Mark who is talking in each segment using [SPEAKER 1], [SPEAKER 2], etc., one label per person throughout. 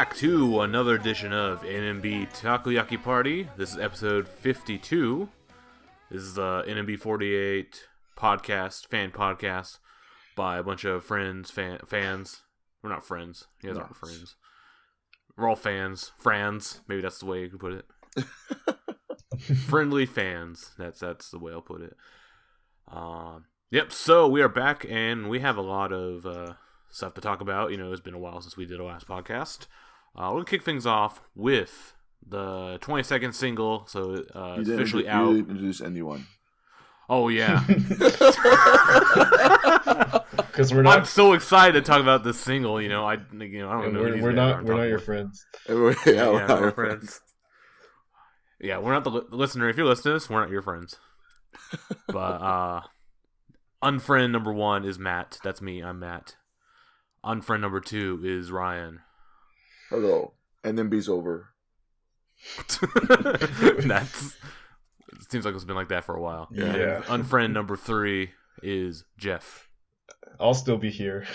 [SPEAKER 1] Back to another edition of NMB Takoyaki Party. This is episode 52. This is the NMB 48 podcast, fan podcast, by a bunch of fans. We're not friends. You guys aren't friends. We're all fans. Frans. Maybe that's the way you could put it. Friendly fans. That's the way I'll put it. Yep, so we are back, and we have a lot of stuff to talk about. You know, it's been a while since we did our last podcast. We're going to kick things off with the 22nd single, so it's officially out.
[SPEAKER 2] You didn't introduce anyone.
[SPEAKER 1] Oh, yeah.
[SPEAKER 3] Because we're not.
[SPEAKER 1] I'm so excited to talk about this single. I don't know.
[SPEAKER 3] We're not your friends.
[SPEAKER 2] We're not your friends.
[SPEAKER 1] Yeah, we're not the listener. If you're listening to this, we're not your friends. But unfriend number 1 is Matt. That's me. I'm Matt. Unfriend number 2 is Ryan.
[SPEAKER 2] Hello. NMB's over.
[SPEAKER 1] It seems like it's been like that for a while.
[SPEAKER 3] Yeah.
[SPEAKER 1] Unfriend number 3 is Jeff.
[SPEAKER 3] I'll still be here.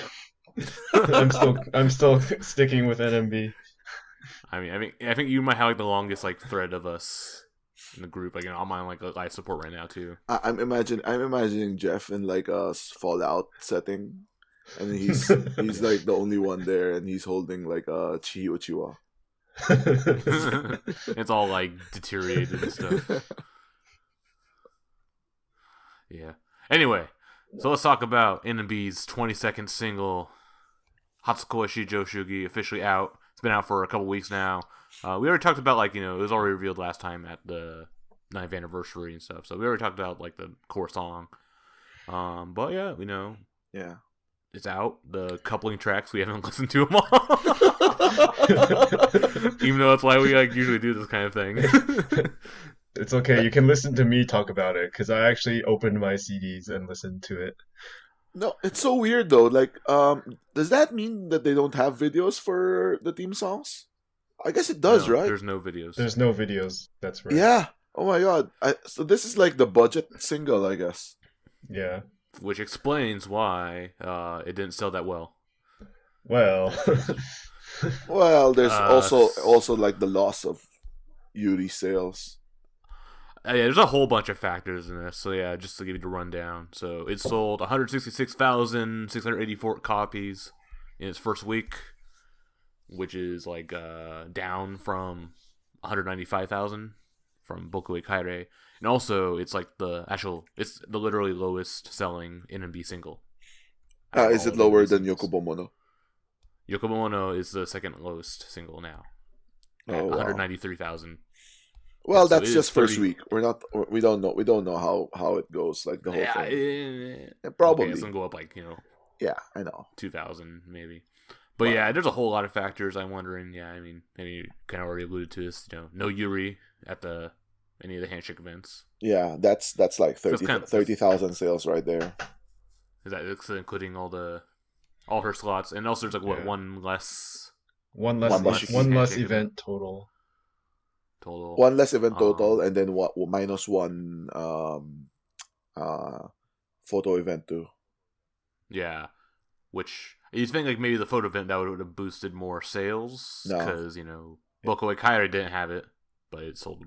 [SPEAKER 3] I'm still sticking with NMB.
[SPEAKER 1] I think you might have like the longest thread of us in the group. I'm on live support right now too.
[SPEAKER 2] I'm imagining Jeff in a Fallout setting, and he's like the only one there, and he's holding a Chihi Uchiwa.
[SPEAKER 1] It's all deteriorated and stuff. Yeah. Anyway, so let's talk about NMB's 22nd single, Hatsukoi Shijo Shugi, officially out. It's been out for a couple weeks now. We already talked about it was already revealed last time at the 9th anniversary and stuff. So we already talked about the core song. But yeah,
[SPEAKER 2] yeah,
[SPEAKER 1] it's out. The coupling tracks, we haven't listened to them all. Even though that's why we usually do this kind of thing.
[SPEAKER 3] It's okay. You can listen to me talk about it because I actually opened my CDs and listened to it.
[SPEAKER 2] No, it's so weird though. Does that mean that they don't have videos for the theme songs? I guess it does,
[SPEAKER 1] No,
[SPEAKER 2] right?
[SPEAKER 1] There's no videos.
[SPEAKER 3] There's no videos. That's right.
[SPEAKER 2] Yeah. Oh my god. So this is the budget single, I guess.
[SPEAKER 3] Yeah.
[SPEAKER 1] Which explains why it didn't sell that well.
[SPEAKER 3] Well.
[SPEAKER 2] Well, there's also the loss of Yuri sales.
[SPEAKER 1] Yeah, there's a whole bunch of factors in this. So yeah, just to give you the rundown. So it sold 166,684 copies in its first week, which is down from 195,000 from Boku e Kaire. And also, it's it's the literally lowest selling NMB single.
[SPEAKER 2] Is it lower than Yokobomono?
[SPEAKER 1] Yokobomono is the second lowest single now. At
[SPEAKER 2] Oh, wow.
[SPEAKER 1] 193,000.
[SPEAKER 2] Well,
[SPEAKER 1] So
[SPEAKER 2] that's
[SPEAKER 1] it
[SPEAKER 2] just
[SPEAKER 1] is
[SPEAKER 2] first
[SPEAKER 1] 30
[SPEAKER 2] week. We don't know how it goes, the whole thing.
[SPEAKER 1] Okay,
[SPEAKER 2] Probably.
[SPEAKER 1] it's gonna go up
[SPEAKER 2] Yeah, I know.
[SPEAKER 1] 2,000 maybe. But yeah, there's a whole lot of factors. I'm wondering. Yeah, I mean, maybe you kind of already alluded to this. No Yuri at any of the handshake events.
[SPEAKER 2] Yeah, that's 30,000 30,000 sales right there.
[SPEAKER 1] Is that including all her slots? And also, there's
[SPEAKER 3] Yeah.
[SPEAKER 1] one less
[SPEAKER 3] One
[SPEAKER 2] One
[SPEAKER 3] less
[SPEAKER 1] less
[SPEAKER 3] event total.
[SPEAKER 1] total.
[SPEAKER 2] One less event total, and then minus one photo event too.
[SPEAKER 1] Yeah, which you think maybe the photo event that would have boosted more sales
[SPEAKER 2] No.
[SPEAKER 1] because Boku e Kairi didn't have it, but it sold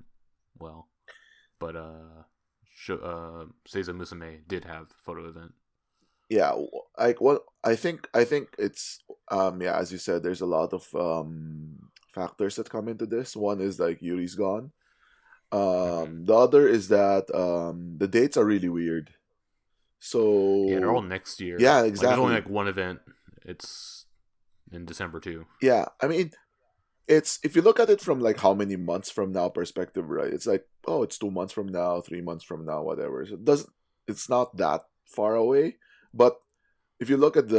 [SPEAKER 1] well. But Seiza Musume did have photo event.
[SPEAKER 2] Yeah, I think it's as you said, there's a lot of factors that come into this. One is Yuri's gone. The other is that the dates are really weird. So
[SPEAKER 1] Yeah, they're all next year.
[SPEAKER 2] Yeah,
[SPEAKER 1] There's
[SPEAKER 2] exactly.
[SPEAKER 1] only one event. It's in December too.
[SPEAKER 2] Yeah, I mean, it's if you look at it from how many months from now perspective, right? It's it's 2 months from now, 3 months from now, whatever. So it's not that far away. But if you look at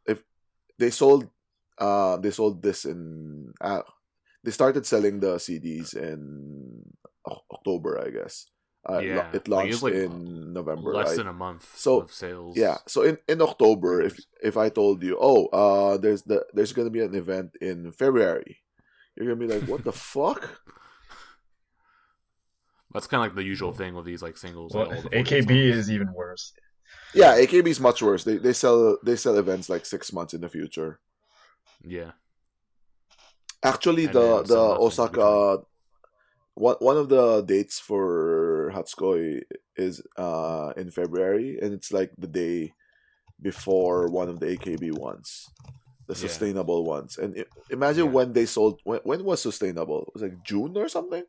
[SPEAKER 2] if they sold this in they started selling the CDs in October, I guess.
[SPEAKER 1] Yeah,
[SPEAKER 2] It launched in November,
[SPEAKER 1] less
[SPEAKER 2] right?
[SPEAKER 1] than a month
[SPEAKER 2] So,
[SPEAKER 1] of sales.
[SPEAKER 2] Yeah, so in October, if I told you, there's gonna be an event in February, you're gonna be like, what the fuck?
[SPEAKER 1] That's kind of the usual thing with these singles.
[SPEAKER 3] Well,
[SPEAKER 1] all the 40
[SPEAKER 3] AKB
[SPEAKER 1] songs.
[SPEAKER 3] is even worse.
[SPEAKER 2] Yeah, AKB is much worse. They sell events 6 months in the future.
[SPEAKER 1] Yeah.
[SPEAKER 2] Actually,
[SPEAKER 1] and then
[SPEAKER 2] the
[SPEAKER 1] some nothing in between.
[SPEAKER 2] Osaka one of the dates for Hatsukoi is in February, and it's like the day before one of the AKB ones, the
[SPEAKER 1] Yeah.
[SPEAKER 2] sustainable ones. And imagine
[SPEAKER 1] Yeah.
[SPEAKER 2] when they sold. When was sustainable? It was like June or something.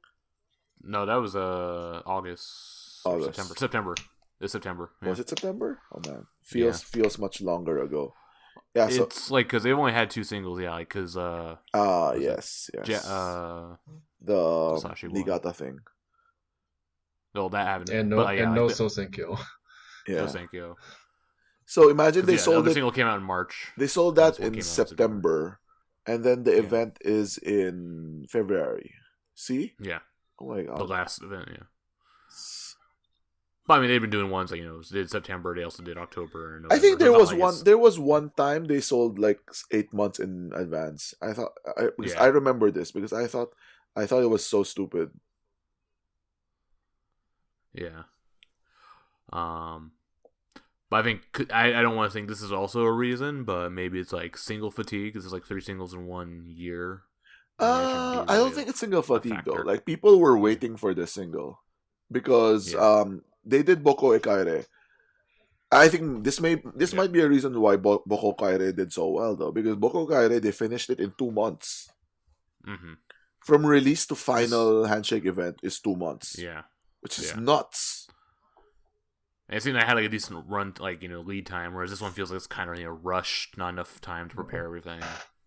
[SPEAKER 1] No, that was August or
[SPEAKER 2] August.
[SPEAKER 1] September. September. It's September. Yeah.
[SPEAKER 2] Was it September? Oh man, feels much longer ago. Yeah. So
[SPEAKER 1] It's like because they only had 2 singles. Yeah, like because was it
[SPEAKER 2] yes. The
[SPEAKER 1] Sasashi one.
[SPEAKER 2] Niigata thing.
[SPEAKER 1] Well, that happened.
[SPEAKER 3] And no,
[SPEAKER 1] but, yeah,
[SPEAKER 3] and
[SPEAKER 1] like
[SPEAKER 3] no
[SPEAKER 1] the,
[SPEAKER 3] Sosenkyo.
[SPEAKER 2] Yeah.
[SPEAKER 1] no Senkyo.
[SPEAKER 2] So imagine
[SPEAKER 1] 'Cause,
[SPEAKER 2] they
[SPEAKER 1] yeah, the
[SPEAKER 2] sold
[SPEAKER 1] other
[SPEAKER 2] it.
[SPEAKER 1] single came out in March.
[SPEAKER 2] They sold
[SPEAKER 1] and
[SPEAKER 2] that
[SPEAKER 1] this one
[SPEAKER 2] in
[SPEAKER 1] came out in September.
[SPEAKER 2] September, and then the
[SPEAKER 1] Yeah.
[SPEAKER 2] event is in February. See?
[SPEAKER 1] Yeah,
[SPEAKER 2] Oh my
[SPEAKER 1] the
[SPEAKER 2] god.
[SPEAKER 1] last event. Yeah, but I mean they've been doing ones like they did September. They also did October. And November.
[SPEAKER 2] I think
[SPEAKER 1] So
[SPEAKER 2] there
[SPEAKER 1] it's not
[SPEAKER 2] was
[SPEAKER 1] like
[SPEAKER 2] one.
[SPEAKER 1] it's-
[SPEAKER 2] There was one time they sold like 8 months in advance. I thought because
[SPEAKER 1] Yeah.
[SPEAKER 2] I remember this because I thought it was so stupid.
[SPEAKER 1] Yeah. But I think I don't want to think this is also a reason, but maybe it's like single fatigue. This is like 3 singles in 1 year.
[SPEAKER 2] I don't think it's single fatigue though.
[SPEAKER 1] factor.
[SPEAKER 2] Like people were waiting for this single because
[SPEAKER 1] Yeah.
[SPEAKER 2] they did Boko Ekaire. I think this
[SPEAKER 1] Yeah.
[SPEAKER 2] might be a reason why Boko Kaire did so well though, because Boko Kaire they finished it in 2 months.
[SPEAKER 1] Mm-hmm.
[SPEAKER 2] From release to final handshake event is 2 months,
[SPEAKER 1] Yeah.
[SPEAKER 2] which is
[SPEAKER 1] Yeah.
[SPEAKER 2] nuts.
[SPEAKER 1] And it seemed I had like a decent run, like lead time, whereas this one feels like it's kind of rushed, not enough time to prepare everything.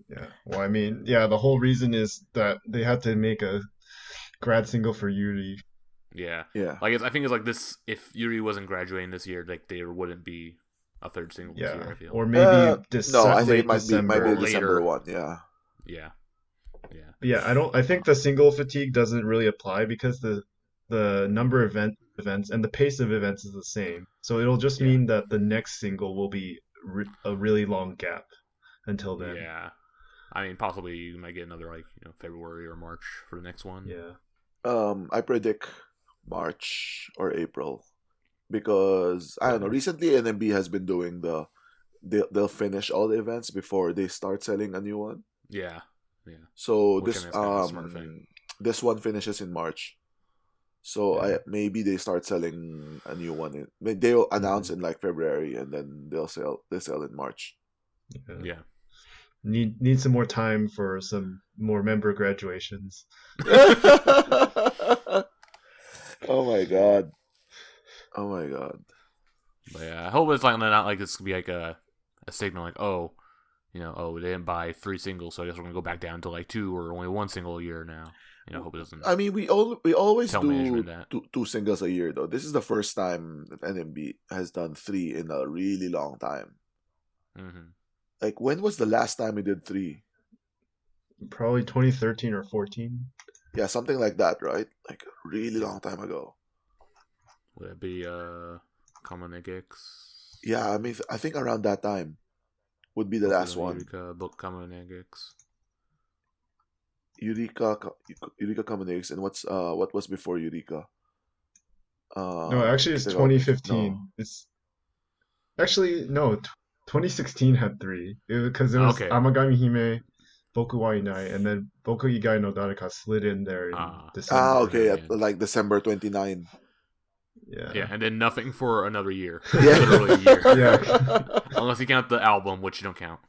[SPEAKER 3] Yeah. Well, I mean, yeah, the whole reason is that they had to make a grad single for Yuri.
[SPEAKER 1] Yeah.
[SPEAKER 2] Yeah,
[SPEAKER 1] Like I think it's like this. If Yuri wasn't graduating this year, like there wouldn't be a 3rd single this year.
[SPEAKER 3] Yeah.
[SPEAKER 1] I feel.
[SPEAKER 3] Or maybe this
[SPEAKER 2] no, I think
[SPEAKER 3] late
[SPEAKER 2] it might
[SPEAKER 3] December.
[SPEAKER 2] be a
[SPEAKER 1] Later.
[SPEAKER 2] December one. Yeah,
[SPEAKER 1] Yeah. Yeah.
[SPEAKER 3] Yeah, I think the single fatigue doesn't really apply because the number of events and the pace of events is the same. So it'll just
[SPEAKER 1] Yeah.
[SPEAKER 3] mean that the next single will be a really long gap until then.
[SPEAKER 1] Yeah. I mean, possibly you might get another February or March for the next one.
[SPEAKER 3] Yeah.
[SPEAKER 2] I predict March or April because I don't know. Recently, NMB has been doing they'll finish all the events before they start selling a new one.
[SPEAKER 1] Yeah. Yeah.
[SPEAKER 2] So
[SPEAKER 1] Which, I mean, it's kind of a smart thing.
[SPEAKER 2] this one finishes in March. So
[SPEAKER 3] Yeah.
[SPEAKER 2] maybe they start selling a new one. They'll announce in like February, and then they sell in March.
[SPEAKER 1] Yeah.
[SPEAKER 3] Need some more time for some more member graduations.
[SPEAKER 2] Oh my god! Oh my god!
[SPEAKER 1] But yeah, I hope it's like not like this could be like a signal like they didn't buy 3 singles, so I guess we're gonna go back down to like 2 or only 1 single a year now. I hope it doesn't.
[SPEAKER 2] I mean, we always
[SPEAKER 1] Tell
[SPEAKER 2] do
[SPEAKER 1] management that.
[SPEAKER 2] two singles a year though. This is the first time that NMB has done 3 in a really long time.
[SPEAKER 1] Mm-hmm.
[SPEAKER 2] Like, when was the last time we did 3?
[SPEAKER 3] Probably 2013 or 14.
[SPEAKER 2] Yeah, something like that, right? Like a really long time ago.
[SPEAKER 1] Would it be Common X?
[SPEAKER 2] Yeah, I mean, I think around that time would be the last one.
[SPEAKER 1] Eureka, book Common X.
[SPEAKER 2] Eureka Common Eggs, and what was before Eureka?
[SPEAKER 3] No, actually it's
[SPEAKER 2] Kitagawa-
[SPEAKER 3] 2015.
[SPEAKER 2] no.
[SPEAKER 3] It's actually no, 2016 had 3 because it was
[SPEAKER 1] Okay.
[SPEAKER 3] Amagami Hime, Boku wa Inai, and then Boku Igai no Dareka slid in there in December.
[SPEAKER 2] Okay,
[SPEAKER 1] Yeah.
[SPEAKER 2] at like December 29.
[SPEAKER 3] Yeah.
[SPEAKER 1] Yeah, and then nothing for another year.
[SPEAKER 2] Yeah.
[SPEAKER 1] Literally a year.
[SPEAKER 3] Yeah.
[SPEAKER 1] Unless you count the album, which you don't count.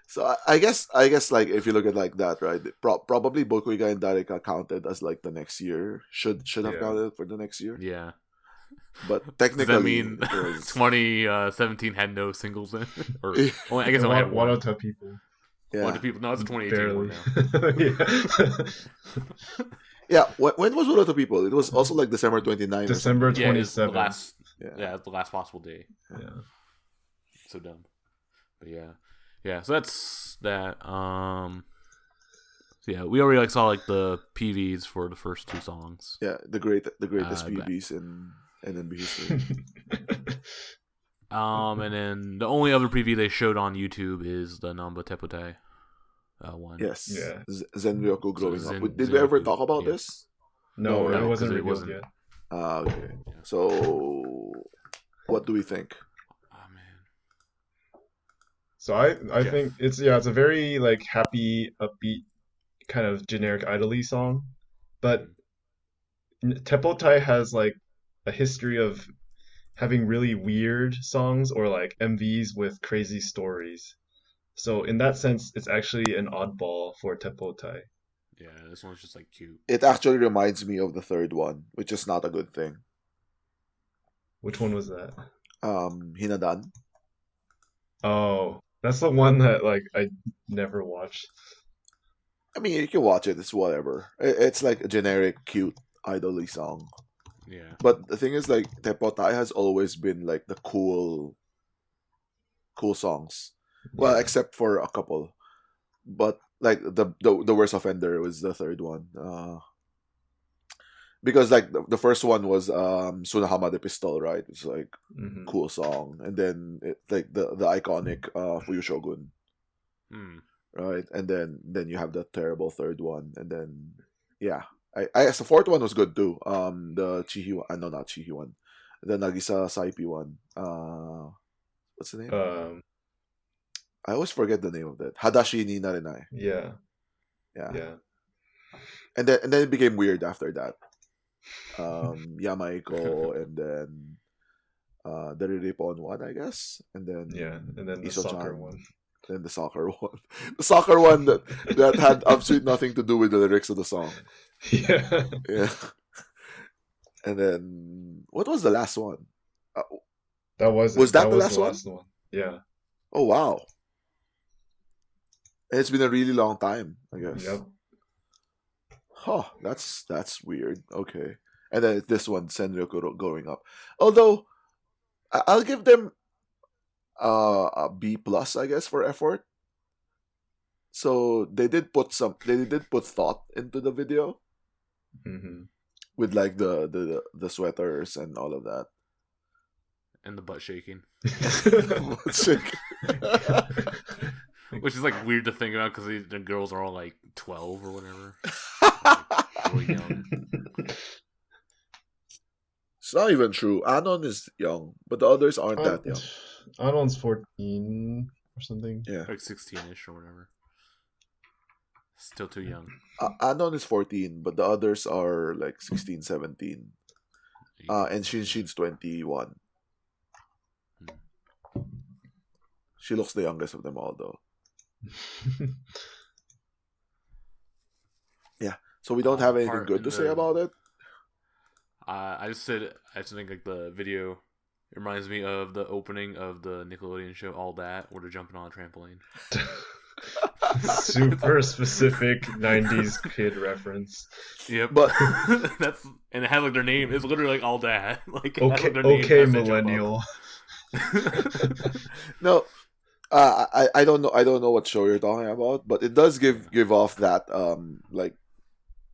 [SPEAKER 2] So I guess like if you look at it like that, right? Probably Boku Igai and Dareka counted as like the next year. Should have
[SPEAKER 3] Yeah.
[SPEAKER 2] counted for the next year.
[SPEAKER 1] Yeah.
[SPEAKER 2] But
[SPEAKER 1] Does
[SPEAKER 2] technically,
[SPEAKER 1] that mean
[SPEAKER 2] it was-
[SPEAKER 1] 2017 had no singles in? Or only, I guess
[SPEAKER 3] The
[SPEAKER 1] I only had one.
[SPEAKER 3] Wanota people.
[SPEAKER 2] yeah.
[SPEAKER 1] One to people. No, it's a 2018 one
[SPEAKER 3] Barely.
[SPEAKER 1] now.
[SPEAKER 3] Yeah.
[SPEAKER 2] Yeah, when was One to People? It was also like December 29.
[SPEAKER 3] December
[SPEAKER 1] Yeah, it's the
[SPEAKER 3] 27.
[SPEAKER 1] last.
[SPEAKER 2] Yeah.
[SPEAKER 1] Yeah, the last possible day.
[SPEAKER 3] Yeah.
[SPEAKER 1] So dumb. But yeah. So that's that. So yeah, we already saw the PVs for the first 2 songs.
[SPEAKER 2] Yeah, the greatest
[SPEAKER 1] but-
[SPEAKER 2] PBs in NMB history.
[SPEAKER 1] And then the only other preview they showed on YouTube is the Namba Tepute one.
[SPEAKER 2] Yes.
[SPEAKER 3] Yeah.
[SPEAKER 2] Zenryoku growing
[SPEAKER 1] So
[SPEAKER 2] up. Did we ever
[SPEAKER 1] Zenryoku,
[SPEAKER 2] talk about
[SPEAKER 1] yeah.
[SPEAKER 2] this?
[SPEAKER 3] No,
[SPEAKER 2] No,
[SPEAKER 3] it wasn't
[SPEAKER 1] 'cause it
[SPEAKER 3] revealed
[SPEAKER 1] wasn't.
[SPEAKER 3] yet.
[SPEAKER 2] Okay.
[SPEAKER 1] Yeah.
[SPEAKER 2] So, what do we think?
[SPEAKER 1] Oh man.
[SPEAKER 3] So I
[SPEAKER 1] Jeff.
[SPEAKER 3] think it's a very happy, upbeat kind of generic idol song, but Tepotai has like a history of having really weird songs or like MVs with crazy stories. So in that sense, it's actually an oddball for Tepotai.
[SPEAKER 1] Yeah, this one's just like cute.
[SPEAKER 2] It actually reminds me of the third one, which is not a good thing.
[SPEAKER 3] Which one was that?
[SPEAKER 2] Hinadan.
[SPEAKER 3] Oh, that's the one that like I never watched.
[SPEAKER 2] I mean, you can watch it. It's whatever. It's like a generic, cute, idol song.
[SPEAKER 1] Yeah.
[SPEAKER 2] But the thing is, like, Tepotai has always been like the cool songs. Well,
[SPEAKER 3] Yeah.
[SPEAKER 2] except for a couple. But like the worst offender was the third one. Because like the first one was Sunahama de Pistol, right? It's like
[SPEAKER 3] Mhm.
[SPEAKER 2] cool song, and then like the iconic Fuyu Shogun,
[SPEAKER 1] Hmm.
[SPEAKER 2] right? And then you have the terrible third one, and then yeah, I guess the fourth one was good too. The Chihi one, no, not Chihi one, the Nagisa Saipi one. What's the name? I always forget the name of that. Hadashi ni Narenai.
[SPEAKER 3] Yeah.
[SPEAKER 2] Yeah.
[SPEAKER 3] Yeah.
[SPEAKER 2] And then it became weird after that. Yamaiko, and then the Riripon one, I guess, and then
[SPEAKER 3] Yeah. And then the
[SPEAKER 2] Iso-chan,
[SPEAKER 3] soccer one.
[SPEAKER 2] then the soccer one, the soccer one that had absolutely nothing to do with the lyrics of the song.
[SPEAKER 3] Yeah.
[SPEAKER 2] Yeah, and then what was the last one?
[SPEAKER 3] That was
[SPEAKER 2] Was that the
[SPEAKER 3] was
[SPEAKER 2] last
[SPEAKER 3] the
[SPEAKER 2] one?
[SPEAKER 3] last one. Yeah.
[SPEAKER 2] Oh wow, it's been a really long time, I guess.
[SPEAKER 3] Yep.
[SPEAKER 2] Huh, that's weird. Okay, and then this one, Senryoku going up. Although I'll give them a B plus, I guess, for effort. So they did put thought into the video
[SPEAKER 3] Hmm.
[SPEAKER 2] with like the sweaters and all of that.
[SPEAKER 1] And the butt shaking,
[SPEAKER 2] Sick.
[SPEAKER 1] which is like weird to think about because the girls are all like 12 or whatever, like, really young.
[SPEAKER 2] It's not even true. Anon is young, but the others aren't that young.
[SPEAKER 3] Anon's 14 or something.
[SPEAKER 2] Yeah,
[SPEAKER 1] Like 16ish or whatever. Still too young.
[SPEAKER 2] Anon is 14, but the others are like 16, 17. And Shinshin's 21. She looks the youngest of them all, though. Yeah, so we don't have anything
[SPEAKER 1] Part
[SPEAKER 2] good
[SPEAKER 1] in
[SPEAKER 2] to say
[SPEAKER 1] the-
[SPEAKER 2] about it.
[SPEAKER 1] I just think like the video reminds me of the opening of the Nickelodeon show All That, where they're jumping on a trampoline.
[SPEAKER 3] Super specific 90s kid reference.
[SPEAKER 1] Yep,
[SPEAKER 2] But
[SPEAKER 1] and it had like their name. It's literally like All That. Like it had,
[SPEAKER 3] Okay,
[SPEAKER 1] like, their name
[SPEAKER 3] okay,
[SPEAKER 1] as they jump up.
[SPEAKER 3] millennial.
[SPEAKER 2] no, I don't know. I don't know what show you're talking about, but it does give off that like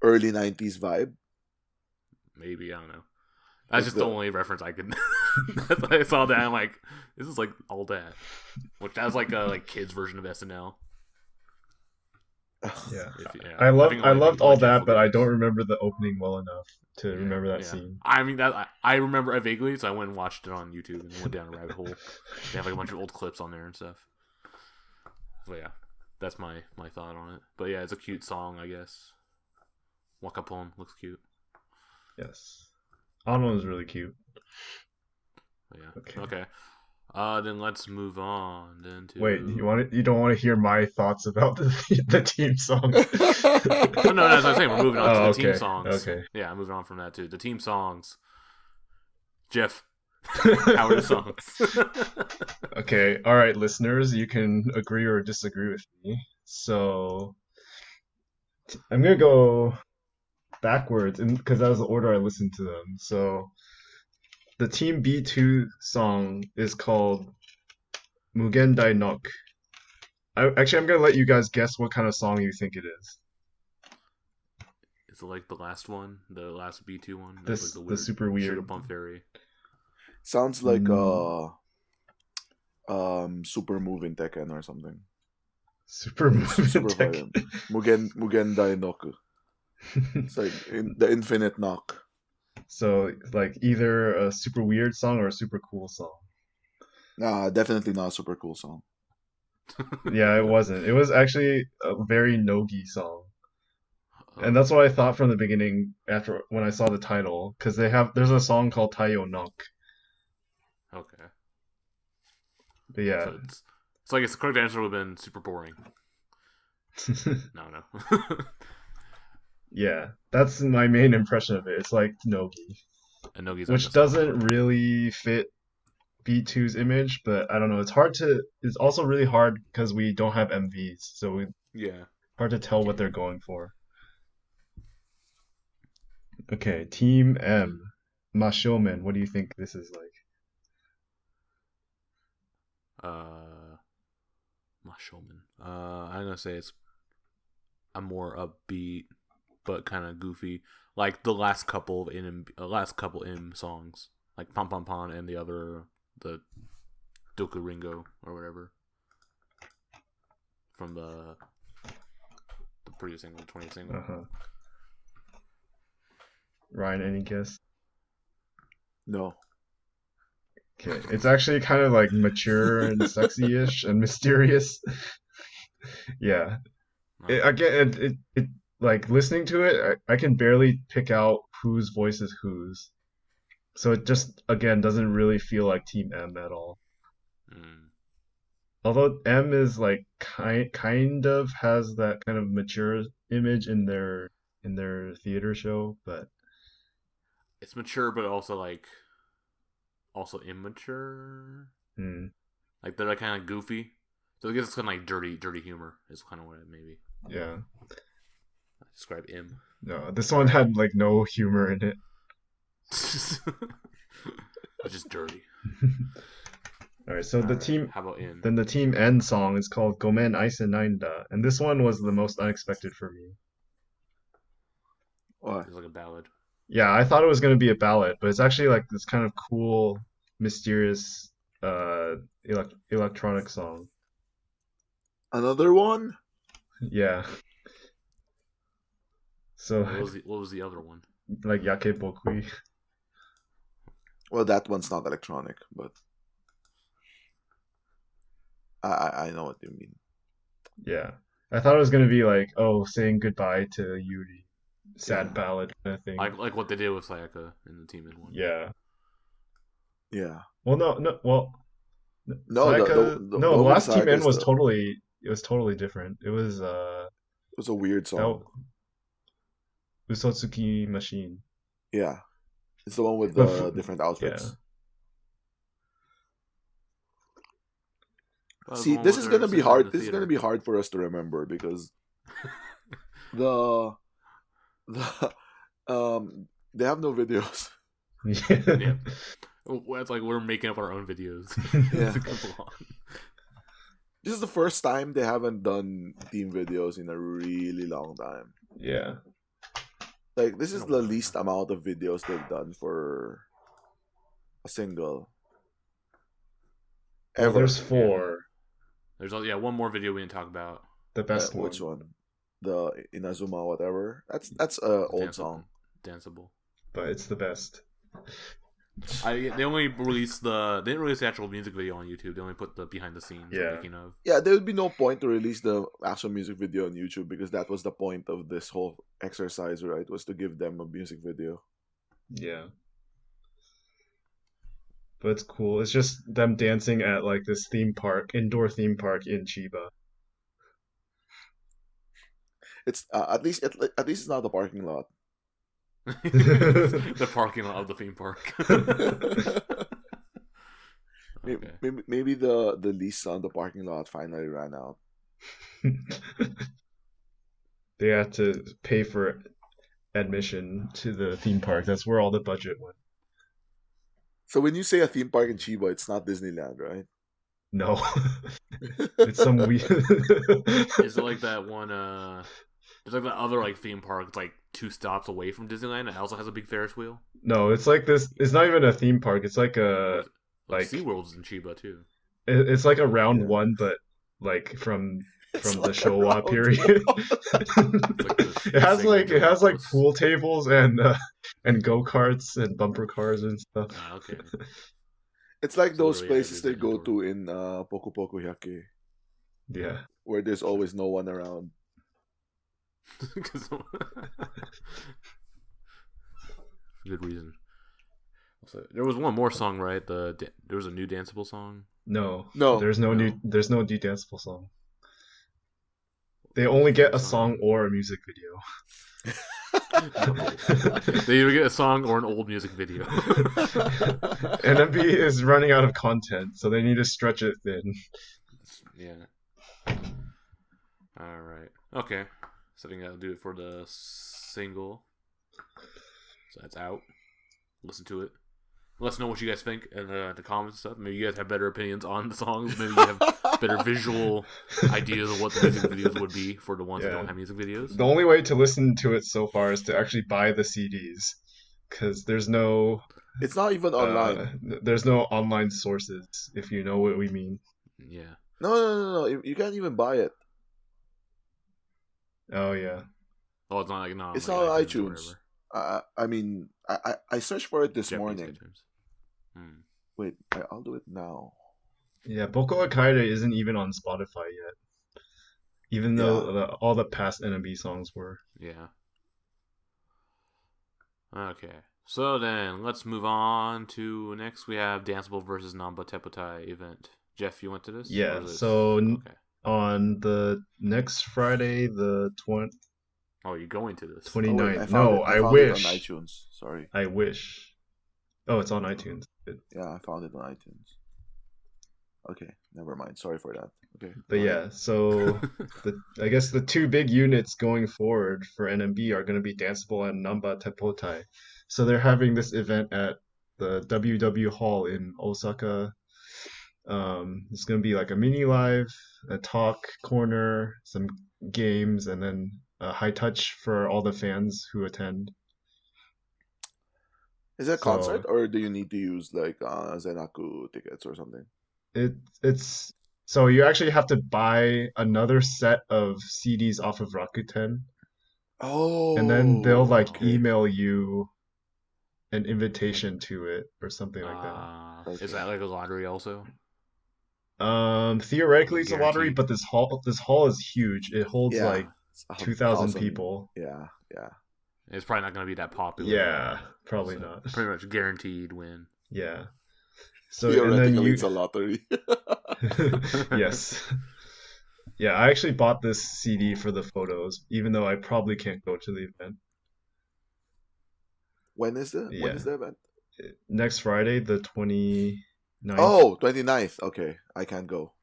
[SPEAKER 2] early 90s vibe.
[SPEAKER 1] Maybe, I don't know.
[SPEAKER 2] Like
[SPEAKER 1] That's just the only reference I could. That's why I saw that. I'm like, this is like All That, which that's like a like kids version of SNL.
[SPEAKER 3] Yeah.
[SPEAKER 1] Yeah.
[SPEAKER 3] I
[SPEAKER 1] think
[SPEAKER 3] loved
[SPEAKER 1] only
[SPEAKER 3] all
[SPEAKER 1] Jeff
[SPEAKER 3] that,
[SPEAKER 1] will
[SPEAKER 3] but
[SPEAKER 1] get
[SPEAKER 3] I
[SPEAKER 1] this.
[SPEAKER 3] don't remember the opening well enough to
[SPEAKER 1] Yeah,
[SPEAKER 3] remember that
[SPEAKER 1] yeah.
[SPEAKER 3] scene.
[SPEAKER 1] I mean that I remember it vaguely, so I went and watched it on YouTube and went down a rabbit hole. They have like a bunch of old clips on there and stuff. So yeah, that's my thought on it. But yeah, it's a cute song, I guess. Wakapon looks cute.
[SPEAKER 3] Yes. Anon is really cute.
[SPEAKER 1] But yeah.
[SPEAKER 3] Okay.
[SPEAKER 1] Okay. Then let's move on. Then to
[SPEAKER 3] Wait, you don't want to hear my thoughts about the team song?
[SPEAKER 1] Oh, no, that's what I'm saying. We're moving on to
[SPEAKER 3] Oh,
[SPEAKER 1] the team
[SPEAKER 3] okay,
[SPEAKER 1] songs.
[SPEAKER 3] okay.
[SPEAKER 1] Yeah, moving on from that too. The team songs. Jeff, how are the songs?
[SPEAKER 3] Okay, all right, listeners, you can agree or disagree with me. So I'm gonna go backwards, because that was the order I listened to them. So the Team B2 song is called Mugen Dai Nok. Actually, I'm gonna let you guys guess what kind of song you think it is.
[SPEAKER 1] Is it like the last one, the last B2 one?
[SPEAKER 3] This
[SPEAKER 1] That's like
[SPEAKER 3] the super weird.
[SPEAKER 1] Sugar Plum Fairy.
[SPEAKER 2] Sounds like
[SPEAKER 3] Mm.
[SPEAKER 2] super move in Tekken or something.
[SPEAKER 3] Super
[SPEAKER 2] Super
[SPEAKER 3] Tech.
[SPEAKER 2] fire. Mugen Dai Noku. It's like the infinite knock.
[SPEAKER 3] So like either a super weird song or a super cool song.
[SPEAKER 2] Nah, definitely not a super cool song.
[SPEAKER 3] Yeah, it wasn't. It was actually a very Nogi song. And that's what I thought from the beginning after when I saw the title, because there's a song called Taiyo Nok.
[SPEAKER 1] Okay.
[SPEAKER 3] But yeah.
[SPEAKER 1] So it's like its correct answer would have been super boring. No.
[SPEAKER 3] Yeah, that's my main impression of it. It's like Nogi,
[SPEAKER 1] And Nogi's
[SPEAKER 3] which doesn't really fit B2's image, but I don't know. It's also really hard because we don't have MVs, so hard to tell what they're going for. Okay, Team M, Mashomen. What do you think this is like?
[SPEAKER 1] Mashomen. I'm gonna say it's a more upbeat, but kind of goofy, like the last couple M songs, like Pom Pom Pom and the Doku Ringo or whatever from the previous single, 20th single.
[SPEAKER 3] Ryan, any guess?
[SPEAKER 2] No.
[SPEAKER 3] Okay, it's actually kind of like mature and sexy-ish and mysterious. Yeah. It like listening to it, I can barely pick out whose voice is whose. So it just again doesn't really feel like Team M at all. Although M is like kind of has that kind of mature image in their theater show, but
[SPEAKER 1] it's mature, but also immature. Like they're like kind of goofy, so I guess it's kind of like dirty humor is kind of what it maybe.
[SPEAKER 3] Yeah.
[SPEAKER 1] Describe M.
[SPEAKER 3] No, this one had like no humor in it.
[SPEAKER 1] It's just dirty.
[SPEAKER 3] All right, so
[SPEAKER 1] how about N?
[SPEAKER 3] Then the Team N song is called Gomen Aisenainda, and this one was the most unexpected for me.
[SPEAKER 2] What?
[SPEAKER 1] It's like a ballad.
[SPEAKER 3] Yeah, I thought it was going to be a ballad, but it's actually like this kind of cool, mysterious electronic song.
[SPEAKER 2] Another one?
[SPEAKER 3] Yeah. So
[SPEAKER 1] what was the other one?
[SPEAKER 3] Like Yake Bokui.
[SPEAKER 2] Well, that one's not electronic, but I know what you mean.
[SPEAKER 3] Yeah. I thought it was gonna be like, oh, saying goodbye to Yuri. Sad ballad kind of thing.
[SPEAKER 1] Like what they did with Sayaka in the Team N one.
[SPEAKER 3] Yeah.
[SPEAKER 2] Yeah.
[SPEAKER 3] Well, no.
[SPEAKER 2] No,
[SPEAKER 3] Sayaka,
[SPEAKER 2] the
[SPEAKER 3] last Team N
[SPEAKER 2] Sayaka's
[SPEAKER 3] was totally different. It was
[SPEAKER 2] it was a weird song.
[SPEAKER 3] Usotsuki Machine.
[SPEAKER 2] Yeah. It's the one with the different outfits.
[SPEAKER 1] Yeah.
[SPEAKER 2] See, this is gonna be hard. This is gonna be hard for us to remember because the they have no videos.
[SPEAKER 1] Yeah. It's like we're making up our own videos.
[SPEAKER 2] Yeah. This is the first time they haven't done team videos in a really long time.
[SPEAKER 3] Yeah.
[SPEAKER 2] Like this is the least amount of videos they've done for a single.
[SPEAKER 3] Ever. Well, there's 4.
[SPEAKER 1] There's one more video we didn't talk about.
[SPEAKER 3] The best one.
[SPEAKER 2] Which one? The Inazuma whatever. That's a old song.
[SPEAKER 1] Danceable.
[SPEAKER 3] But it's the best.
[SPEAKER 1] They didn't release the actual music video on YouTube. They only put the behind the scenes making of.
[SPEAKER 2] Yeah, there would be no point to release the actual music video on YouTube because that was the point of this whole exercise, right? Was to give them a music video.
[SPEAKER 3] Yeah. But it's cool. It's just them dancing at like this indoor theme park in Chiba.
[SPEAKER 2] It's at least it's not the parking lot.
[SPEAKER 1] The parking lot of the theme park.
[SPEAKER 2] Maybe the lease on the parking lot finally ran out.
[SPEAKER 3] They had to pay for admission to the theme park. That's where all the budget went.
[SPEAKER 2] So when you say a theme park in Chiba, it's not Disneyland, right?
[SPEAKER 3] No. It's some weird.
[SPEAKER 1] Is it like that one? It's like the other like theme park, like 2 stops away from Disneyland. It also has a big Ferris wheel.
[SPEAKER 3] No, it's like this. It's not even a theme park. It's like a like
[SPEAKER 1] SeaWorld's in Chiba too.
[SPEAKER 3] It's like a round one, but like from the Showa period. It has like pool tables and go-karts and bumper cars and stuff.
[SPEAKER 1] Okay.
[SPEAKER 2] It's like those places they go to in Poku Poku Hyake.
[SPEAKER 3] Yeah.
[SPEAKER 2] Where there's always no one around.
[SPEAKER 1] Good reason. So, there was one more song, right? There was a new danceable song.
[SPEAKER 3] No,
[SPEAKER 2] No.
[SPEAKER 3] there's no
[SPEAKER 1] No.
[SPEAKER 3] there's no danceable song. They only get a song or a music video.
[SPEAKER 1] They either get a song or an old music video.
[SPEAKER 3] NMB is running out of content, so they need to stretch it thin.
[SPEAKER 1] Yeah. All right. Okay. So I think I'll do it for the single. So that's out. Listen to it. Let us know what you guys think in the comments and stuff. Maybe you guys have better opinions on the songs. Maybe you have better visual ideas of what the music videos would be for the ones that don't have music videos.
[SPEAKER 3] The only way to listen to it so far is to actually buy the CDs, because there's no.
[SPEAKER 2] It's not even online.
[SPEAKER 3] There's no online sources, if you know what we mean.
[SPEAKER 1] Yeah.
[SPEAKER 2] No. You can't even buy it.
[SPEAKER 3] Oh yeah.
[SPEAKER 1] Oh, it's not like no.
[SPEAKER 2] It's
[SPEAKER 1] like
[SPEAKER 2] not on
[SPEAKER 1] or
[SPEAKER 2] iTunes.
[SPEAKER 1] whatever.
[SPEAKER 2] I mean, I searched for it this
[SPEAKER 1] Japanese
[SPEAKER 2] morning.
[SPEAKER 1] iTunes.
[SPEAKER 2] Wait, I'll do it now.
[SPEAKER 3] Yeah, Boko Akaide isn't even on Spotify yet, even though all the past NMB songs were.
[SPEAKER 1] Yeah. Okay. So then, let's move on to next. We have Danceable versus Namba Tepotai event. Jeff, you went to this?
[SPEAKER 3] Yeah.
[SPEAKER 1] Or is this-
[SPEAKER 3] So
[SPEAKER 1] okay.
[SPEAKER 3] on the next Friday, the
[SPEAKER 1] Oh, you're going to this?
[SPEAKER 3] 29th.
[SPEAKER 2] I found
[SPEAKER 3] No,
[SPEAKER 2] it.
[SPEAKER 3] I
[SPEAKER 2] found it
[SPEAKER 3] wish.
[SPEAKER 2] on iTunes. Sorry.
[SPEAKER 3] I wish. Oh, it's on iTunes. Good.
[SPEAKER 2] Yeah, I found it on iTunes. Okay, never mind. Sorry for that. Okay.
[SPEAKER 3] But yeah, so I guess the two big units going forward for NMB are going to be Danceable and Namba Tepotai. So they're having this event at the WW Hall in Osaka. It's going to be like a mini live, a talk corner, some games, and then a high touch for all the fans who attend.
[SPEAKER 2] Is it a
[SPEAKER 3] So-
[SPEAKER 2] concert or do you need to use like Zenaku tickets or something?
[SPEAKER 3] It's so you actually have to buy another set of CDs off of Rakuten,
[SPEAKER 2] Oh.
[SPEAKER 3] and then they'll like
[SPEAKER 2] okay.
[SPEAKER 3] email you an invitation to it or something like that.
[SPEAKER 1] Is that like a lottery also?
[SPEAKER 3] Theoretically it's a lottery,
[SPEAKER 1] Guaranteed.
[SPEAKER 3] but this hall is huge. It holds
[SPEAKER 2] Yeah,
[SPEAKER 3] like
[SPEAKER 2] it's a
[SPEAKER 3] 2,000
[SPEAKER 2] 1,000.
[SPEAKER 3] people.
[SPEAKER 2] Yeah.
[SPEAKER 1] It's probably not going to be that popular.
[SPEAKER 3] Yeah, probably
[SPEAKER 1] So,
[SPEAKER 3] not.
[SPEAKER 1] Pretty much guaranteed win.
[SPEAKER 3] Yeah. So and then
[SPEAKER 2] Theoretically,
[SPEAKER 3] you
[SPEAKER 2] it's a lottery.
[SPEAKER 3] yes. Yeah, I actually bought this CD for the photos, even though I probably can't go to the event.
[SPEAKER 2] When is the
[SPEAKER 3] Yeah.
[SPEAKER 2] event?
[SPEAKER 3] Next Friday, the 29th.
[SPEAKER 2] Oh, 29th. Okay, I can't go.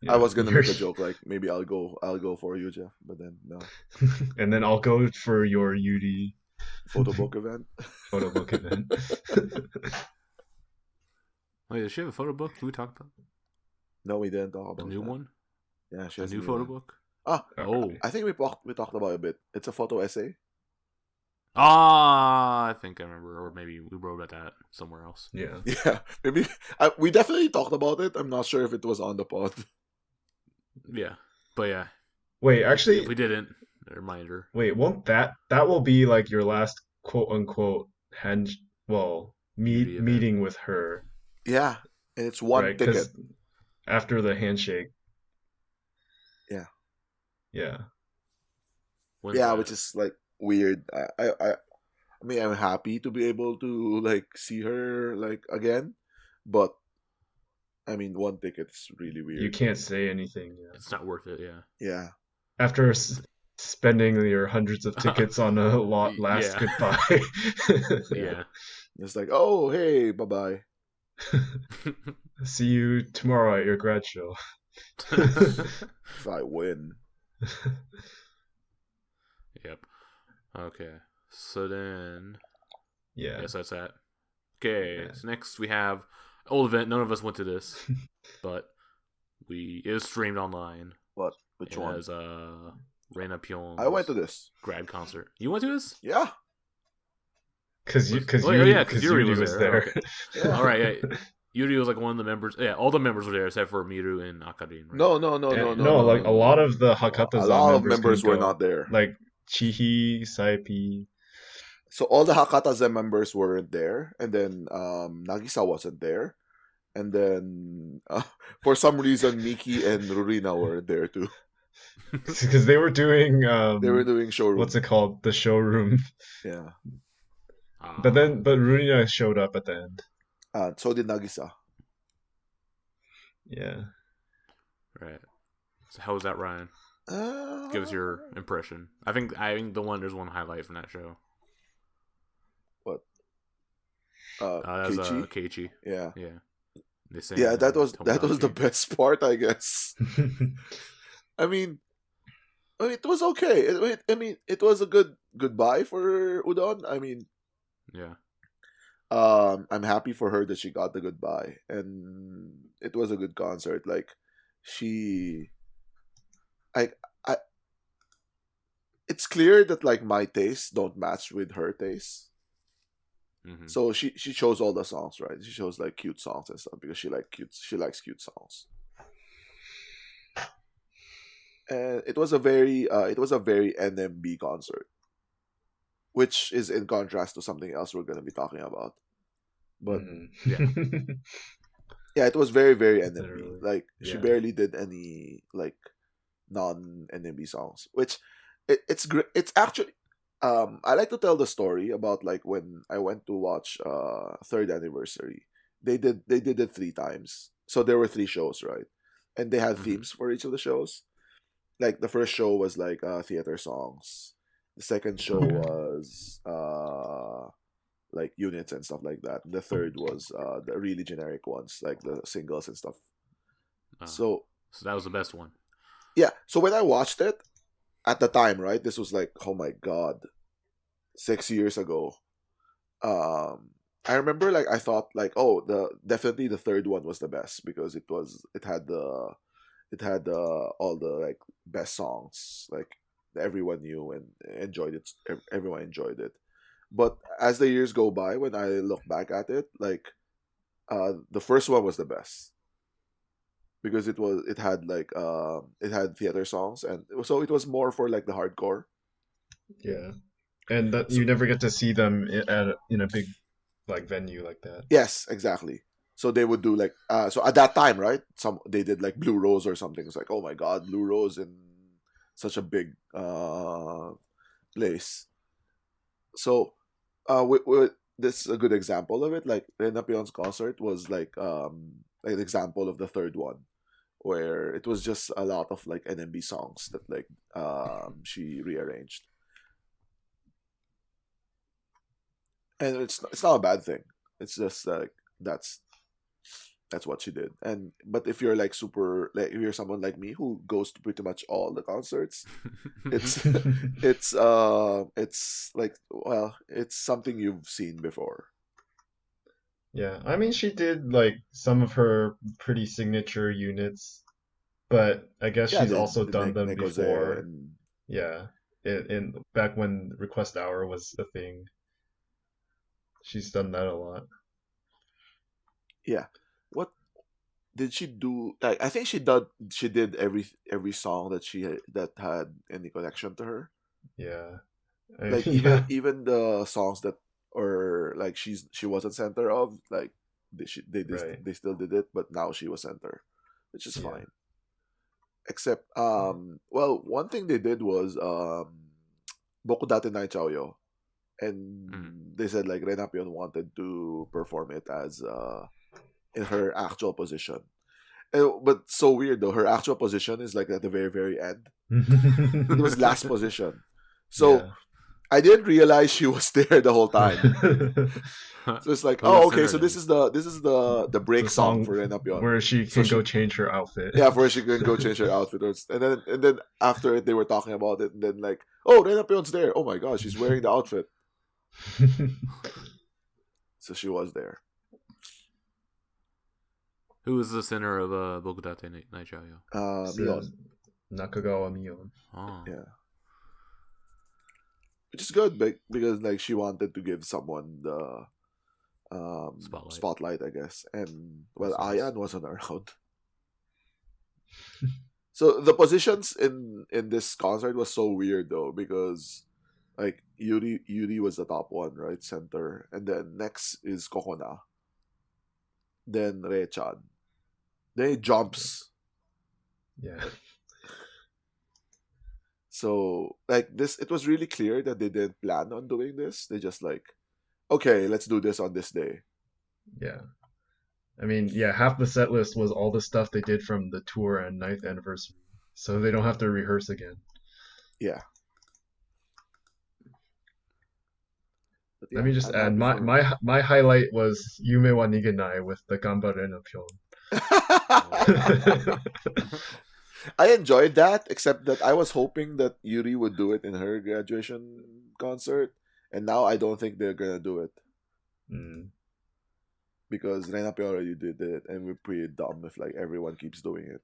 [SPEAKER 3] Yeah.
[SPEAKER 2] I was gonna make a joke like maybe I'll go for you, Jeff, but then no.
[SPEAKER 3] And then I'll go for your UD
[SPEAKER 2] Photo book event.
[SPEAKER 3] photo book event.
[SPEAKER 1] Wait, does she have a photo book? Did we talk about
[SPEAKER 2] No, we didn't talk
[SPEAKER 1] the
[SPEAKER 2] about
[SPEAKER 1] new
[SPEAKER 2] that.
[SPEAKER 1] one?
[SPEAKER 2] Yeah, she
[SPEAKER 1] A
[SPEAKER 2] has
[SPEAKER 1] new
[SPEAKER 2] a
[SPEAKER 1] photo
[SPEAKER 2] one.
[SPEAKER 1] book?
[SPEAKER 2] Ah,
[SPEAKER 1] Oh.
[SPEAKER 2] I think we talked about it a bit. It's a photo essay.
[SPEAKER 1] I think I remember, or maybe we wrote about that somewhere else.
[SPEAKER 3] Yeah.
[SPEAKER 2] Yeah, maybe we definitely talked about it. I'm not sure if it was on the pod.
[SPEAKER 1] Yeah, but yeah,
[SPEAKER 3] Wait,
[SPEAKER 1] if
[SPEAKER 3] actually,
[SPEAKER 1] we didn't, a reminder.
[SPEAKER 3] won't that will be like your last quote unquote
[SPEAKER 1] Beauty event.
[SPEAKER 3] meeting with her,
[SPEAKER 2] Yeah, and it's one
[SPEAKER 3] right?
[SPEAKER 2] ticket.
[SPEAKER 3] 'Cause after the handshake.
[SPEAKER 2] Yeah.
[SPEAKER 3] Yeah.
[SPEAKER 1] When's
[SPEAKER 2] Yeah,
[SPEAKER 1] that?
[SPEAKER 2] which is like weird. I mean, I'm happy to be able to like see her like again, but I mean, one ticket's really weird.
[SPEAKER 3] You can't say anything. Yeah.
[SPEAKER 1] It's not worth it. Yeah.
[SPEAKER 2] Yeah,
[SPEAKER 3] After spending your hundreds of tickets on a last
[SPEAKER 1] Yeah.
[SPEAKER 3] goodbye.
[SPEAKER 1] Yeah.
[SPEAKER 2] it's like, oh hey, bye bye.
[SPEAKER 3] See you tomorrow at your grad show.
[SPEAKER 2] If I win,
[SPEAKER 1] Yep. Okay. So then,
[SPEAKER 3] Yeah.
[SPEAKER 1] yes, that's that. Okay.
[SPEAKER 3] Yeah.
[SPEAKER 1] So next we have old event. None of us went to this, but it was streamed online.
[SPEAKER 2] what? Which
[SPEAKER 1] It
[SPEAKER 2] one?
[SPEAKER 1] was Reina Pyeon's
[SPEAKER 2] I went to this.
[SPEAKER 1] grad concert. You went to this?
[SPEAKER 2] Yeah.
[SPEAKER 3] Because
[SPEAKER 1] Oh,
[SPEAKER 3] Yuri,
[SPEAKER 1] yeah, 'cause Yuri was there.
[SPEAKER 3] there.
[SPEAKER 1] Okay. All right. Yeah. Yuri was like one of the members. Yeah, all the members were there except for Miru and Akarin. Right?
[SPEAKER 2] No,
[SPEAKER 3] Like a lot of the Hakata
[SPEAKER 2] A lot of
[SPEAKER 3] members
[SPEAKER 2] members
[SPEAKER 3] couldn't
[SPEAKER 2] were
[SPEAKER 3] go.
[SPEAKER 2] not there.
[SPEAKER 3] Like Chihi, Saipi.
[SPEAKER 2] So all the Hakata Zen members weren't there, and then Nagisa wasn't there, and then for some reason Miki and Rurina were there too.
[SPEAKER 3] because they were doing
[SPEAKER 2] They were doing
[SPEAKER 3] what's
[SPEAKER 2] showroom.
[SPEAKER 3] it called, the showroom.
[SPEAKER 2] Yeah.
[SPEAKER 3] But Runia showed up at the end.
[SPEAKER 2] So did Nagisa.
[SPEAKER 3] Yeah.
[SPEAKER 1] Right. So how was that, Ryan? Give us
[SPEAKER 2] Uh,
[SPEAKER 1] your impression. I think there's one highlight from that show.
[SPEAKER 2] what?
[SPEAKER 1] That was
[SPEAKER 2] Keiichi.
[SPEAKER 1] Keiichi.
[SPEAKER 2] Yeah.
[SPEAKER 1] Yeah. They sang
[SPEAKER 2] Yeah, that was the
[SPEAKER 1] Tomodachi.
[SPEAKER 2] best part, I guess. I mean, it was okay. It was a good goodbye for Udon. I mean,
[SPEAKER 1] Yeah.
[SPEAKER 2] I'm happy for her that she got the goodbye, and it was a good concert. Like, she, I, I, it's clear that like my tastes don't match with her tastes.
[SPEAKER 1] Mm-hmm.
[SPEAKER 2] So she chose all the songs, right? She chose like cute songs and stuff because she likes cute songs. And it was a very NMB concert, which is in contrast to something else we're gonna be talking about. But
[SPEAKER 1] Yeah.
[SPEAKER 2] yeah, it was very NMB.
[SPEAKER 3] Literally.
[SPEAKER 2] Like she
[SPEAKER 3] Yeah.
[SPEAKER 2] barely did any like non NMB songs, which it's great. It's actually I like to tell the story about like when I went to watch third anniversary. They did it 3 times, so there were 3 shows, right? And they had
[SPEAKER 1] Mm-hmm.
[SPEAKER 2] themes for each of the shows. Like the first show was like theater songs. The second show was like units and stuff like that. The third was the really generic ones, like the singles and stuff. So
[SPEAKER 1] So that was the best one.
[SPEAKER 2] yeah, so when I watched it at the time, right, this was like, oh my god, 6 years ago. I remember like I thought like, oh, the definitely the third one was the best because it had all the like best songs, like everyone knew and enjoyed it. Everyone enjoyed it. But as the years go by, when I look back at it, like the first one was the best because it had theater songs, and so it was more for like the hardcore.
[SPEAKER 3] Yeah. And that
[SPEAKER 2] So
[SPEAKER 3] you never get to see them in a big like venue like that.
[SPEAKER 2] yes, exactly. So they would do like so at that time, right? They did like Blue Rose or something. It's like, oh my god, Blue Rose in such a big place. So this is a good example of it. Like Rena Pion's concert was like an example of the third one, where it was just a lot of like NMB songs that like she rearranged, and it's not a bad thing. It's just like that's that's what she did. And but if you're like super, like if you're someone like me who goes to pretty much all the concerts, it's it's like, well, it's something you've seen before.
[SPEAKER 3] Yeah. I mean, she did like some of her pretty signature units, but I guess
[SPEAKER 2] Yeah,
[SPEAKER 3] she's
[SPEAKER 2] the
[SPEAKER 3] also done them
[SPEAKER 2] Nekoze
[SPEAKER 3] before.
[SPEAKER 2] and
[SPEAKER 3] Yeah. In back when Request Hour was a thing, she's done that a lot.
[SPEAKER 2] yeah. What did she do? Like I think she did every song that had any connection to her.
[SPEAKER 3] Yeah.
[SPEAKER 2] Like even
[SPEAKER 3] Yeah.
[SPEAKER 2] even the songs that, or like she wasn't center of, like
[SPEAKER 3] Right.
[SPEAKER 2] they still did it, but now she was center, which is
[SPEAKER 3] Yeah.
[SPEAKER 2] fine. Except well, one thing they did was Boku Date Nai Chaoyo,
[SPEAKER 1] Mm.
[SPEAKER 2] and they said like Renapion wanted to perform it as in her actual position. But so weird though, her actual position is like at the very end. It was last position. So
[SPEAKER 3] Yeah.
[SPEAKER 2] I didn't realize she was there the whole time. So it's like,
[SPEAKER 1] Who was
[SPEAKER 2] oh, okay,
[SPEAKER 1] center
[SPEAKER 2] so
[SPEAKER 1] then?
[SPEAKER 2] this is the break
[SPEAKER 3] The
[SPEAKER 2] song
[SPEAKER 3] song
[SPEAKER 2] for Renapion.
[SPEAKER 3] where she
[SPEAKER 2] So
[SPEAKER 3] can go
[SPEAKER 2] she,
[SPEAKER 3] change her outfit.
[SPEAKER 2] yeah, for she can go change her outfit, and then after it they were talking about it, and then like, oh, Renapion's there. Oh my god, she's wearing the outfit. So she was there.
[SPEAKER 1] Who was the center of Bokudate Night Yo?
[SPEAKER 3] Says
[SPEAKER 2] Mion.
[SPEAKER 3] Nakagawa Mion.
[SPEAKER 1] Oh.
[SPEAKER 2] Yeah, which is good because like she wanted to give someone the
[SPEAKER 1] Spotlight.
[SPEAKER 2] spotlight, I guess. And well,
[SPEAKER 1] That's nice.
[SPEAKER 2] Ayan wasn't around. So the positions in this concert was so weird though, because like Yuri was the top one, right, center, and then next is Kokona, then Rechan, then he jumps.
[SPEAKER 3] Yeah.
[SPEAKER 2] So like this, it was really clear that they didn't plan on doing this. They just like, okay, let's do this on this day.
[SPEAKER 3] Yeah. I mean, yeah, half the set list was all the stuff they did from the tour and 9th anniversary. So they don't have to rehearse again.
[SPEAKER 2] Yeah. But
[SPEAKER 3] Let me just
[SPEAKER 2] I'm
[SPEAKER 3] add
[SPEAKER 2] happy
[SPEAKER 3] my highlight was Yume wa Nigenai with the Gambare no Pyon.
[SPEAKER 2] for I enjoyed that, except that I was hoping that Yuri would do it in her graduation concert, and now I don't think they're gonna do it
[SPEAKER 3] Mm.
[SPEAKER 2] because Renape already did it, and we're pretty dumb if like everyone keeps doing it.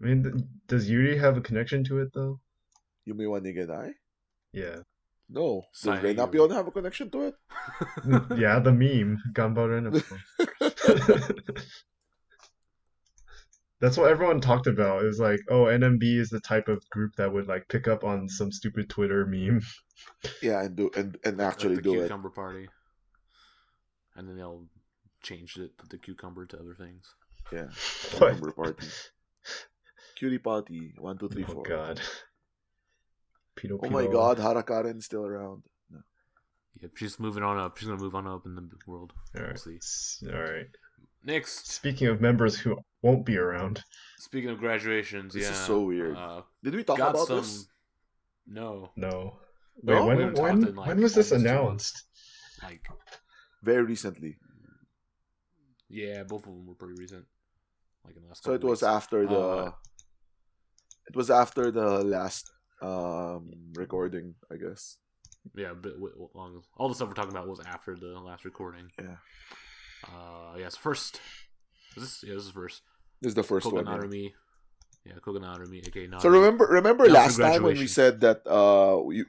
[SPEAKER 3] I mean, does Yuri have a connection to it though?
[SPEAKER 2] Yumi wa Nigenai?
[SPEAKER 3] Yeah.
[SPEAKER 2] No. Does
[SPEAKER 1] Sayuri.
[SPEAKER 2] Renapion have a connection to it?
[SPEAKER 3] Yeah, the meme, Gambare no Pyon. That's what everyone talked about. It was like, oh, NMB is the type of group that would like pick up on some stupid Twitter meme.
[SPEAKER 2] Yeah, and do and
[SPEAKER 1] Like
[SPEAKER 2] actually
[SPEAKER 1] the
[SPEAKER 2] do it.
[SPEAKER 1] cucumber party, and then they'll change it, the cucumber to other things.
[SPEAKER 2] Yeah.
[SPEAKER 3] What?
[SPEAKER 2] Cucumber party. Cutie party. 1, 2, 3,
[SPEAKER 3] Oh
[SPEAKER 2] 4.
[SPEAKER 3] God. Pino
[SPEAKER 2] Oh my
[SPEAKER 3] Pino.
[SPEAKER 2] god, Harakaren's still around. No.
[SPEAKER 1] Yep, she's moving on up. She's gonna move on up in the world.
[SPEAKER 3] All
[SPEAKER 1] We'll
[SPEAKER 3] right.
[SPEAKER 1] see.
[SPEAKER 3] All right.
[SPEAKER 1] Next,
[SPEAKER 3] Speaking of members who won't be around,
[SPEAKER 1] speaking of graduations,
[SPEAKER 2] This
[SPEAKER 1] yeah,
[SPEAKER 2] is so weird. Did we talk
[SPEAKER 1] got
[SPEAKER 2] about
[SPEAKER 1] some.
[SPEAKER 2] this?
[SPEAKER 1] No,
[SPEAKER 3] no.
[SPEAKER 2] No?
[SPEAKER 3] Wait,
[SPEAKER 1] We haven't talked in, like,
[SPEAKER 3] when was this
[SPEAKER 1] almost 2
[SPEAKER 3] announced?
[SPEAKER 1] like
[SPEAKER 2] Very recently.
[SPEAKER 1] yeah, both of them were pretty recent. Like in the last.
[SPEAKER 2] So it
[SPEAKER 1] couple
[SPEAKER 2] was
[SPEAKER 1] weeks.
[SPEAKER 2] after the it was after the last recording, I guess.
[SPEAKER 1] Yeah, but long. All the stuff we're talking about was after the last recording.
[SPEAKER 2] Yeah.
[SPEAKER 1] Yes. First. This is first.
[SPEAKER 2] This is the first
[SPEAKER 1] Koga
[SPEAKER 2] one. Yeah.
[SPEAKER 1] Narumi. Yeah, Koga Narumi, aka Narumi.
[SPEAKER 2] So remember
[SPEAKER 1] After
[SPEAKER 2] last time when we
[SPEAKER 1] graduation.
[SPEAKER 2] said that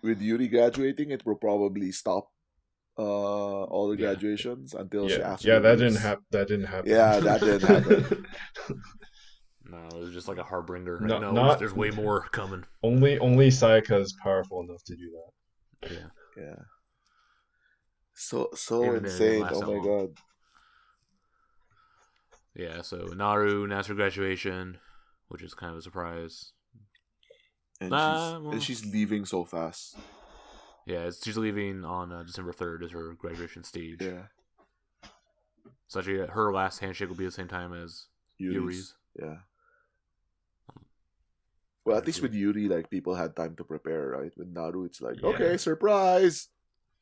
[SPEAKER 2] with Yuri graduating, it will probably stop all the
[SPEAKER 1] Yeah.
[SPEAKER 2] graduations until she
[SPEAKER 3] Yeah,
[SPEAKER 2] actually
[SPEAKER 3] yeah, that
[SPEAKER 2] leaves.
[SPEAKER 3] That didn't happen.
[SPEAKER 2] Yeah, that didn't happen.
[SPEAKER 1] No, it was just like a harbinger.
[SPEAKER 3] No-
[SPEAKER 1] No,
[SPEAKER 3] not-
[SPEAKER 1] there's way more coming.
[SPEAKER 3] Only Sayaka is powerful enough to do that.
[SPEAKER 1] Yeah.
[SPEAKER 2] Yeah. So
[SPEAKER 1] Even then, it didn't
[SPEAKER 2] insane.
[SPEAKER 1] last
[SPEAKER 2] Oh
[SPEAKER 1] that
[SPEAKER 2] my
[SPEAKER 1] long.
[SPEAKER 2] god.
[SPEAKER 1] Yeah, so Naru announced her graduation, which is kind of a surprise.
[SPEAKER 2] And
[SPEAKER 1] Well-
[SPEAKER 2] she's leaving so fast.
[SPEAKER 1] Yeah, she's leaving on December 3rd as her graduation stage.
[SPEAKER 2] Yeah.
[SPEAKER 1] So actually, her last handshake will be the same time as Yuri's.
[SPEAKER 2] Yeah. Well, at least with Yuri, like people had time to prepare, right? With Naru, it's like,
[SPEAKER 3] Yeah.
[SPEAKER 2] okay, surprise.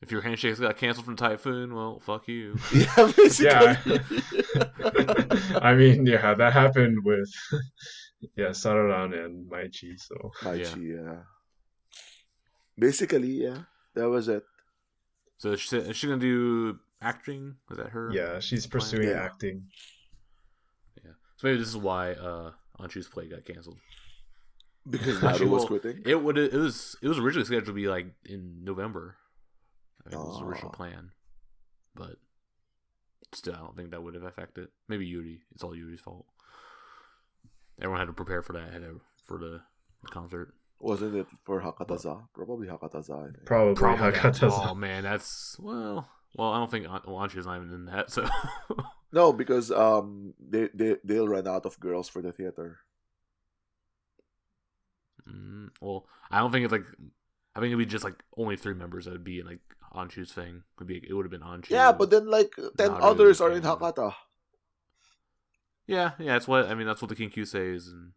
[SPEAKER 1] If your handshakes got canceled from Typhoon, well, fuck you.
[SPEAKER 2] Yeah, basically.
[SPEAKER 3] I mean, yeah, that happened with Sararan and Maichi. So
[SPEAKER 2] Maichi, yeah. Basically, yeah, that was it.
[SPEAKER 1] So is she gonna do acting? Is that her?
[SPEAKER 3] yeah, she's
[SPEAKER 1] plan?
[SPEAKER 3] pursuing
[SPEAKER 2] Yeah.
[SPEAKER 3] acting.
[SPEAKER 1] Yeah. So maybe this is why Anshu's play got canceled.
[SPEAKER 2] Because
[SPEAKER 1] Actually,
[SPEAKER 2] Naru was
[SPEAKER 1] well,
[SPEAKER 2] quitting.
[SPEAKER 1] It was originally scheduled to be like in November. I think it was the original
[SPEAKER 2] Oh.
[SPEAKER 1] plan, but still, I don't think that would have affected. Maybe Yuri. It's all Yuri's fault. Everyone had to prepare for that for the concert.
[SPEAKER 2] Wasn't it for Hakataza? Probably Hakataza, I think.
[SPEAKER 3] Probably
[SPEAKER 1] Probably that.
[SPEAKER 3] Hakataza.
[SPEAKER 1] Oh man, that's well. I don't think Anshu's not even in that. So
[SPEAKER 2] No, because they'll run out of girls for the theater.
[SPEAKER 1] well, I don't think it's like. I think it'd be just like only 3 members that would be in like Anshu's thing. It would have been Anshu.
[SPEAKER 2] Yeah, but then like 10
[SPEAKER 1] Naru,
[SPEAKER 2] others are in
[SPEAKER 1] and-
[SPEAKER 2] Hakata.
[SPEAKER 1] Yeah, that's what that's what the King Q says, and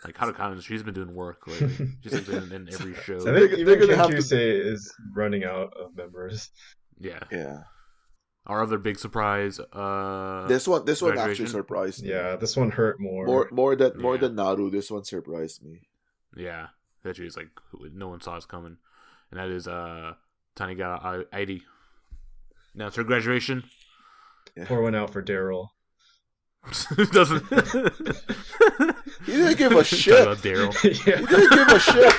[SPEAKER 1] like Haruka, she's been doing work lately. She's like, been in every show.
[SPEAKER 3] I
[SPEAKER 2] They're-
[SPEAKER 3] think
[SPEAKER 2] they're
[SPEAKER 3] even
[SPEAKER 2] gonna have to-
[SPEAKER 3] Kenkyusei is running out of members.
[SPEAKER 1] Yeah.
[SPEAKER 2] Yeah.
[SPEAKER 1] Our other big surprise,
[SPEAKER 2] This one actually
[SPEAKER 1] graduation?
[SPEAKER 2] surprised me.
[SPEAKER 3] Yeah, this one hurt more.
[SPEAKER 2] More
[SPEAKER 1] Yeah.
[SPEAKER 2] than Naru, this one surprised me.
[SPEAKER 1] yeah, that she's like no one saw us coming, and that is Tanigata Airi. Now it's her graduation.
[SPEAKER 3] Pour one out for Daryl.
[SPEAKER 1] Doesn't
[SPEAKER 2] He didn't give a
[SPEAKER 1] Talk
[SPEAKER 2] shit.
[SPEAKER 1] about Daryl.
[SPEAKER 2] He didn't give a shit.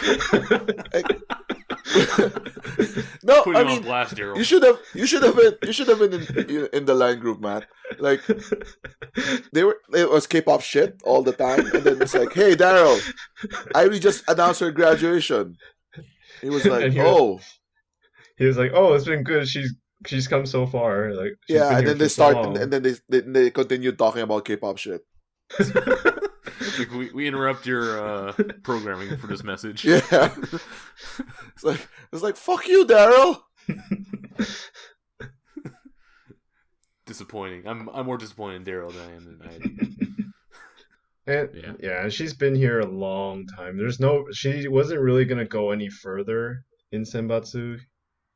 [SPEAKER 2] No,
[SPEAKER 1] Putting
[SPEAKER 2] I
[SPEAKER 1] you on
[SPEAKER 2] mean,
[SPEAKER 1] blast, Daryl.
[SPEAKER 2] you should have been in the line group, man. Like it was K-pop shit all the time, and then it's like, hey, Daryl, Irie just announced her graduation. He was like,
[SPEAKER 3] And he
[SPEAKER 2] oh,
[SPEAKER 3] He was like, "Oh, it's been good. She's come so far. Like, she's
[SPEAKER 2] yeah,
[SPEAKER 3] been
[SPEAKER 2] and
[SPEAKER 3] here
[SPEAKER 2] then they
[SPEAKER 3] for so
[SPEAKER 2] start,
[SPEAKER 3] long."
[SPEAKER 2] and then they continued talking about K-pop shit.
[SPEAKER 1] Like we interrupt your programming for this message.
[SPEAKER 2] Yeah. It's like fuck you, Daryl.
[SPEAKER 1] Disappointing. I'm more disappointed in Daryl than I am in ID.
[SPEAKER 3] And yeah, she's been here a long time. She wasn't really gonna go any further in Senbatsu.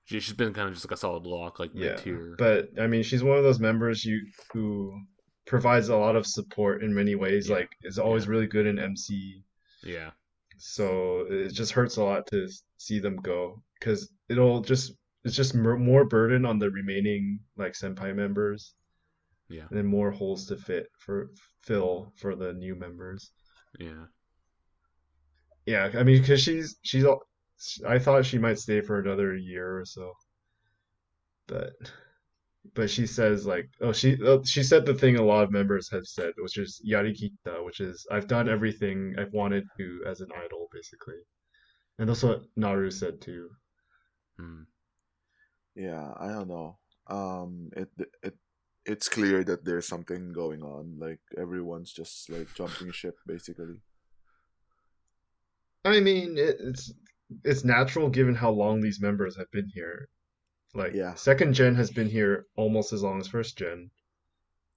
[SPEAKER 1] She's been kind of just like a solid lock, like
[SPEAKER 3] Yeah,
[SPEAKER 1] mid-tier.
[SPEAKER 3] but I mean, she's one of those members who provides a lot of support in many ways.
[SPEAKER 1] Yeah.
[SPEAKER 3] Like, is always really good in MC.
[SPEAKER 1] Yeah.
[SPEAKER 3] So it just hurts a lot to see them go because it's just more burden on the remaining like senpai members.
[SPEAKER 1] Yeah.
[SPEAKER 3] And then more holes to fill for the new members.
[SPEAKER 1] Yeah.
[SPEAKER 3] Yeah, I mean, because I thought she might stay for another year or so, but she says like, she said the thing a lot of members have said, which is yarikita, which is I've done everything I've wanted to as an idol, basically, and that's what Naru said too.
[SPEAKER 2] Yeah, I don't know. It's clear that there's something going on. Like everyone's just like jumping ship, basically.
[SPEAKER 3] I mean, it's natural given how long these members have been here. Like,
[SPEAKER 2] Yeah.
[SPEAKER 3] second gen has been here almost as long as first gen.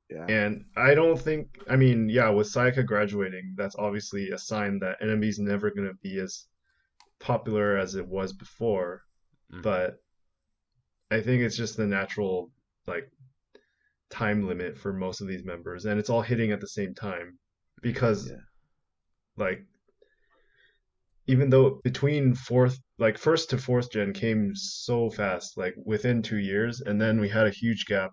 [SPEAKER 2] Yeah.
[SPEAKER 3] And I don't think, I mean, yeah, with Sayaka graduating, that's obviously a sign that NMB's never going to be as popular as it was before. But I think it's just the natural, like, time limit for most of these members. And it's all hitting at the same time. Because, like, even though between first to fourth gen came so fast, like within 2 years, and then we had a huge gap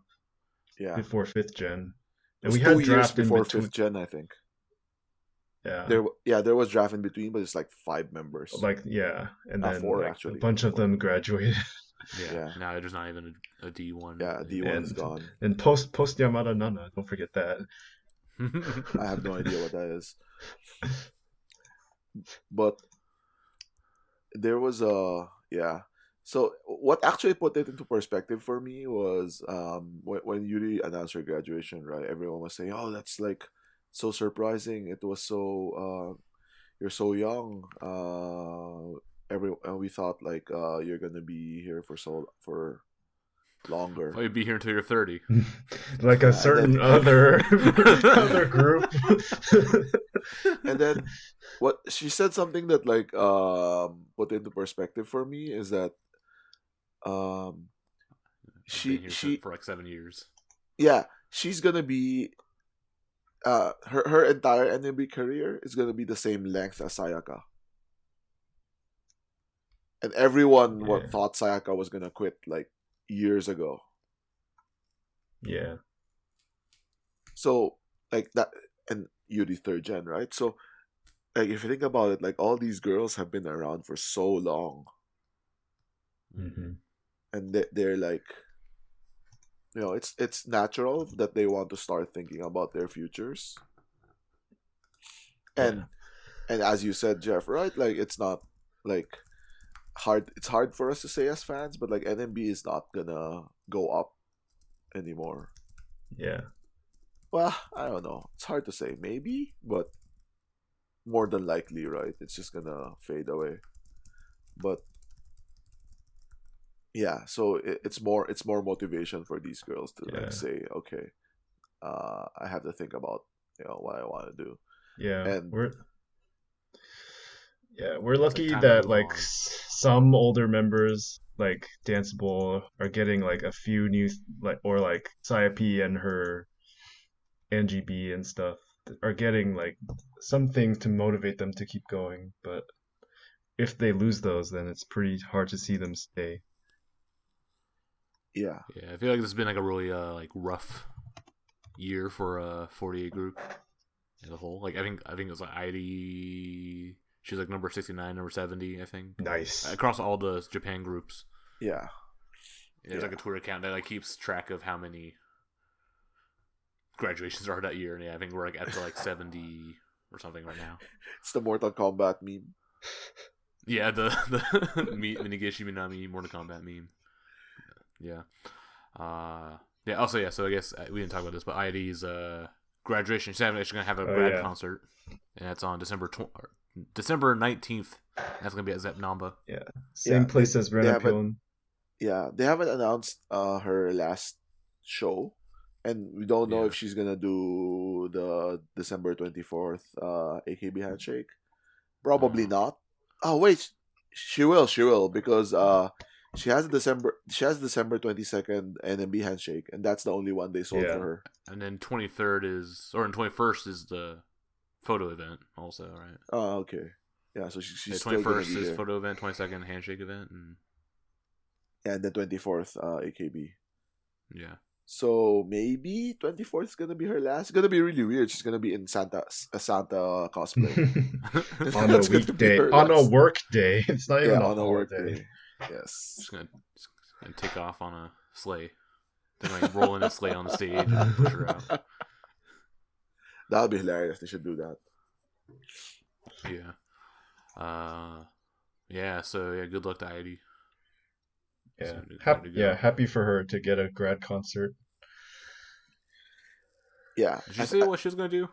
[SPEAKER 3] before fifth gen, and we had
[SPEAKER 2] 2 years
[SPEAKER 3] draft
[SPEAKER 2] before
[SPEAKER 3] in between.
[SPEAKER 2] fifth gen, I think.
[SPEAKER 3] Yeah,
[SPEAKER 2] there was draft in between, but it's like 5 members.
[SPEAKER 3] Like and then
[SPEAKER 2] 4
[SPEAKER 3] like,
[SPEAKER 2] actually.
[SPEAKER 3] a bunch of them graduated.
[SPEAKER 1] Yeah. Now there's not even a D1.
[SPEAKER 2] Yeah, D1 is gone.
[SPEAKER 3] And post Yamada Nana, don't forget that.
[SPEAKER 2] I have no idea what that is. But there was so what actually put it into perspective for me was when Yuri announced her graduation, right? Everyone was saying, oh, that's like so surprising. It was so you're so young. We thought like you're gonna be here for longer.
[SPEAKER 1] Oh, you'd be here until you're 30.
[SPEAKER 3] Like a certain other group.
[SPEAKER 2] And then what she said, something that like put into perspective for me, is that she
[SPEAKER 1] for like 7 years.
[SPEAKER 2] Yeah, she's gonna be her entire NMB career is gonna be the same length as Sayaka. And everyone thought Sayaka was gonna quit like years ago.
[SPEAKER 3] Yeah.
[SPEAKER 2] So like that, and Yuri third gen, right? So like if you think about it, like all these girls have been around for so long, and they're like, you know, it's natural that they want to start thinking about their futures. And as you said, Jeff, right? Like it's not like hard. It's hard for us to say as fans, but like NMB is not gonna go up anymore.
[SPEAKER 3] Yeah.
[SPEAKER 2] Well, I don't know. It's hard to say. Maybe, but more than likely, right? It's just gonna fade away. But yeah, so it's more motivation for these girls to like say, okay, I have to think about what I want to do.
[SPEAKER 3] Yeah,
[SPEAKER 2] and
[SPEAKER 3] we're lucky that like some older members like Danceable are getting like a few new or like Sayap and her NGB and stuff are getting like something to motivate them to keep going. But if they lose those, then it's pretty hard to see them stay.
[SPEAKER 2] Yeah,
[SPEAKER 1] I feel like this has been like a really like rough year for 48 group as a whole. Like I think it was like ID. She's like number 69, number 70, I think.
[SPEAKER 3] Nice.
[SPEAKER 1] Across all the Japan groups.
[SPEAKER 2] Yeah.
[SPEAKER 1] There's like a Twitter account that like keeps track of how many graduations are that year, and I think we're like at like 70 or something right now.
[SPEAKER 2] It's the Mortal Kombat meme.
[SPEAKER 1] Yeah, the Minigishi Minami Mortal Kombat meme. Yeah. Also, so I guess we didn't talk about this, but ID's graduation. She's actually gonna have a
[SPEAKER 3] Oh,
[SPEAKER 1] grad
[SPEAKER 3] yeah.
[SPEAKER 1] concert, and that's on December 19th. That's gonna be at Zep Namba.
[SPEAKER 3] Same
[SPEAKER 2] Yeah,
[SPEAKER 3] place as
[SPEAKER 2] they haven't.
[SPEAKER 3] Renapion.
[SPEAKER 2] Yeah, they haven't announced her last show, and we don't know
[SPEAKER 1] Yeah.
[SPEAKER 2] if she's gonna do the December 24th AKB handshake. Probably not. Oh wait, she will. She will because she has December 22nd NMB handshake, and that's the only one they sold
[SPEAKER 3] Yeah.
[SPEAKER 2] for her.
[SPEAKER 1] And then 23rd and 21st is the photo event also, right?
[SPEAKER 2] Oh, okay. Yeah, so she's
[SPEAKER 1] The
[SPEAKER 2] still gonna
[SPEAKER 1] 21st
[SPEAKER 2] be
[SPEAKER 1] is
[SPEAKER 2] there.
[SPEAKER 1] photo event, 22nd handshake event, and
[SPEAKER 2] And the 24th AKB.
[SPEAKER 1] yeah.
[SPEAKER 2] So maybe 24th is gonna be her last. It's gonna be really weird. She's gonna be in a Santa cosplay.
[SPEAKER 3] On a
[SPEAKER 2] That's gonna be
[SPEAKER 3] weekday,
[SPEAKER 2] her
[SPEAKER 3] on a
[SPEAKER 2] last.
[SPEAKER 3] work day. It's not even
[SPEAKER 2] Yeah,
[SPEAKER 3] a
[SPEAKER 2] on a work
[SPEAKER 3] holiday.
[SPEAKER 2] day. Yes.
[SPEAKER 1] Just gonna take off on a sleigh. Then like roll in a sleigh on the stage and push her out.
[SPEAKER 2] That would be hilarious. They should do that.
[SPEAKER 1] Yeah. Yeah, so yeah, good luck to Heidi.
[SPEAKER 3] Yeah,
[SPEAKER 1] So, good to go.
[SPEAKER 3] happy for her to get a grad concert.
[SPEAKER 2] Yeah.
[SPEAKER 1] Did you say what she was gonna do?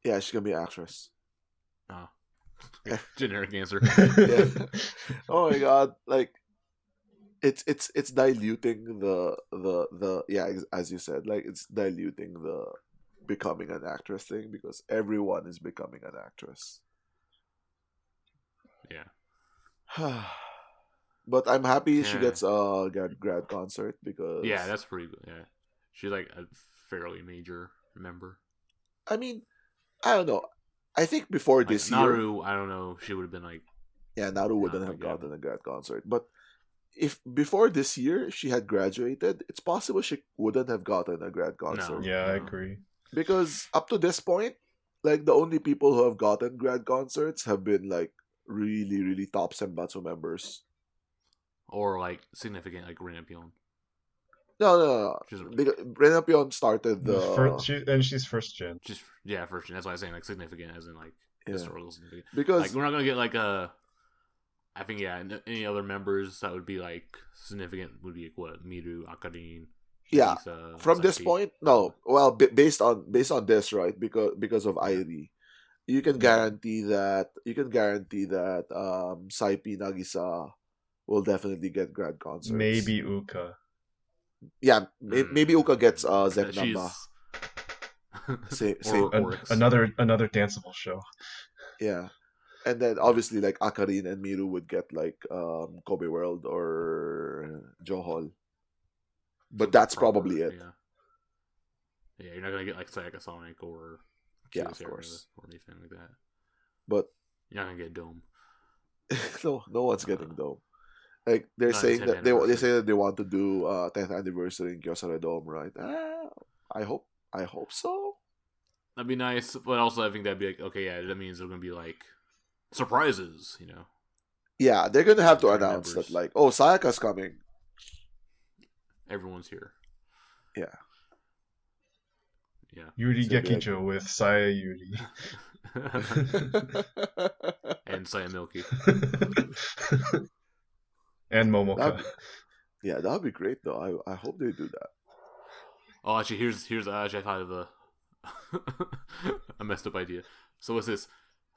[SPEAKER 2] Yeah, she's gonna be an actress.
[SPEAKER 1] Oh. Generic answer.
[SPEAKER 2] Yeah. Oh my god! Like, it's diluting the yeah, as you said, like it's diluting the becoming an actress thing because everyone is becoming an actress.
[SPEAKER 1] Yeah.
[SPEAKER 2] But I'm happy she
[SPEAKER 1] Yeah.
[SPEAKER 2] gets a grad concert because
[SPEAKER 1] Yeah, that's pretty good. Yeah. She's like a fairly major member.
[SPEAKER 2] I mean, I don't know. I think before
[SPEAKER 1] Like
[SPEAKER 2] this year,
[SPEAKER 1] Naru, I don't know, she would have been like
[SPEAKER 2] yeah, Naru wouldn't
[SPEAKER 1] Oh my
[SPEAKER 2] have
[SPEAKER 1] God.
[SPEAKER 2] gotten a grad concert. But if before this year she had graduated, it's possible she wouldn't have gotten a grad concert.
[SPEAKER 3] Yeah, I
[SPEAKER 1] No.
[SPEAKER 3] agree.
[SPEAKER 2] Because up to this point, like the only people who have gotten grad concerts have been like really, really top Senbatsu members.
[SPEAKER 1] or like significant like Renampion.
[SPEAKER 2] No.
[SPEAKER 1] She's
[SPEAKER 2] Because Renapion started the
[SPEAKER 3] She's first gen.
[SPEAKER 1] just yeah, first gen. That's why I'm saying like significant as in like
[SPEAKER 2] yeah.
[SPEAKER 1] historical significant.
[SPEAKER 2] Because
[SPEAKER 1] Like we're not gonna get like a. I think yeah, any other members that would be like significant would be what Miru, Akarin.
[SPEAKER 2] Yeah,
[SPEAKER 1] Lisa,
[SPEAKER 2] from this
[SPEAKER 1] Saki.
[SPEAKER 2] point, no. Well, based on this, right? Because of Irie, you can guarantee that Saipi Nagisa will definitely get grad concerts.
[SPEAKER 3] Maybe Uka.
[SPEAKER 2] Yeah, maybe Uka gets Zep
[SPEAKER 1] She's-
[SPEAKER 2] Namba. Same.
[SPEAKER 1] Or-
[SPEAKER 3] An-
[SPEAKER 1] Oryx.
[SPEAKER 3] another danceable show.
[SPEAKER 2] Yeah. And then obviously like Akarin and Miru would get like Kobe World or Johol. But that's
[SPEAKER 1] proper,
[SPEAKER 2] probably it.
[SPEAKER 1] Yeah, you're not gonna get like Sayaka Sonic or
[SPEAKER 2] Yeah,
[SPEAKER 1] Kyo
[SPEAKER 2] of
[SPEAKER 1] Sarah
[SPEAKER 2] course.
[SPEAKER 1] or anything like that.
[SPEAKER 2] But
[SPEAKER 1] You're not gonna get Dome.
[SPEAKER 2] no one's getting Dome. Like they're
[SPEAKER 1] Not
[SPEAKER 2] saying
[SPEAKER 1] 10th
[SPEAKER 2] that they
[SPEAKER 1] anniversary.
[SPEAKER 2] say that they want to do 10th anniversary in Kyocera Dome, right? I hope so.
[SPEAKER 1] That'd be nice, but also I think that'd be like okay, yeah, that means there's gonna be like surprises, you know.
[SPEAKER 2] Yeah, they're gonna have to
[SPEAKER 1] Return
[SPEAKER 2] announce
[SPEAKER 1] members.
[SPEAKER 2] that like, oh, Sayaka's coming.
[SPEAKER 1] Everyone's here.
[SPEAKER 2] Yeah.
[SPEAKER 1] Yeah.
[SPEAKER 3] Yuri
[SPEAKER 2] It's gonna be
[SPEAKER 3] Gekijo with Saya Yuri.
[SPEAKER 1] And Saya Milky.
[SPEAKER 3] And Momoka.
[SPEAKER 2] That'd Yeah, that'd be great though. I hope they do that.
[SPEAKER 1] Oh, actually, here's actually I thought of a messed up idea. So what's this?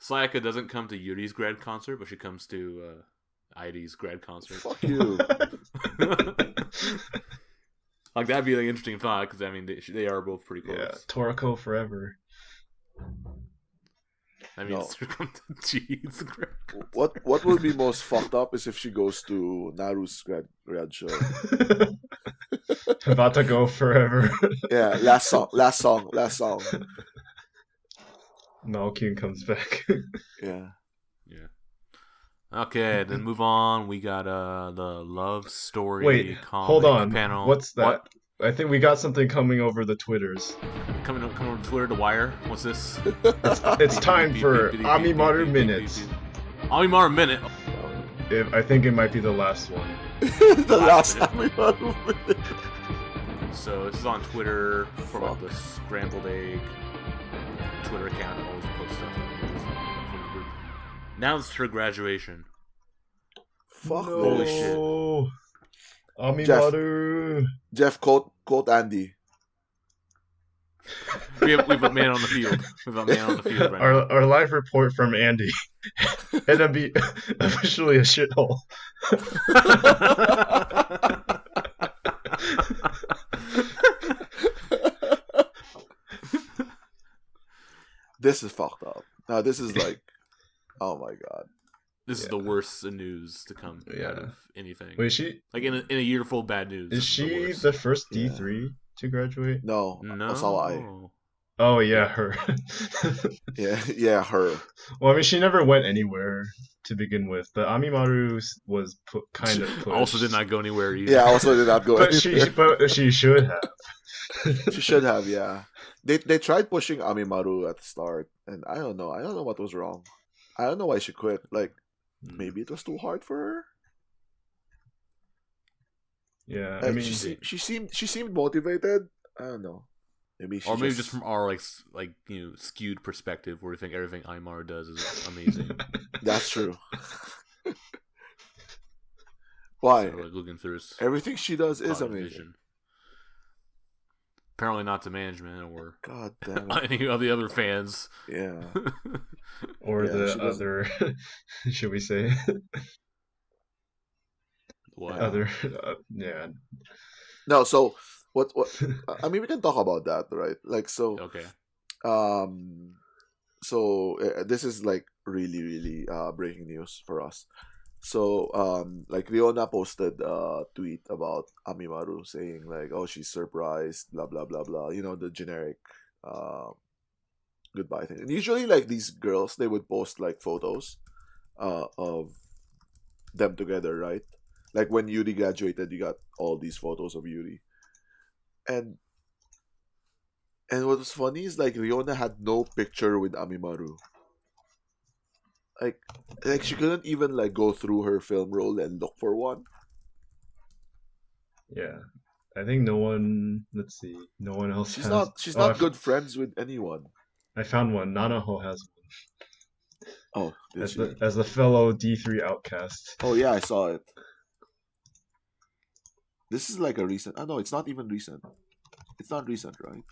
[SPEAKER 1] Sayaka doesn't come to Yuri's grad concert, but she comes to ID's grad concert.
[SPEAKER 2] Fuck you.
[SPEAKER 1] Like that'd be like an interesting thought because I mean they are both pretty close.
[SPEAKER 3] Yeah, Toriko forever.
[SPEAKER 1] I mean,
[SPEAKER 2] No.
[SPEAKER 1] jeez.
[SPEAKER 2] What would be most fucked up is if she goes to Naru's grad show.
[SPEAKER 3] About to go forever.
[SPEAKER 2] Yeah, last song.
[SPEAKER 3] Malkin comes back.
[SPEAKER 2] Yeah.
[SPEAKER 1] Yeah. Okay, then move on. We got the love story.
[SPEAKER 3] Wait,
[SPEAKER 1] comic
[SPEAKER 3] hold on.
[SPEAKER 1] Panel.
[SPEAKER 3] What's that?
[SPEAKER 1] What?
[SPEAKER 3] I think we got something coming over the Twitters.
[SPEAKER 1] Coming over Twitter to Wire. What's this?
[SPEAKER 3] It's time for Amimaru Minutes.
[SPEAKER 1] Amimaru Minute.
[SPEAKER 3] I think it might be the last one.
[SPEAKER 2] The last
[SPEAKER 1] Last
[SPEAKER 2] time we won.
[SPEAKER 1] So this is on Twitter from
[SPEAKER 2] Fuck.
[SPEAKER 1] the Scrambled Egg Twitter account. Always post stuff from the group. Announced her graduation.
[SPEAKER 2] Fuck
[SPEAKER 1] Holy
[SPEAKER 2] this.
[SPEAKER 1] shit.
[SPEAKER 3] Amimaru.
[SPEAKER 2] Jeff, quote Andy.
[SPEAKER 1] We have a man on the field. We have a man on the field right now.
[SPEAKER 3] Our live report from Andy. NMB officially a shithole.
[SPEAKER 2] This is fucked up. Now this is like, oh my god.
[SPEAKER 1] This is the worst news to come out of anything.
[SPEAKER 3] Wait, she
[SPEAKER 1] like in a year full of bad news.
[SPEAKER 3] is she the first D3 to graduate?
[SPEAKER 2] No, Osawa.
[SPEAKER 3] Oh yeah, her.
[SPEAKER 2] Yeah, her.
[SPEAKER 3] Well, I mean, she never went anywhere to begin with, but Amimaru was kind of pushed.
[SPEAKER 1] Also did not go anywhere either.
[SPEAKER 2] Yeah, also did not go
[SPEAKER 3] but
[SPEAKER 2] anywhere.
[SPEAKER 3] she should have.
[SPEAKER 2] She should have, yeah. They tried pushing Amimaru at the start, and I don't know what was wrong. I don't know why she quit. Like, maybe it was too hard for her.
[SPEAKER 3] Yeah,
[SPEAKER 2] Like,
[SPEAKER 3] I mean,
[SPEAKER 2] she seemed motivated. I don't know. Maybe she
[SPEAKER 1] or maybe just from our like skewed perspective, where we think everything Aymar does is amazing.
[SPEAKER 2] That's true. Why?
[SPEAKER 1] So, like, looking through his
[SPEAKER 2] Everything she does is
[SPEAKER 1] positive
[SPEAKER 2] amazing.
[SPEAKER 1] vision. Apparently not to management or
[SPEAKER 2] God damn it.
[SPEAKER 1] any of the other fans.
[SPEAKER 2] Yeah.
[SPEAKER 3] or
[SPEAKER 2] Yeah,
[SPEAKER 3] the
[SPEAKER 2] she doesn't-
[SPEAKER 3] other, should we say,
[SPEAKER 1] What?
[SPEAKER 3] other, yeah.
[SPEAKER 2] No, so what I mean, we can talk about that, right? Like, so
[SPEAKER 1] Okay.
[SPEAKER 2] this is like really breaking news for us. So like Riona posted a tweet about Amimaru saying like, oh, she's surprised, blah blah blah blah, the generic goodbye thing. And usually like these girls, they would post like photos of them together, right? Like when Yuri graduated, you got all these photos of Yuri. And what was funny is like Riona had no picture with Amimaru. Like she couldn't even like go through her film roll and look for one.
[SPEAKER 3] Yeah, I think no one. Let's see, no one else.
[SPEAKER 2] She's
[SPEAKER 3] has...
[SPEAKER 2] not. She's not good friends with anyone.
[SPEAKER 3] I found one. Nanaho has one.
[SPEAKER 2] Oh, did she?
[SPEAKER 3] As the fellow D3 outcast.
[SPEAKER 2] Oh yeah, I saw it. This is like a recent. Oh no, it's not even recent. It's not recent, right?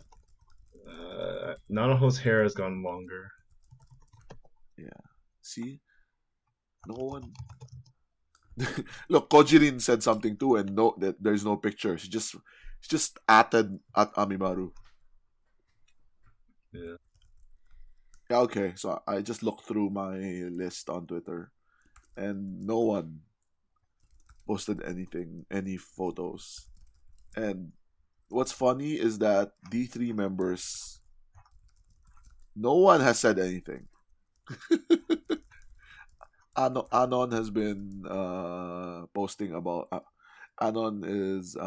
[SPEAKER 3] Nanaho's hair has gone longer.
[SPEAKER 2] Yeah. See, no one. Look, Kojirin said something too, and that there's no picture. She just added at Amimaru.
[SPEAKER 3] Yeah.
[SPEAKER 2] Yeah, okay. So I just looked through my list on Twitter, and no one posted any photos. And what's funny is that D3 members, no one has said anything. Anon has been posting about. Anon is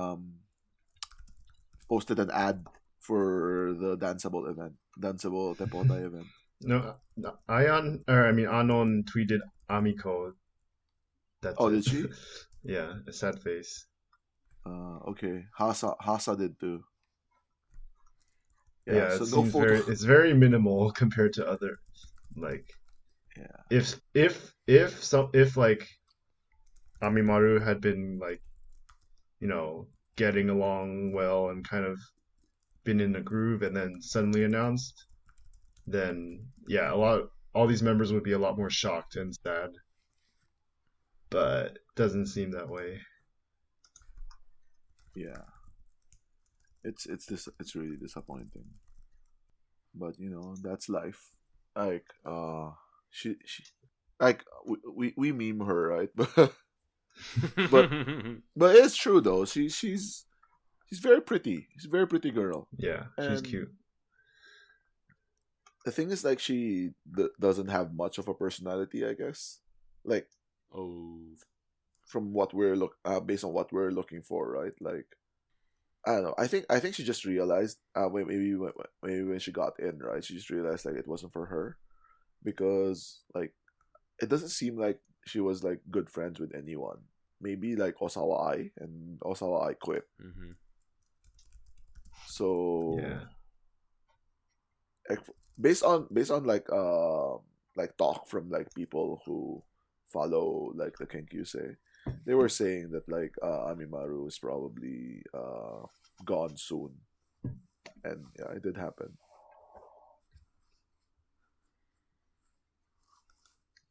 [SPEAKER 2] posted an ad for the danceable Tepotai event.
[SPEAKER 3] No, Anon tweeted Amiko. That's
[SPEAKER 2] Oh,
[SPEAKER 3] it.
[SPEAKER 2] did she?
[SPEAKER 3] Yeah, a sad face.
[SPEAKER 2] Okay. Hasa did too.
[SPEAKER 3] Yeah,
[SPEAKER 2] so
[SPEAKER 3] it
[SPEAKER 2] no
[SPEAKER 3] seems
[SPEAKER 2] photo.
[SPEAKER 3] it's very minimal compared to other, like,
[SPEAKER 2] Yeah.
[SPEAKER 3] if like Amimaru had been like, getting along well and kind of been in a groove and then suddenly announced, then yeah, all these members would be a lot more shocked and sad. But doesn't seem that way.
[SPEAKER 2] Yeah. It's really disappointing. But that's life. Like she like we meme her, right? But it's true though. She's very pretty. She's a very pretty girl.
[SPEAKER 3] Yeah, she's
[SPEAKER 2] And
[SPEAKER 3] cute.
[SPEAKER 2] the thing is, like, she doesn't have much of a personality, I guess. Like, from what based on what we're looking for, right? Like, I don't know. I think she just realized maybe when she got in, right? She just realized like it wasn't for her, because like it doesn't seem like she was like good friends with anyone. Maybe like Osawa and Osawa quit.
[SPEAKER 1] Mm-hmm.
[SPEAKER 2] So
[SPEAKER 3] Yeah.
[SPEAKER 2] based on like talk from like people who follow like the Kenkyusei, they were saying that like Amimaru is probably gone soon. and yeah, it did happen.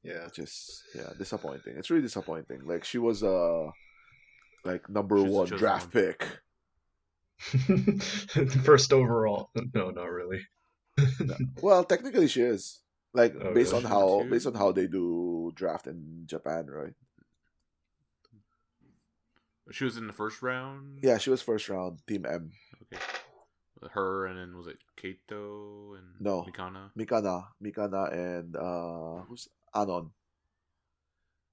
[SPEAKER 3] Yeah.
[SPEAKER 2] Which is disappointing. It's really disappointing. Like she was like number
[SPEAKER 1] She's the
[SPEAKER 2] one
[SPEAKER 1] chosen
[SPEAKER 2] draft
[SPEAKER 1] one.
[SPEAKER 2] pick.
[SPEAKER 3] First overall. No, not really.
[SPEAKER 2] No. Well, technically she is. Like
[SPEAKER 3] Oh,
[SPEAKER 2] based
[SPEAKER 3] really?
[SPEAKER 2] on how
[SPEAKER 1] Two?
[SPEAKER 2] based on how they do draft in Japan, right?
[SPEAKER 1] She was in the first round.
[SPEAKER 2] Yeah, she was first round, Team M.
[SPEAKER 1] Okay. Her and then was it Kato and
[SPEAKER 2] No.
[SPEAKER 1] Mikana?
[SPEAKER 2] Mikana and who's Anon.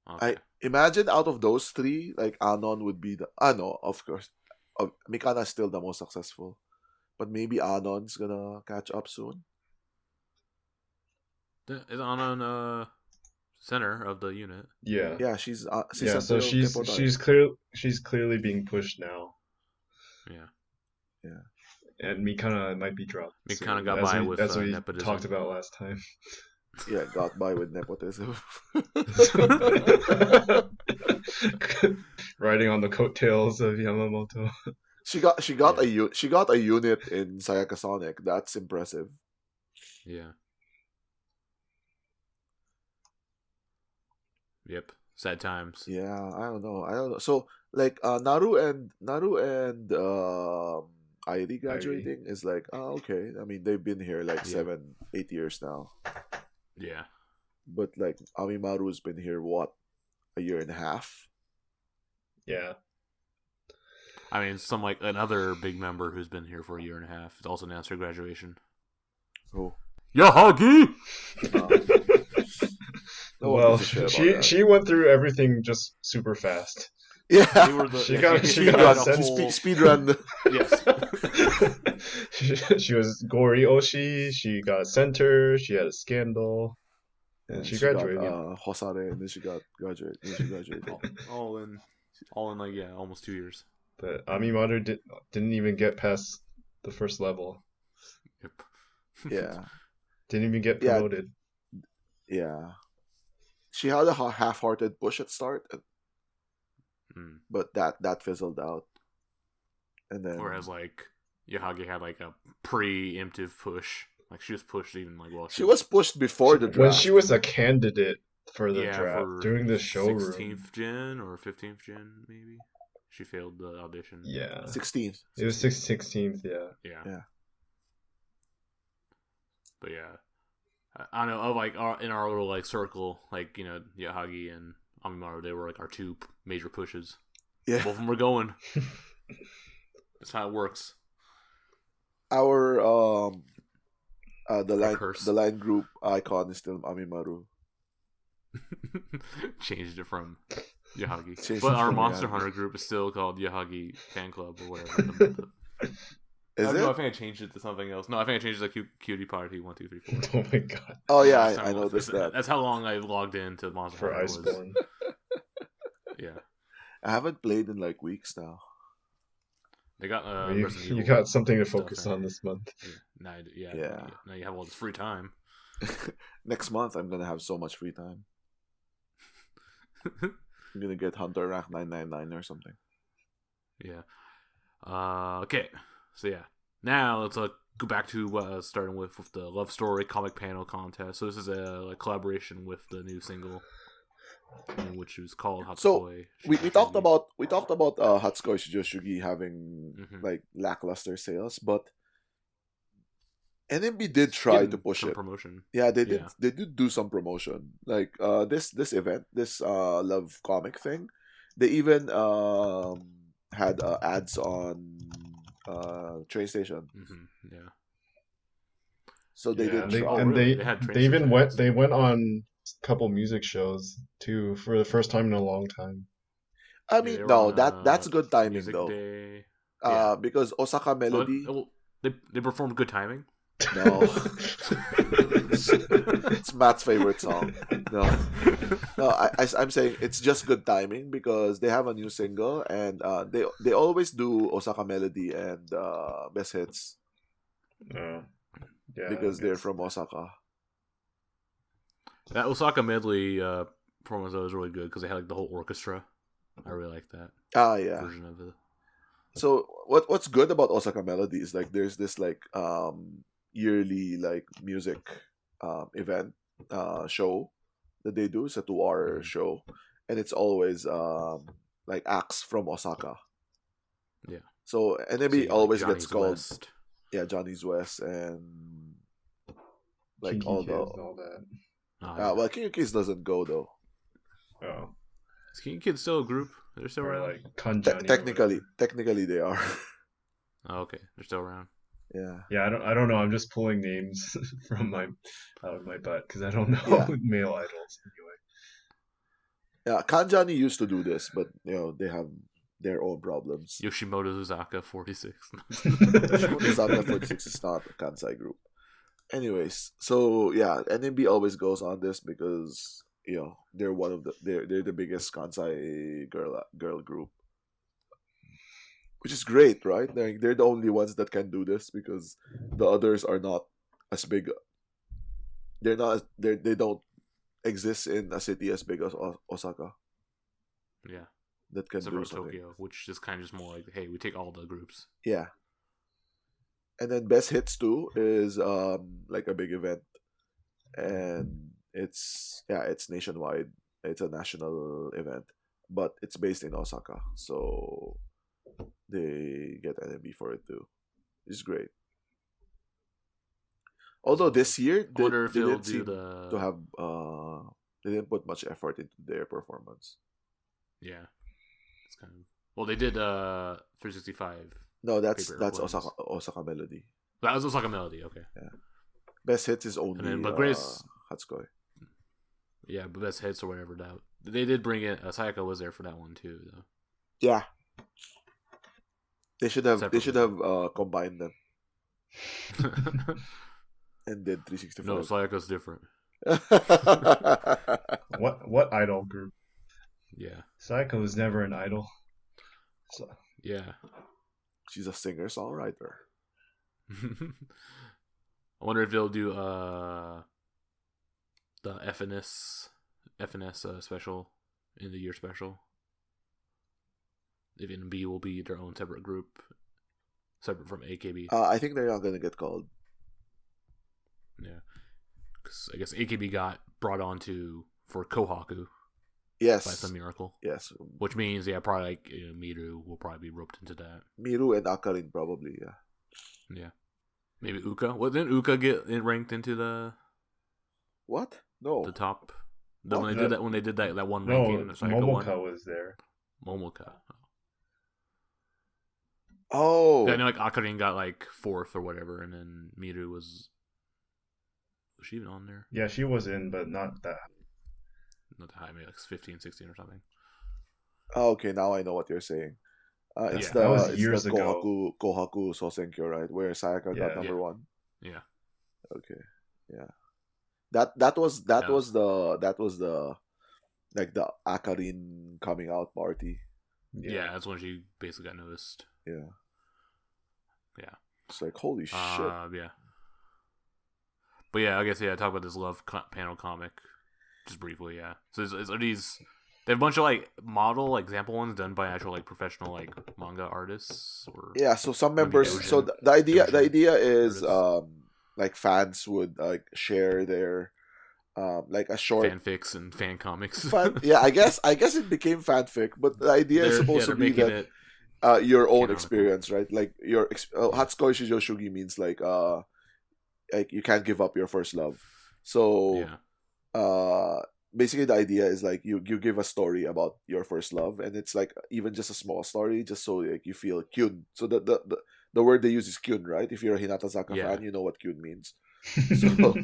[SPEAKER 1] Okay.
[SPEAKER 2] I imagine out of those three, like Anon would be the no, of course. Mikana is still the most successful. But maybe Anon's gonna catch up soon.
[SPEAKER 1] Is Anon center of the unit?
[SPEAKER 3] Yeah.
[SPEAKER 2] Yeah, she's
[SPEAKER 3] Yeah, so
[SPEAKER 2] she's
[SPEAKER 3] she's clearly being pushed now.
[SPEAKER 1] Yeah.
[SPEAKER 3] And Mikana might be dropped.
[SPEAKER 1] Mikana
[SPEAKER 3] soon,
[SPEAKER 1] got
[SPEAKER 3] as
[SPEAKER 1] by
[SPEAKER 3] we,
[SPEAKER 1] with,
[SPEAKER 3] as we
[SPEAKER 1] nepotism.
[SPEAKER 3] talked about last time.
[SPEAKER 2] Yeah, got by with nepotism.
[SPEAKER 3] Riding on the coattails of Yamamoto.
[SPEAKER 2] she got
[SPEAKER 1] Yeah.
[SPEAKER 2] she got a unit in Sayaka Sonic. That's impressive.
[SPEAKER 1] Yeah. Yep. Sad times.
[SPEAKER 2] Yeah, I don't know. So like Naru and Airi graduating is like, okay. I mean, they've been here like
[SPEAKER 1] Yeah.
[SPEAKER 2] 7-8 years now.
[SPEAKER 1] Yeah.
[SPEAKER 2] But like Amimaru's been here what, a year and a half?
[SPEAKER 3] Yeah.
[SPEAKER 1] I mean, some like another big member who's been here for a year and a half is also announced her graduation.
[SPEAKER 2] Oh.
[SPEAKER 1] Yahagi!
[SPEAKER 2] No one
[SPEAKER 3] Well,
[SPEAKER 2] gives a shit about that.
[SPEAKER 3] she went through everything just super fast.
[SPEAKER 2] Yeah.
[SPEAKER 1] They were the,
[SPEAKER 3] She
[SPEAKER 1] yeah,
[SPEAKER 3] got-
[SPEAKER 1] she
[SPEAKER 3] she
[SPEAKER 1] got
[SPEAKER 3] got
[SPEAKER 1] a
[SPEAKER 3] sent-
[SPEAKER 1] whole-
[SPEAKER 2] Speed run.
[SPEAKER 1] Yes.
[SPEAKER 3] She was Gori Oshi, she got center, she had a scandal, and she graduated.
[SPEAKER 2] got Hosare, and then she got graduated.
[SPEAKER 1] all in like almost 2 years.
[SPEAKER 3] But Amimaru didn't even get past the first level.
[SPEAKER 1] Yep.
[SPEAKER 2] Yeah,
[SPEAKER 3] Didn't even get
[SPEAKER 2] Yeah.
[SPEAKER 3] promoted.
[SPEAKER 2] yeah. She had a half-hearted push at start,
[SPEAKER 1] Mm.
[SPEAKER 2] but that fizzled out. And then
[SPEAKER 1] Whereas like Yahagi had like a preemptive push. Like she was pushed even like while
[SPEAKER 2] she was pushed before the
[SPEAKER 3] When
[SPEAKER 2] draft.
[SPEAKER 3] she was a candidate for the draft
[SPEAKER 1] for
[SPEAKER 3] during the showroom.
[SPEAKER 1] 16th gen or 15th gen maybe. She failed the audition.
[SPEAKER 3] Yeah.
[SPEAKER 2] 16th.
[SPEAKER 3] It was 16th, yeah.
[SPEAKER 1] Yeah.
[SPEAKER 2] Yeah.
[SPEAKER 1] But yeah, I don't know. Of like in our little like circle, like Yahagi and Amimaru, they were like our two major pushes.
[SPEAKER 2] Yeah.
[SPEAKER 1] Both of them were going. That's how it works.
[SPEAKER 2] Our
[SPEAKER 1] curse.
[SPEAKER 2] the line group icon is still Amimaru.
[SPEAKER 1] Changed it from Yahagi,
[SPEAKER 2] Changed
[SPEAKER 1] but
[SPEAKER 2] it
[SPEAKER 1] our
[SPEAKER 2] from
[SPEAKER 1] Monster
[SPEAKER 2] Yahagi.
[SPEAKER 1] Hunter group is still called Yahagi Fan Club or whatever.
[SPEAKER 2] Is
[SPEAKER 1] No, I
[SPEAKER 2] it?
[SPEAKER 1] think I changed it to something else. No, I think I changed it to Cutie Party 1 2 3 4.
[SPEAKER 3] Oh my god.
[SPEAKER 2] Oh yeah,
[SPEAKER 1] Last time
[SPEAKER 2] I
[SPEAKER 1] was-
[SPEAKER 2] noticed that.
[SPEAKER 1] That's how long I logged into Monster
[SPEAKER 3] For
[SPEAKER 1] Hunter. Was,
[SPEAKER 3] Iceborne.
[SPEAKER 1] yeah,
[SPEAKER 2] I haven't played in like weeks now.
[SPEAKER 1] they got
[SPEAKER 3] You,
[SPEAKER 1] Resident
[SPEAKER 3] you
[SPEAKER 1] Evil
[SPEAKER 3] got something to
[SPEAKER 1] stuff
[SPEAKER 3] focus
[SPEAKER 1] in
[SPEAKER 3] on
[SPEAKER 1] it.
[SPEAKER 3] this month.
[SPEAKER 1] Yeah. Now you have all this free time.
[SPEAKER 2] Next month I'm gonna have so much free time. I'm gonna get Hunter rank 999 or something.
[SPEAKER 1] Yeah. Okay. So yeah. Now let's go back to starting with the Love Story comic panel contest. So this is a collaboration with the new single, which is called
[SPEAKER 2] So,
[SPEAKER 1] Hatsukoi
[SPEAKER 2] We
[SPEAKER 1] Shijoshugi.
[SPEAKER 2] talked about Hatsukoi Shijoshugi having
[SPEAKER 1] Mhm.
[SPEAKER 2] like lackluster sales, but NMB did try
[SPEAKER 1] Getting
[SPEAKER 2] to push
[SPEAKER 1] some
[SPEAKER 2] it.
[SPEAKER 1] promotion.
[SPEAKER 2] Yeah, they
[SPEAKER 1] Yeah.
[SPEAKER 2] did do some promotion. Like this event, this love comic thing, they even had ads on train station.
[SPEAKER 1] Yeah.
[SPEAKER 2] So they
[SPEAKER 3] Yeah,
[SPEAKER 2] did
[SPEAKER 3] they,
[SPEAKER 2] try.
[SPEAKER 3] and
[SPEAKER 1] really?
[SPEAKER 3] they
[SPEAKER 1] They had train
[SPEAKER 3] they even
[SPEAKER 1] station
[SPEAKER 3] went
[SPEAKER 1] ads.
[SPEAKER 3] they went on a couple music shows too for the first time in a long time.
[SPEAKER 2] I
[SPEAKER 1] Yeah,
[SPEAKER 2] mean,
[SPEAKER 1] they were
[SPEAKER 2] no,
[SPEAKER 1] on,
[SPEAKER 2] that's good timing
[SPEAKER 1] Music
[SPEAKER 2] though.
[SPEAKER 1] Day. Yeah.
[SPEAKER 2] Because Osaka Melody.
[SPEAKER 1] Well, they performed good timing.
[SPEAKER 2] No. It's Matt's favorite song. No, I'm saying it's just good timing because they have a new single and they always do Osaka Melody and Best Hits
[SPEAKER 3] Yeah,
[SPEAKER 2] because
[SPEAKER 3] I
[SPEAKER 2] they're
[SPEAKER 3] guess.
[SPEAKER 2] from Osaka.
[SPEAKER 1] That Osaka medley performance was really good because they had like the whole orchestra. I really like that
[SPEAKER 2] Yeah.
[SPEAKER 1] version of it.
[SPEAKER 2] So what's good about Osaka Melody is like there's this like yearly like music event show that they do. It's a 2 hour
[SPEAKER 1] Mhm.
[SPEAKER 2] show, and it's always like acts from Osaka.
[SPEAKER 1] Yeah.
[SPEAKER 2] So
[SPEAKER 1] So
[SPEAKER 2] NMB
[SPEAKER 1] you got, like
[SPEAKER 2] always gets
[SPEAKER 1] Johnny's
[SPEAKER 2] called
[SPEAKER 1] West.
[SPEAKER 2] Johnny's West and like
[SPEAKER 3] Kinky
[SPEAKER 2] all
[SPEAKER 3] Kids
[SPEAKER 2] the
[SPEAKER 3] and all that.
[SPEAKER 1] Oh, yeah.
[SPEAKER 2] well King of Kids doesn't go though.
[SPEAKER 3] Oh,
[SPEAKER 1] Is King Kid still a group? They're still
[SPEAKER 3] or
[SPEAKER 1] around?
[SPEAKER 3] like Kanjani or whatever.
[SPEAKER 2] Technically they are.
[SPEAKER 1] Oh, okay. They're still around.
[SPEAKER 2] Yeah.
[SPEAKER 3] Yeah, I don't know. I'm just pulling names from my out of my butt because I don't know
[SPEAKER 2] Yeah.
[SPEAKER 3] male idols anyway.
[SPEAKER 2] Yeah, Kanjani used to do this, but they have their own problems.
[SPEAKER 1] Yoshimoto Uzaka 46.
[SPEAKER 2] Shimonosaka 46 is not a Kansai group. Anyways, so yeah, NMB always goes on this because they're one of they're the biggest Kansai girl group, which is great, right? They're the only ones that can do this because the others are not as big. They're not. They don't exist in a city as big as Osaka
[SPEAKER 1] Yeah.
[SPEAKER 2] that can
[SPEAKER 1] Except
[SPEAKER 2] do
[SPEAKER 1] for
[SPEAKER 2] something.
[SPEAKER 1] Tokyo, which is kind of just more like, hey, we take all the groups.
[SPEAKER 2] Yeah. And then Best Hits too is like a big event, and it's nationwide. It's a national event, but it's based in Osaka, so they get NMB for it too. It's great. Although this year
[SPEAKER 1] I wonder if
[SPEAKER 2] they
[SPEAKER 1] they'll
[SPEAKER 2] didn't
[SPEAKER 1] do
[SPEAKER 2] seem
[SPEAKER 1] the.
[SPEAKER 2] to have they didn't put much effort into their performance.
[SPEAKER 1] Yeah. It's kind of. Well, they did 365.
[SPEAKER 2] No, that's
[SPEAKER 1] Paper Airplanes.
[SPEAKER 2] Osaka Melody.
[SPEAKER 1] That was Osaka Melody, okay.
[SPEAKER 2] Best Hits is only
[SPEAKER 1] then, but Grace-
[SPEAKER 2] Hatsukoi.
[SPEAKER 1] Yeah, but best hits or whatever that. They did bring it. Sayaka was there for that one too, though.
[SPEAKER 2] Yeah. They should have
[SPEAKER 1] Separately.
[SPEAKER 2] combined them and did 365.
[SPEAKER 1] No, Sayaka's different.
[SPEAKER 3] What idol group?
[SPEAKER 1] Yeah.
[SPEAKER 3] Psycho was never an idol. So,
[SPEAKER 1] Yeah.
[SPEAKER 2] She's a singer songwriter.
[SPEAKER 1] I wonder if they'll do the FNS special in the year special. If NB will be their own separate group, separate from AKB.
[SPEAKER 2] I think they're not gonna get called.
[SPEAKER 1] Yeah, because I guess AKB got brought onto for Kohaku
[SPEAKER 2] Yes.
[SPEAKER 1] by some miracle,
[SPEAKER 2] Yes.
[SPEAKER 1] which means probably like Miru will probably be roped into that.
[SPEAKER 2] Miru and Akarin probably. Yeah.
[SPEAKER 1] Yeah, maybe Uka. Well, didn't Uka get ranked into the
[SPEAKER 2] What? No.
[SPEAKER 1] top?
[SPEAKER 2] What?
[SPEAKER 1] When they did that one
[SPEAKER 3] no,
[SPEAKER 1] ranking, it's like a one.
[SPEAKER 3] Momoka was there.
[SPEAKER 1] Momoka.
[SPEAKER 2] Oh.
[SPEAKER 1] Yeah, I know like Akarin got like 4th or whatever, and then Miru was she even on there?
[SPEAKER 3] Yeah, she was in, but not that.
[SPEAKER 1] Not that high, maybe like 15, 16 or something.
[SPEAKER 2] Oh, okay, now I know what you're saying. It's
[SPEAKER 1] Yeah.
[SPEAKER 2] the
[SPEAKER 3] That was
[SPEAKER 2] it's
[SPEAKER 3] years
[SPEAKER 2] the
[SPEAKER 3] ago.
[SPEAKER 2] Kohaku Sosenkyo, right? Where Sayaka got
[SPEAKER 3] Yeah.
[SPEAKER 2] number
[SPEAKER 1] Yeah.
[SPEAKER 2] 1.
[SPEAKER 1] Yeah.
[SPEAKER 2] Okay. Yeah. That was
[SPEAKER 1] Yeah.
[SPEAKER 2] the like the Akarin coming out party.
[SPEAKER 1] Yeah, that's when she basically got noticed.
[SPEAKER 2] Yeah.
[SPEAKER 1] Yeah.
[SPEAKER 2] It's like holy shit.
[SPEAKER 1] Yeah. But yeah, I guess talk about this love panel comic just briefly. Yeah. So are these? They have a bunch of like model example ones done by actual like professional like manga artists or
[SPEAKER 2] Yeah, so some
[SPEAKER 1] maybe
[SPEAKER 2] members.
[SPEAKER 1] Dojin-
[SPEAKER 2] So the idea
[SPEAKER 1] Dojin
[SPEAKER 2] is
[SPEAKER 1] artists.
[SPEAKER 2] like fans would like share their like a short
[SPEAKER 1] fanfics and fan comics.
[SPEAKER 2] yeah, I guess it became fanfic, but the idea is supposed to be
[SPEAKER 1] making
[SPEAKER 2] that
[SPEAKER 1] it
[SPEAKER 2] your own
[SPEAKER 1] canonical.
[SPEAKER 2] experience, right? Like your Hatsukoi Shijoshugi means like you can't give up your first love. So
[SPEAKER 1] Yeah.
[SPEAKER 2] basically the idea is like you give a story about your first love, and it's like even just a small story, just so like you feel kyun. So the word they use is kyun, right? If you're a Hinata Zaka
[SPEAKER 1] Yeah.
[SPEAKER 2] fan, you know what kyun means. So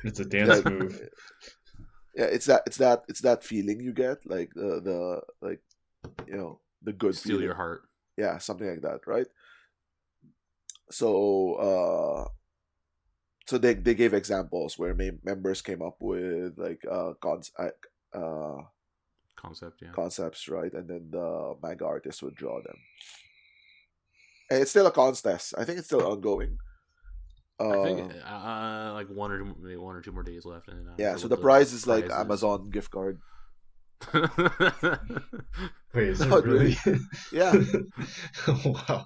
[SPEAKER 3] It's a dance
[SPEAKER 2] Yeah.
[SPEAKER 3] move.
[SPEAKER 2] yeah, it's that feeling you get, like the like the good
[SPEAKER 1] Steal
[SPEAKER 2] feeling.
[SPEAKER 1] your heart.
[SPEAKER 2] Yeah, something like that, right? So so they gave examples where members came up with like
[SPEAKER 1] Concept, yeah.
[SPEAKER 2] concepts, right? And then the manga artist would draw them. And it's still a contest. I think it's still ongoing.
[SPEAKER 1] I think like maybe 1 or 2 more days left, and then
[SPEAKER 2] Yeah, so the prize is like Amazon gift card.
[SPEAKER 3] Wait, is it
[SPEAKER 2] Not
[SPEAKER 3] really?
[SPEAKER 2] Yeah.
[SPEAKER 3] Wow.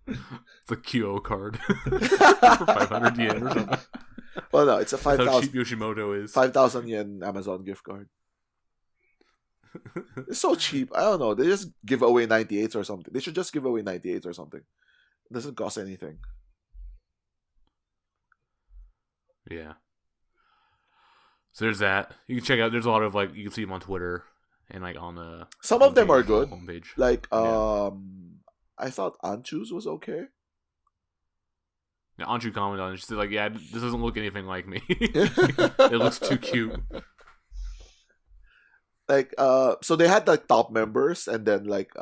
[SPEAKER 1] It's a QO card for 500 yen or something.
[SPEAKER 2] Well, no, it's a
[SPEAKER 1] That's how cheap Yoshimoto is.
[SPEAKER 2] 5,000 yen Amazon gift card. It's so cheap. I don't know. They just give away 98s or something. They should just give away 98s or something. It doesn't cost anything.
[SPEAKER 1] Yeah. So there's that. You can check out. There's a lot of like you can see them on Twitter and like on the.
[SPEAKER 2] Some of them
[SPEAKER 1] homepage-
[SPEAKER 2] are good.
[SPEAKER 1] Homepage.
[SPEAKER 2] Like,
[SPEAKER 1] Yeah.
[SPEAKER 2] I thought Anchu's was okay.
[SPEAKER 1] Yeah, Anju commented on it. She said like, "Yeah, this doesn't look anything like me. It looks too cute."
[SPEAKER 2] Like, so they had like top members, and then like,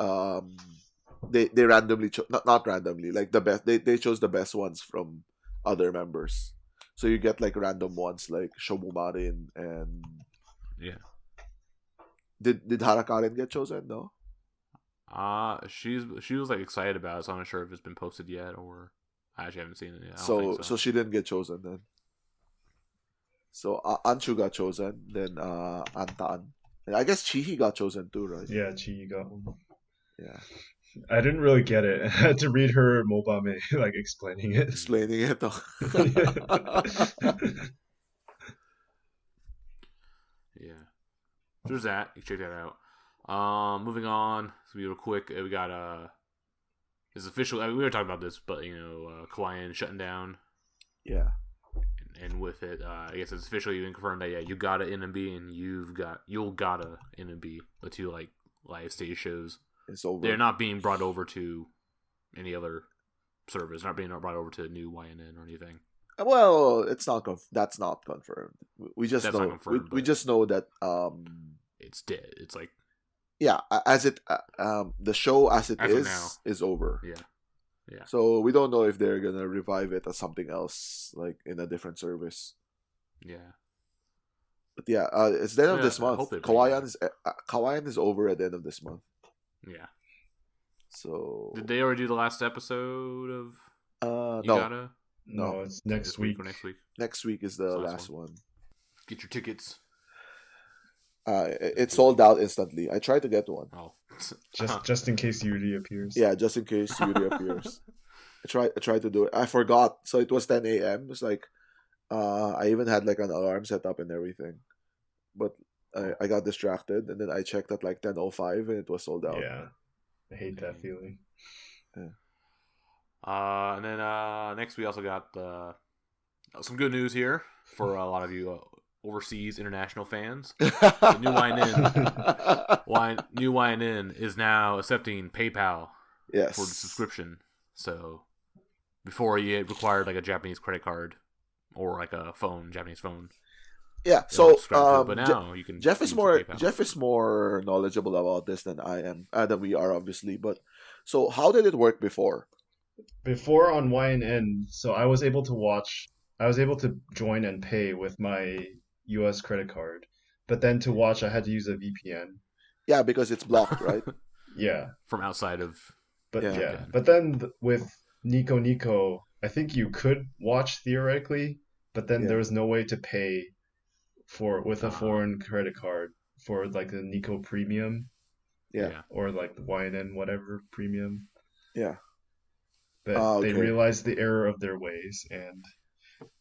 [SPEAKER 2] they randomly not randomly, like the best. They chose the best ones from other members. So you get like random ones like Shomumarin and
[SPEAKER 1] Yeah.
[SPEAKER 2] did Harakaren get chosen? No.
[SPEAKER 1] She was like excited about it, so I'm not sure if it's been posted yet or I actually haven't seen it yet. I don't
[SPEAKER 2] So
[SPEAKER 1] think
[SPEAKER 2] so she didn't get chosen then. So Anchu got chosen, then Antaan. And I guess Chihi got chosen too, right?
[SPEAKER 3] Yeah, Chi got one.
[SPEAKER 2] Yeah.
[SPEAKER 3] I didn't really get it. I had to read her Mobame, like explaining it.
[SPEAKER 2] Explaining it.
[SPEAKER 1] Yeah. So there's that. You can check that out. Moving on. So real quick, we got it's official. I mean, we were talking about this, but you know, Kawaiian shutting down,
[SPEAKER 2] Yeah.
[SPEAKER 1] and with it, I guess it's officially been confirmed that yeah, you got a NMB and you'll got a NMB. The two like live stage shows.
[SPEAKER 2] It's over.
[SPEAKER 1] They're not being brought over to any other service. Not being brought over to new YNN or anything.
[SPEAKER 2] Well, it's not that's not confirmed. We just
[SPEAKER 1] That's not
[SPEAKER 2] know
[SPEAKER 1] confirmed,
[SPEAKER 2] we
[SPEAKER 1] but-
[SPEAKER 2] just know that
[SPEAKER 1] It's dead. It's like
[SPEAKER 2] yeah, as it the show as it
[SPEAKER 1] As of
[SPEAKER 2] is
[SPEAKER 1] now.
[SPEAKER 2] is over.
[SPEAKER 1] yeah.
[SPEAKER 2] So we don't know if they're gonna revive it as something else, like in a different service.
[SPEAKER 1] Yeah.
[SPEAKER 2] But yeah, it's the end of
[SPEAKER 1] Yeah,
[SPEAKER 2] this
[SPEAKER 1] I
[SPEAKER 2] month.
[SPEAKER 1] hope they bring it
[SPEAKER 2] Kawaiian is over at the end of this month.
[SPEAKER 1] Yeah.
[SPEAKER 2] So
[SPEAKER 1] Did they already do the last episode of You
[SPEAKER 2] no,
[SPEAKER 1] Gotta?
[SPEAKER 3] No, it's next
[SPEAKER 1] This
[SPEAKER 3] week.
[SPEAKER 1] or next week.
[SPEAKER 2] next week is the
[SPEAKER 1] It's the last
[SPEAKER 2] last one.
[SPEAKER 1] Get your tickets.
[SPEAKER 2] It sold out instantly. I tried to get one.
[SPEAKER 1] Oh.
[SPEAKER 3] Just in case Yuri appears.
[SPEAKER 2] Yeah, just in case Yuri appears. I tried to do it. I forgot. So it was 10 a.m. It's like I even had like an alarm set up and everything. But I got distracted and then I checked at like 10:05 and it was sold out.
[SPEAKER 3] Yeah. I hate that feeling.
[SPEAKER 1] And then next we also got some good news here for a lot of you overseas international fans. The new new YNN is now accepting PayPal
[SPEAKER 2] Yes.
[SPEAKER 1] for the subscription. So before you required like a Japanese credit card or like a Japanese phone.
[SPEAKER 2] Yeah.
[SPEAKER 1] to
[SPEAKER 2] So
[SPEAKER 1] subscribe to it. But now you can.
[SPEAKER 2] Jeff is
[SPEAKER 1] use
[SPEAKER 2] more
[SPEAKER 1] PayPal.
[SPEAKER 2] Jeff is more knowledgeable about this than I am, than we are obviously. But so how did it work before?
[SPEAKER 3] Before on YNN, so I was able to join and pay with my US credit card. But then to watch, I had to use a VPN.
[SPEAKER 2] Yeah, because it's blocked, right?
[SPEAKER 3] Yeah.
[SPEAKER 1] from outside of.
[SPEAKER 3] But
[SPEAKER 2] Yeah.
[SPEAKER 3] yeah. But then with Nico Nico, I think you could watch theoretically, but then
[SPEAKER 2] Yeah.
[SPEAKER 3] there was no way to pay with a
[SPEAKER 1] Ah.
[SPEAKER 3] foreign credit card for like the Nico Premium
[SPEAKER 2] Yeah.
[SPEAKER 3] or like the YNN whatever Premium.
[SPEAKER 2] Yeah.
[SPEAKER 3] But
[SPEAKER 2] Ah,
[SPEAKER 3] they
[SPEAKER 2] okay.
[SPEAKER 3] realized the error of their ways and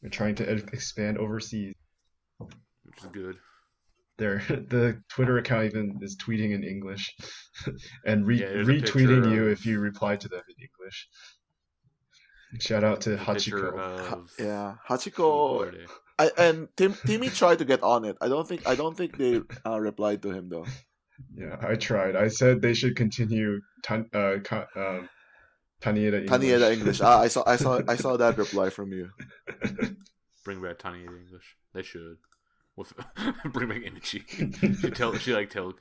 [SPEAKER 3] they're trying to expand overseas.
[SPEAKER 1] Which is good.
[SPEAKER 3] The Twitter account even is tweeting in English and
[SPEAKER 1] Yeah, there's a picture
[SPEAKER 3] retweeting you
[SPEAKER 1] of-
[SPEAKER 3] if you reply to them in English. Shout out to
[SPEAKER 1] A picture
[SPEAKER 3] Hachiko.
[SPEAKER 1] of.
[SPEAKER 2] Yeah.
[SPEAKER 1] Who
[SPEAKER 2] Hachiko
[SPEAKER 1] are they?
[SPEAKER 2] and Timmy tried to get on it. I don't think they replied to him though.
[SPEAKER 3] Yeah, I tried. I said they should continue Tanieda English.
[SPEAKER 2] Tanieda English. I saw that reply from you.
[SPEAKER 1] Bring back Tiny English. They should. With bring back Imichi. She tell.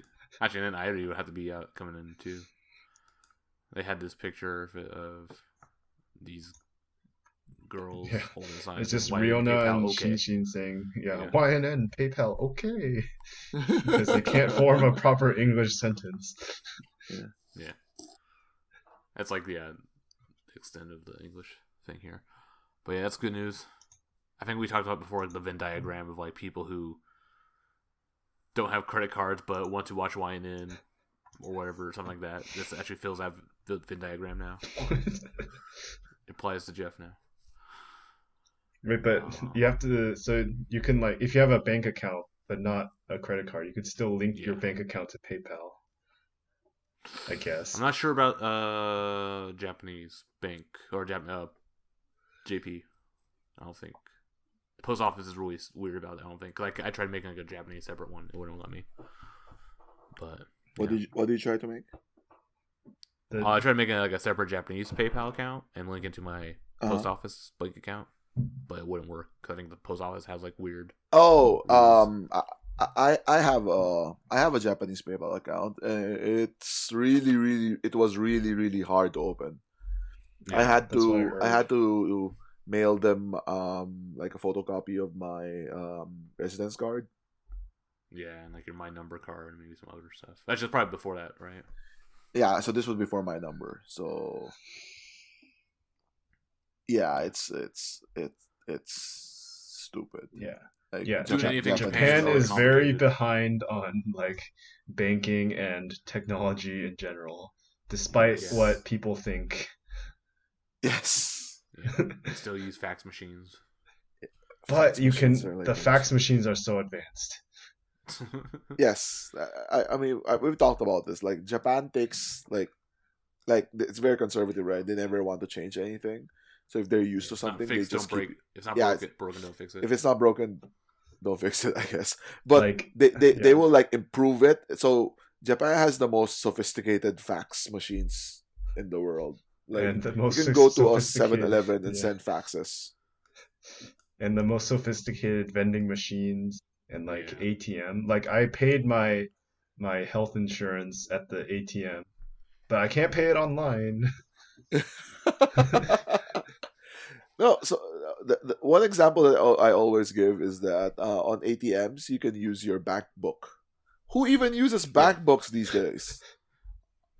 [SPEAKER 1] Actually, then Irie would have to be out coming in too. They had this picture of these girls
[SPEAKER 3] Yeah.
[SPEAKER 1] holding signs.
[SPEAKER 3] It's just
[SPEAKER 1] saying,
[SPEAKER 3] Riona
[SPEAKER 1] PayPal,
[SPEAKER 3] and
[SPEAKER 1] okay.
[SPEAKER 3] Shinshin saying,
[SPEAKER 1] Yeah.
[SPEAKER 3] YNN, PayPal, okay. Because they can't form a proper English sentence.
[SPEAKER 1] That's like the extent of the English thing here. But yeah, that's good news. I think we talked about before like the Venn diagram of like people who don't have credit cards but want to watch YNN or whatever, or something like that. This actually fills out the Venn diagram now. It applies to Jeff now.
[SPEAKER 3] Wait, but you have to. So you can like, if you have a bank account but not a credit card, you could still link your bank account to PayPal. I guess.
[SPEAKER 1] I'm not sure about Japanese bank or JP. I don't think. The post office is really weird about it. I don't think. Like I tried making like a Japanese separate one, it wouldn't let me. But
[SPEAKER 2] what did you try to make?
[SPEAKER 1] I tried making like a separate Japanese PayPal account and link it to my post office bank account, but it wouldn't work because I think the post office has like weird.
[SPEAKER 2] Oh, I have a Japanese PayPal account. It was really hard to open.
[SPEAKER 1] Yeah,
[SPEAKER 2] I had to mail them like a photocopy of my residence card.
[SPEAKER 1] Yeah, and like your My Number card and maybe some other stuff. That's just probably before that, right?
[SPEAKER 2] Yeah, so this was before My Number. So yeah, it's stupid.
[SPEAKER 3] Yeah.
[SPEAKER 2] Like,
[SPEAKER 3] Yeah,
[SPEAKER 1] doing anything
[SPEAKER 3] Japan
[SPEAKER 1] Japan's
[SPEAKER 3] is very
[SPEAKER 1] complicated.
[SPEAKER 3] behind on like banking and technology in general, despite
[SPEAKER 1] Yes.
[SPEAKER 3] what people think.
[SPEAKER 2] Yes.
[SPEAKER 1] Yeah, they still use fax machines.
[SPEAKER 3] But
[SPEAKER 2] Fax
[SPEAKER 3] you can.
[SPEAKER 2] machines are like
[SPEAKER 3] The fax machines are so advanced.
[SPEAKER 2] Yes, I mean we've talked about this. Like Japan takes like it's very conservative, right? They never want to change anything. So if they're used to
[SPEAKER 1] It's not
[SPEAKER 2] something,
[SPEAKER 1] fixed,
[SPEAKER 2] they just
[SPEAKER 1] don't break.
[SPEAKER 2] keep.
[SPEAKER 1] If it's not
[SPEAKER 2] Yeah,
[SPEAKER 1] broken, don't fix it.
[SPEAKER 2] If it's not broken, don't fix it, I guess. But
[SPEAKER 3] Like,
[SPEAKER 2] they
[SPEAKER 3] yeah.
[SPEAKER 2] will like improve it. So Japan has the most sophisticated fax machines in the world. Like
[SPEAKER 3] And the most
[SPEAKER 2] you can go to a
[SPEAKER 3] sophisticated-
[SPEAKER 2] 7-Eleven and
[SPEAKER 3] yeah.
[SPEAKER 2] send faxes.
[SPEAKER 3] And the most sophisticated vending machines and like
[SPEAKER 1] Yeah.
[SPEAKER 3] ATM. Like I paid my health insurance at the ATM, but I can't pay it online.
[SPEAKER 2] No, so the one example that I always give is that on ATMs you can use your bank book. Who even uses bank books these days?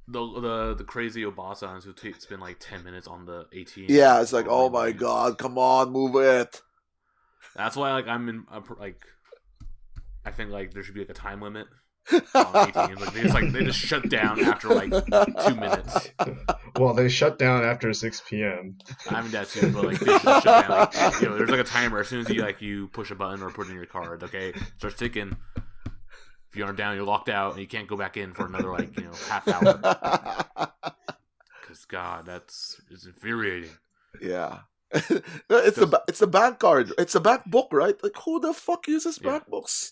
[SPEAKER 1] The crazy Obasans who spend like 10 minutes on the ATM.
[SPEAKER 2] Yeah, it's like, oh
[SPEAKER 1] online
[SPEAKER 2] my
[SPEAKER 1] lines.
[SPEAKER 2] god, come on, move it.
[SPEAKER 1] That's why like like I think like there should be like a time limit on ATMs. Like they just shut down after like 2 minutes.
[SPEAKER 3] Well, they shut down after 6 p.m.
[SPEAKER 1] I mean that too, but like they should shut down. Like, there's like a timer as soon as you push a button or put in your card. Okay, starts ticking. If you aren't down, you're locked out, and you can't go back in for another half hour. Because God, it's infuriating.
[SPEAKER 2] Yeah. It's the bank card. It's a bank book, right? Like who the fuck uses bank books?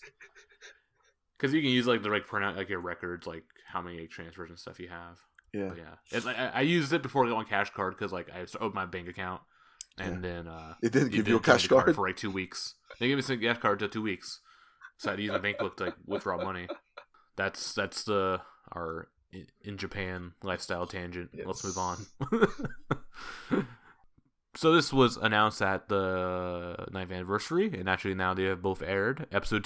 [SPEAKER 1] Because you can use like the printout like your records, like how many transfers and stuff you have.
[SPEAKER 2] Yeah.
[SPEAKER 1] But yeah. It's, I used it before I got on cash card because like I opened my bank account and then
[SPEAKER 2] It didn't give you a
[SPEAKER 1] give me
[SPEAKER 2] cash
[SPEAKER 1] the card
[SPEAKER 2] card?
[SPEAKER 1] for like 2 weeks. They gave me a cash card to 2 weeks, so I had to use my bank book to like withdraw money. That's our in Japan lifestyle tangent.
[SPEAKER 3] Yes.
[SPEAKER 1] Let's move on. So this was announced at the 9th anniversary, and actually now they have both aired. Episode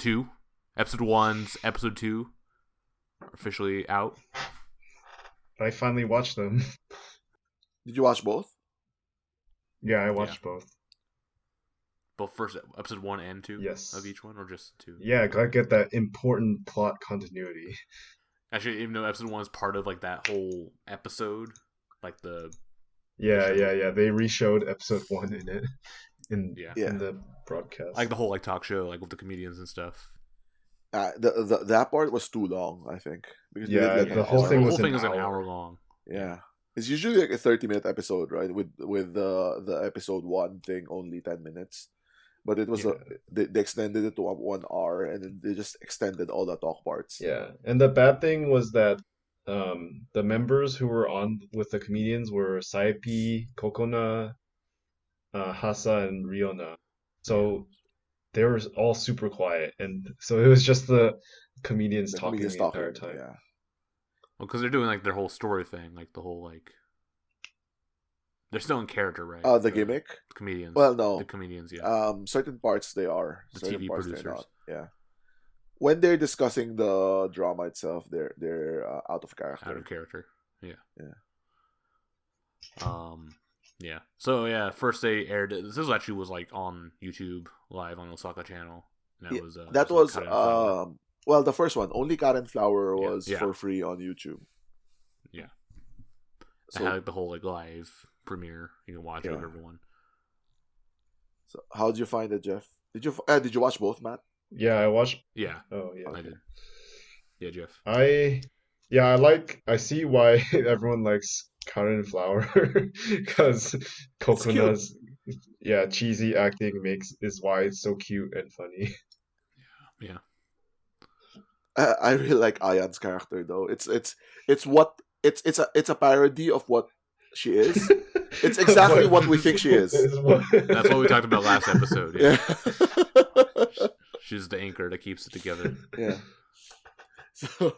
[SPEAKER 1] 1's episode 2 are officially out.
[SPEAKER 3] I finally watched them.
[SPEAKER 2] Did you watch both?
[SPEAKER 3] Yeah, I watched both.
[SPEAKER 1] Both first episode 1 and 2
[SPEAKER 3] Yes.
[SPEAKER 1] of each one, or just 2?
[SPEAKER 3] Yeah, gotta get that important plot continuity.
[SPEAKER 1] Actually, even though episode 1 is part of like that whole episode, like the
[SPEAKER 3] Yeah,
[SPEAKER 1] show.
[SPEAKER 3] yeah. They reshowed episode 1 in it in
[SPEAKER 2] Yeah.
[SPEAKER 3] in the broadcast.
[SPEAKER 1] like the whole like talk show, like with the comedians and stuff.
[SPEAKER 2] That part was too long, I think. Because they
[SPEAKER 3] Yeah,
[SPEAKER 2] did,
[SPEAKER 3] the whole thing
[SPEAKER 1] the
[SPEAKER 3] was
[SPEAKER 1] whole thing
[SPEAKER 3] an
[SPEAKER 1] is an
[SPEAKER 3] hour.
[SPEAKER 1] hour long.
[SPEAKER 2] Yeah. It's usually like a 30-minute episode, right? With the episode 1 thing only 10 minutes. But it was they extended it to 1 hour, and then they just extended all the talk parts.
[SPEAKER 3] Yeah, and the bad thing was that the members who were on with the comedians were Saipi, Kokona, Hasa, and Riona. So they were all super quiet, and so it was just the comedians
[SPEAKER 2] The
[SPEAKER 3] talking
[SPEAKER 2] comedians
[SPEAKER 3] the entire
[SPEAKER 2] talking,
[SPEAKER 3] time.
[SPEAKER 2] yeah.
[SPEAKER 1] Well, because they're doing like their whole story thing, like the whole like they're still in character, right?
[SPEAKER 2] The gimmick?
[SPEAKER 1] Comedians.
[SPEAKER 2] Well, no.
[SPEAKER 1] The comedians, yeah.
[SPEAKER 2] Certain parts they are.
[SPEAKER 1] The
[SPEAKER 2] Certain
[SPEAKER 1] TV
[SPEAKER 2] parts they're
[SPEAKER 1] producers.
[SPEAKER 2] not. Yeah. When they're discussing the drama itself, they're out of character.
[SPEAKER 1] Out of character. Yeah.
[SPEAKER 2] Yeah.
[SPEAKER 1] Yeah. So yeah, first they aired it. This actually was like on YouTube live on Osaka channel. And
[SPEAKER 2] Yeah,
[SPEAKER 1] was
[SPEAKER 2] that
[SPEAKER 1] just, like,
[SPEAKER 2] was
[SPEAKER 1] cut in flour.
[SPEAKER 2] Well, the first one, only Karen Flower
[SPEAKER 1] Yeah,
[SPEAKER 2] was
[SPEAKER 1] yeah.
[SPEAKER 2] for free on YouTube.
[SPEAKER 1] Yeah. They had
[SPEAKER 2] So,
[SPEAKER 1] like the whole like live premiere. You can watch it with
[SPEAKER 2] yeah.
[SPEAKER 1] everyone.
[SPEAKER 2] So how did you find it, Jeff? Did you watch both, Matt?
[SPEAKER 3] Yeah, I watched.
[SPEAKER 1] Yeah,
[SPEAKER 3] Oh yeah.
[SPEAKER 1] I did. Yeah, Jeff.
[SPEAKER 3] I see why everyone likes Karen Flower because
[SPEAKER 2] It's cute.
[SPEAKER 3] Coconuts, cheesy acting is why it's so cute and funny.
[SPEAKER 1] Yeah.
[SPEAKER 2] I really like Ayan's character though. It's a parody of what she is. It's exactly what we think she is.
[SPEAKER 1] That's what we talked about last episode. Yeah.
[SPEAKER 2] Yeah.
[SPEAKER 1] She's the anchor that keeps it together.
[SPEAKER 2] Yeah. So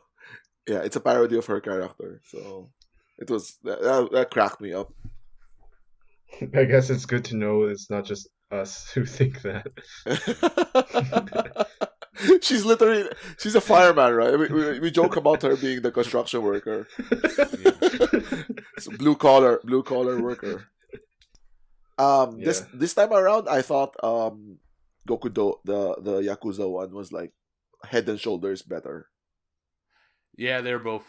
[SPEAKER 2] yeah, it's a parody of her character. So it was that cracked me up.
[SPEAKER 3] I guess it's good to know it's not just us who think that.
[SPEAKER 2] She's a fireman, right? We joke about her being the construction worker. It's a blue collar worker. This time around, I thought Gokudo, the Yakuza one, was like head and shoulders better.
[SPEAKER 1] Yeah, they're both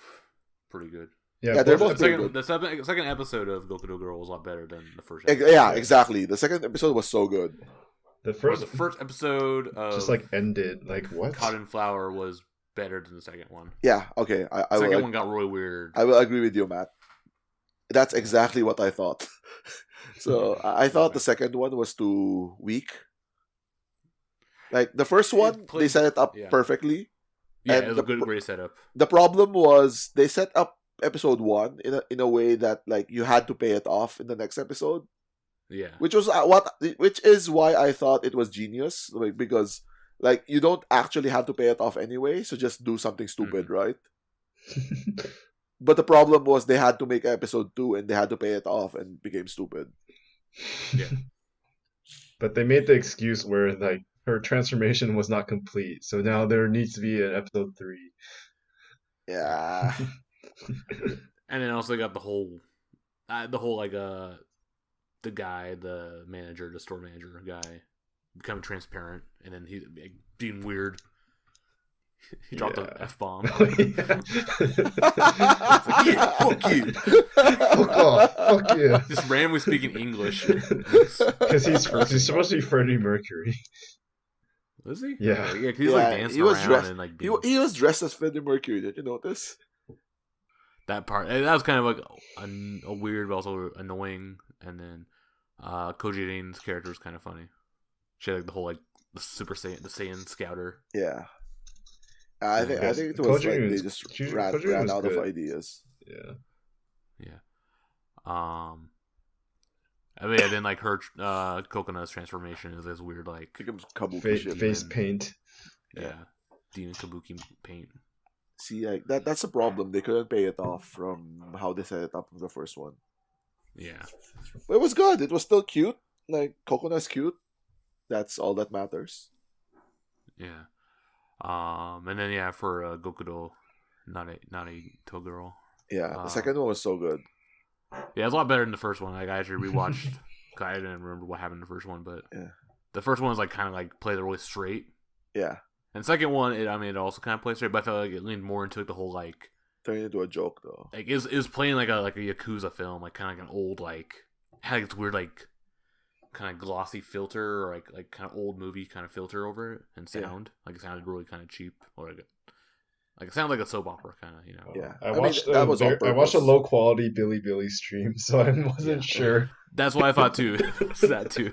[SPEAKER 1] pretty good.
[SPEAKER 2] Yeah, they're both pretty good.
[SPEAKER 1] The second episode of Gokudo Girl was a lot better than the first
[SPEAKER 2] Yeah,
[SPEAKER 1] episode.
[SPEAKER 2] exactly. The second episode was so good.
[SPEAKER 3] The
[SPEAKER 1] The first episode of
[SPEAKER 3] just like ended. Like what?
[SPEAKER 1] Cotton Flower was better than the second one.
[SPEAKER 2] Yeah, okay.
[SPEAKER 1] The second one got really weird.
[SPEAKER 2] I will agree with you, Matt. That's exactly what I thought. So I thought the second one was too weak. Like the first one, they set it up perfectly.
[SPEAKER 1] Yeah,
[SPEAKER 2] and
[SPEAKER 1] it was a great setup.
[SPEAKER 2] The problem was they set up episode 1 in a way that like you had to pay it off in the next episode.
[SPEAKER 1] Yeah.
[SPEAKER 2] Which is why I thought it was genius, like, because like you don't actually have to pay it off anyway, so just do something stupid, right? But the problem was they had to make episode 2 and they had to pay it off and became stupid.
[SPEAKER 1] Yeah.
[SPEAKER 3] But they made the excuse where like her transformation was not complete, so now there needs to be an episode 3.
[SPEAKER 2] Yeah.
[SPEAKER 1] And then also got the whole like the guy, the manager, the store manager guy, becoming transparent, and then he like, being weird. He dropped an F-bomb.
[SPEAKER 2] Fuck you.
[SPEAKER 3] Fuck off. Fuck you.
[SPEAKER 1] Just randomly speaking English.
[SPEAKER 3] Because he's supposed to be Freddie Mercury.
[SPEAKER 1] Was he?
[SPEAKER 3] Yeah.
[SPEAKER 1] Yeah, he's like dancing around and like being...
[SPEAKER 2] he was dressed as Freddie Mercury. Did you notice?
[SPEAKER 1] That part, that was kind of like a weird but also annoying. And then Koji Rin's character was kind of funny. She had like the whole like the Super Saiyan, the Saiyan Scouter.
[SPEAKER 2] Yeah. I think it was like they just ran out of ideas.
[SPEAKER 3] Yeah.
[SPEAKER 1] Yeah. I mean, and then like her Coconut's transformation is this weird like
[SPEAKER 2] becomes kabuki
[SPEAKER 3] face paint.
[SPEAKER 1] Yeah. Demon kabuki paint.
[SPEAKER 2] See, like that's a problem. They couldn't pay it off from how they set it up in the first one.
[SPEAKER 1] Yeah.
[SPEAKER 2] But it was good. It was still cute. Like Coconut's cute. That's all that matters.
[SPEAKER 1] Yeah. And then for Gokudo, not a Toguro.
[SPEAKER 2] Yeah, the second one was so good.
[SPEAKER 1] Yeah, it's a lot better than the first one. Like I actually rewatched. Cause I didn't remember what happened in the first one, but the first one was like kind of like played it really straight.
[SPEAKER 2] Yeah.
[SPEAKER 1] And the second one, it also kind of played straight, but I felt like it leaned more into like, the whole like
[SPEAKER 2] turning into a joke though.
[SPEAKER 1] Like it was playing like a Yakuza film, like kind of like an old like had like this weird like kind of glossy filter or like kind of old movie kind of filter over it and sound like it sounded really kind of cheap or like it sounded like a soap opera kind of, you know.
[SPEAKER 2] Yeah,
[SPEAKER 3] I watched a low quality Billy stream, so I wasn't sure.
[SPEAKER 1] That's what I thought too. That too.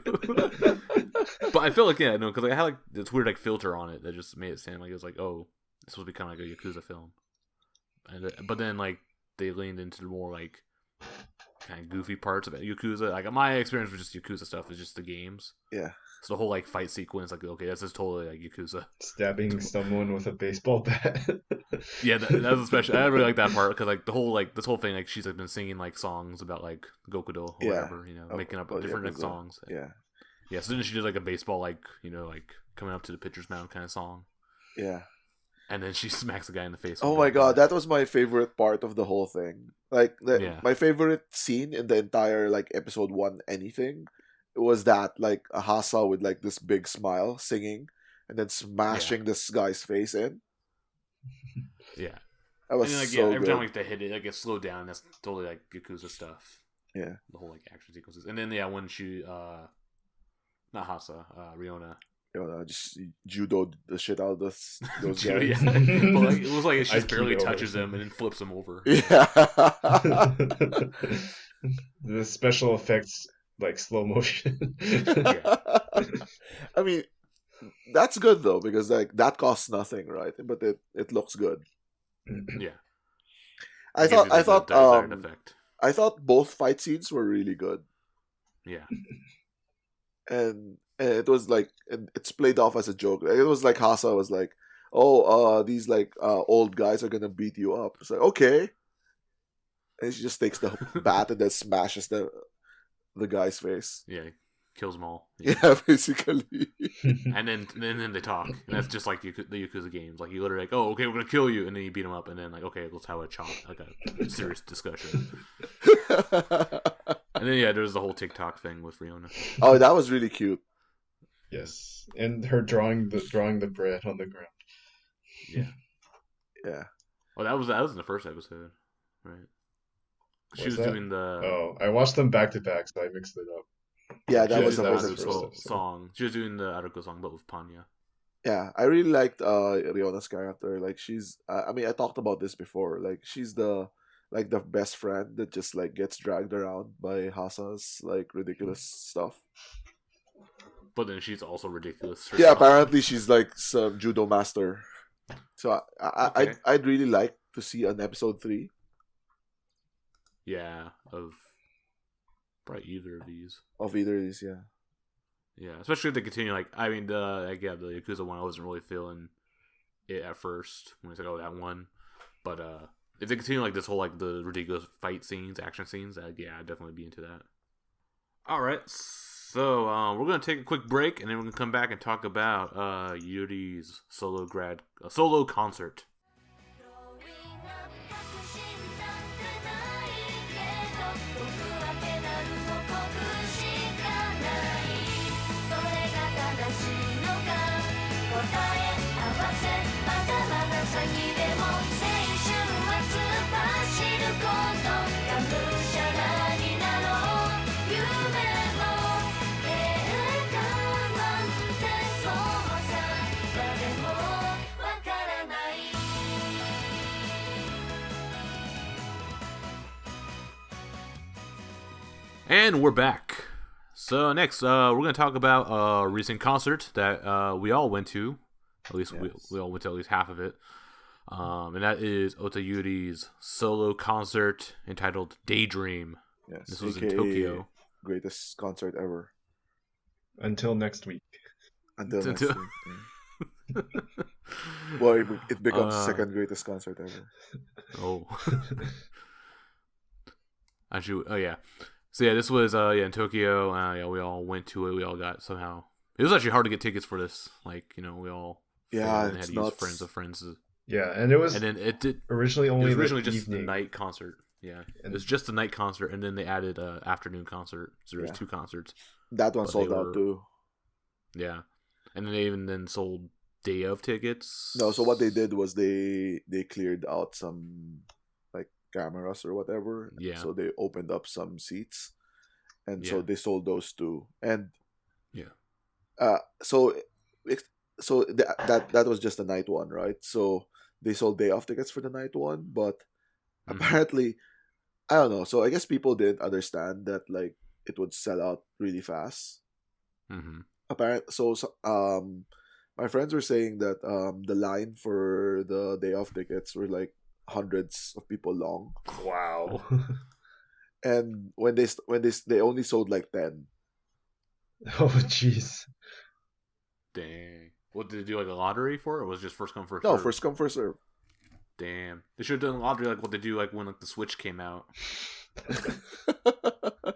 [SPEAKER 1] But I feel like because like I had like this weird like filter on it that just made it sound like it was like, oh, this was become like a Yakuza film. And but then like they leaned into the more like kind of goofy parts of Yakuza. Like my experience with just Yakuza stuff is just the games.
[SPEAKER 2] Yeah.
[SPEAKER 1] So the whole like fight sequence, like okay, this is totally like Yakuza.
[SPEAKER 3] Stabbing someone with a baseball bat.
[SPEAKER 1] Yeah, that was especially. I really like that part because like the whole like this whole thing, like she's like been singing like songs about like Gokudo or whatever, you know, making up different like, songs.
[SPEAKER 2] Yeah.
[SPEAKER 1] Yeah. So then she did like a baseball like like coming up to the pitcher's mound kind of song.
[SPEAKER 2] Yeah.
[SPEAKER 1] And then she smacks the guy in the face.
[SPEAKER 2] Oh my god, that was my favorite part of the whole thing. Like, my favorite scene in the entire, like, episode 1 anything was that, like, Ahasa with, like, this big smile singing and then smashing this guy's face in.
[SPEAKER 1] Yeah.
[SPEAKER 2] That was
[SPEAKER 1] And then, like,
[SPEAKER 2] so
[SPEAKER 1] every
[SPEAKER 2] good.
[SPEAKER 1] time like they hit it, like it slowed down. That's totally like Yakuza stuff.
[SPEAKER 2] Yeah.
[SPEAKER 1] The whole like action sequences, and then when she not Hasa, Riona.
[SPEAKER 2] Just judoed the shit out of those
[SPEAKER 1] Judy,
[SPEAKER 2] guys.
[SPEAKER 1] yeah. But like it was like she just barely
[SPEAKER 3] Aikido or
[SPEAKER 1] touches him and
[SPEAKER 3] something.
[SPEAKER 1] then flips him over.
[SPEAKER 2] Yeah.
[SPEAKER 3] The special effects, like slow motion.
[SPEAKER 1] Yeah.
[SPEAKER 2] I mean, that's good though because like that costs nothing, right? But it looks good.
[SPEAKER 1] Yeah.
[SPEAKER 2] I
[SPEAKER 1] It gives you
[SPEAKER 2] thought I
[SPEAKER 1] the
[SPEAKER 2] thought
[SPEAKER 1] desired effect.
[SPEAKER 2] I thought both fight scenes were really good,
[SPEAKER 1] Yeah.
[SPEAKER 2] and it was like and it's played off as a joke. It was like Hasa was like, "Oh, these like old guys are gonna beat you up." It's like okay, and she just takes the bat and then smashes the guy's face.
[SPEAKER 1] Yeah. Kills them all. Yeah.
[SPEAKER 2] Yeah, basically.
[SPEAKER 1] And then they talk. And that's just like the Yakuza games. Like you literally like, oh, okay, we're gonna kill you, and then you beat them up, and then like, okay, let's have a serious discussion. And then there's the whole TikTok thing with Riona.
[SPEAKER 2] Oh, that was really cute.
[SPEAKER 3] Yes, and her drawing the bread on the ground.
[SPEAKER 1] Yeah.
[SPEAKER 2] Yeah.
[SPEAKER 1] Oh, that was in the first episode, right? She was
[SPEAKER 3] that?
[SPEAKER 1] doing the
[SPEAKER 3] Oh, I watched them back to back, so I mixed it up.
[SPEAKER 2] Yeah, that
[SPEAKER 1] she
[SPEAKER 2] was
[SPEAKER 1] was
[SPEAKER 2] the
[SPEAKER 1] doing
[SPEAKER 2] first
[SPEAKER 1] the
[SPEAKER 2] episode.
[SPEAKER 3] episode.
[SPEAKER 1] song. She was doing the Aruko song, but with Panya.
[SPEAKER 2] Yeah, I really liked Riona's character. Like she's I mean, I talked about this before. Like she's the best friend that just like gets dragged around by Hasa's like ridiculous stuff.
[SPEAKER 1] But then she's also ridiculous.
[SPEAKER 2] Yeah,
[SPEAKER 1] herself.
[SPEAKER 2] apparently she's like some judo master. So
[SPEAKER 1] Okay.
[SPEAKER 2] I'd really like to see an episode 3.
[SPEAKER 1] Yeah, of probably either of these.
[SPEAKER 2] Of either of these, yeah.
[SPEAKER 1] Yeah, especially if they continue. Like, I mean, the Yakuza one, I wasn't really feeling it at first when it's like, oh, that one. But if they continue like this whole like the ridiculous fight scenes, action scenes, I'd definitely be into that. All right, so we're gonna take a quick break, and then we're gonna come back and talk about Yuri's solo concert. And we're back. So next, we're going to talk about a recent concert that we all went to. At least
[SPEAKER 2] Yes.
[SPEAKER 1] we all went to at least half of it. And that is Ota Yuri's solo concert entitled Daydream.
[SPEAKER 2] Yes.
[SPEAKER 1] This was in
[SPEAKER 2] AKA
[SPEAKER 1] Tokyo.
[SPEAKER 2] Greatest concert ever.
[SPEAKER 3] Until next week.
[SPEAKER 2] Until next
[SPEAKER 1] Until-
[SPEAKER 2] week. Yeah. Well, it becomes the second greatest concert ever.
[SPEAKER 1] Oh. Actually, oh yeah. So yeah, this was in Tokyo. Yeah, we all went to it. We all got somehow. It was actually hard to get tickets for this. Like, we all
[SPEAKER 2] Yeah,
[SPEAKER 1] had
[SPEAKER 2] it's
[SPEAKER 1] to use
[SPEAKER 2] nuts.
[SPEAKER 1] friends of friends.
[SPEAKER 3] Yeah, and it was
[SPEAKER 1] And then it did.
[SPEAKER 3] originally
[SPEAKER 1] It
[SPEAKER 3] only
[SPEAKER 1] was
[SPEAKER 3] the
[SPEAKER 1] originally just the
[SPEAKER 3] evening.
[SPEAKER 1] night concert. Yeah, it
[SPEAKER 3] And-
[SPEAKER 1] was just the night concert, and then they added afternoon concert. So there was
[SPEAKER 2] Yeah.
[SPEAKER 1] 2 concerts.
[SPEAKER 2] That one
[SPEAKER 1] But
[SPEAKER 2] sold
[SPEAKER 1] they
[SPEAKER 2] out
[SPEAKER 1] were-
[SPEAKER 2] too.
[SPEAKER 1] Yeah, and then they even then sold day of tickets.
[SPEAKER 2] No, so what they did was they cleared out some like cameras or whatever.
[SPEAKER 1] Yeah.
[SPEAKER 2] So they opened up some seats, and so
[SPEAKER 1] Yeah.
[SPEAKER 2] they sold those too. And
[SPEAKER 1] Yeah.
[SPEAKER 2] so that was just the night one, right? So they sold day off tickets for the night one, but
[SPEAKER 1] Mhm.
[SPEAKER 2] apparently, I don't know. So I guess people didn't understand that like it would sell out really fast.
[SPEAKER 1] Mm-hmm.
[SPEAKER 2] My friends were saying that the line for the day off tickets were like hundreds of people long,
[SPEAKER 3] Wow.
[SPEAKER 2] and when they only sold like 10.
[SPEAKER 3] Oh, jeez.
[SPEAKER 1] Dang. What did they do? Like a lottery for it? Or was it just first come first?
[SPEAKER 2] No,
[SPEAKER 1] served?
[SPEAKER 2] first come first serve.
[SPEAKER 1] Damn. They should have done a lottery like what they do like when like the Switch came out,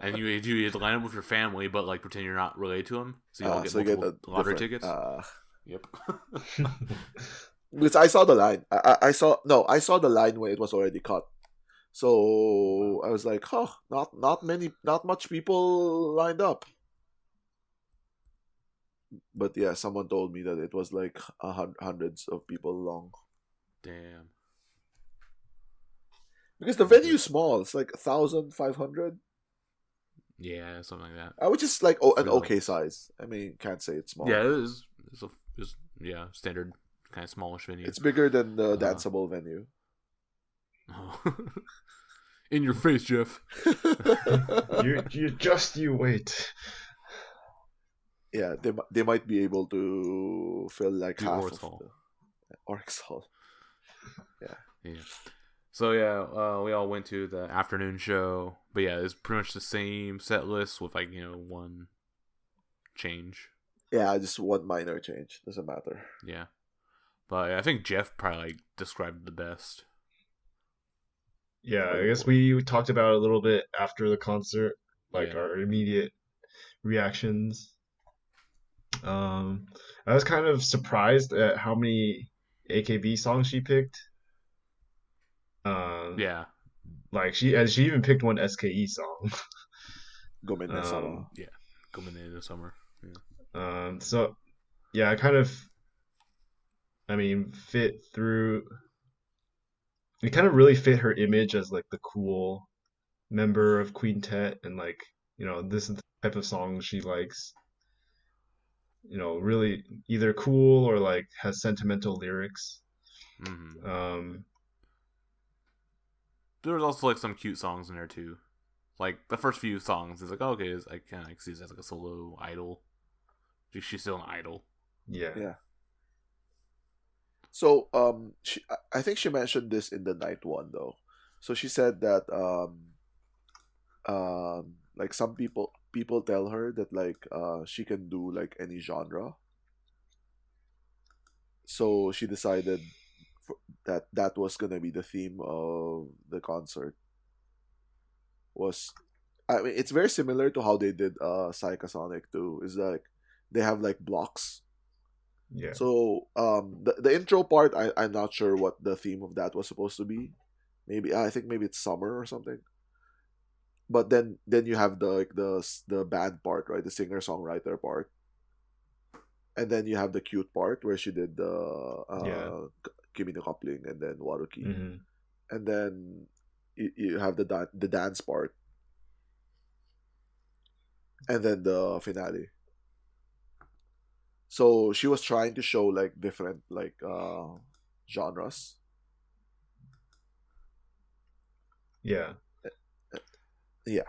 [SPEAKER 1] and you had to line up with your family, but like pretend you're not related to them, so you all get
[SPEAKER 2] So you get
[SPEAKER 1] multiple
[SPEAKER 2] a
[SPEAKER 1] lottery
[SPEAKER 2] different-
[SPEAKER 1] tickets. Yep.
[SPEAKER 2] Because I saw the line. I saw the line when it was already cut. So I was like, huh, not much people lined up. But yeah, someone told me that it was like hundreds of people long.
[SPEAKER 1] Damn.
[SPEAKER 2] Because the venue is small. It's like 1,500,
[SPEAKER 1] Yeah, something like that.
[SPEAKER 2] which is like an
[SPEAKER 1] For the-
[SPEAKER 2] okay size. I mean, can't say it's small.
[SPEAKER 1] Yeah, it is. It's yeah, standard kind of smallish venue.
[SPEAKER 2] It's bigger than the
[SPEAKER 1] Uh-huh.
[SPEAKER 2] danceable venue.
[SPEAKER 1] In your face, Jeff.
[SPEAKER 3] You wait.
[SPEAKER 2] Yeah, they might be able to fill like
[SPEAKER 1] Do
[SPEAKER 2] half
[SPEAKER 1] Oryx
[SPEAKER 2] of
[SPEAKER 1] Hall.
[SPEAKER 2] the Oryx Hall.
[SPEAKER 1] Yeah. So yeah, we all went to the afternoon show, but yeah, it's pretty much the same set list with like one change.
[SPEAKER 2] Yeah, just one minor change. Doesn't matter.
[SPEAKER 1] Yeah, but I think Jeff probably like, described it the best.
[SPEAKER 3] Yeah, I guess we talked about it a little bit after the concert, like
[SPEAKER 1] Yeah.
[SPEAKER 3] our immediate reactions. I was kind of surprised at how many AKB songs she picked.
[SPEAKER 1] Yeah,
[SPEAKER 3] Like she even picked one SKE song.
[SPEAKER 2] Gomen na sama.
[SPEAKER 1] coming in the summer.
[SPEAKER 3] So yeah, I kind of, fit through. It kind of really fit her image as like the cool member of Quintet, and like this is the type of song she likes. Really either cool or like has sentimental lyrics.
[SPEAKER 1] Mm-hmm. There was also like some cute songs in there too. Like the first few songs is like okay, I kind of see it as like a solo idol. She's still an idol.
[SPEAKER 3] Yeah.
[SPEAKER 2] Yeah. So I think she mentioned this in the night one though. So she said that like some people tell her that like she can do like any genre. So she decided that was gonna be the theme of the concert. I mean, it's very similar to how they did Psychosonic too. Is like they have like blocks.
[SPEAKER 3] Yeah.
[SPEAKER 2] So the intro part, I'm not sure what the theme of that was supposed to be. I think maybe it's summer or something. But then you have the band part, right? The singer songwriter part, and then you have the cute part where she did the Kimi no Coupling and then Waruki,
[SPEAKER 3] Hmm.
[SPEAKER 2] and then you have the dance part, and then the finale. So she was trying to show like different like genres.
[SPEAKER 3] Yeah.
[SPEAKER 2] Yeah.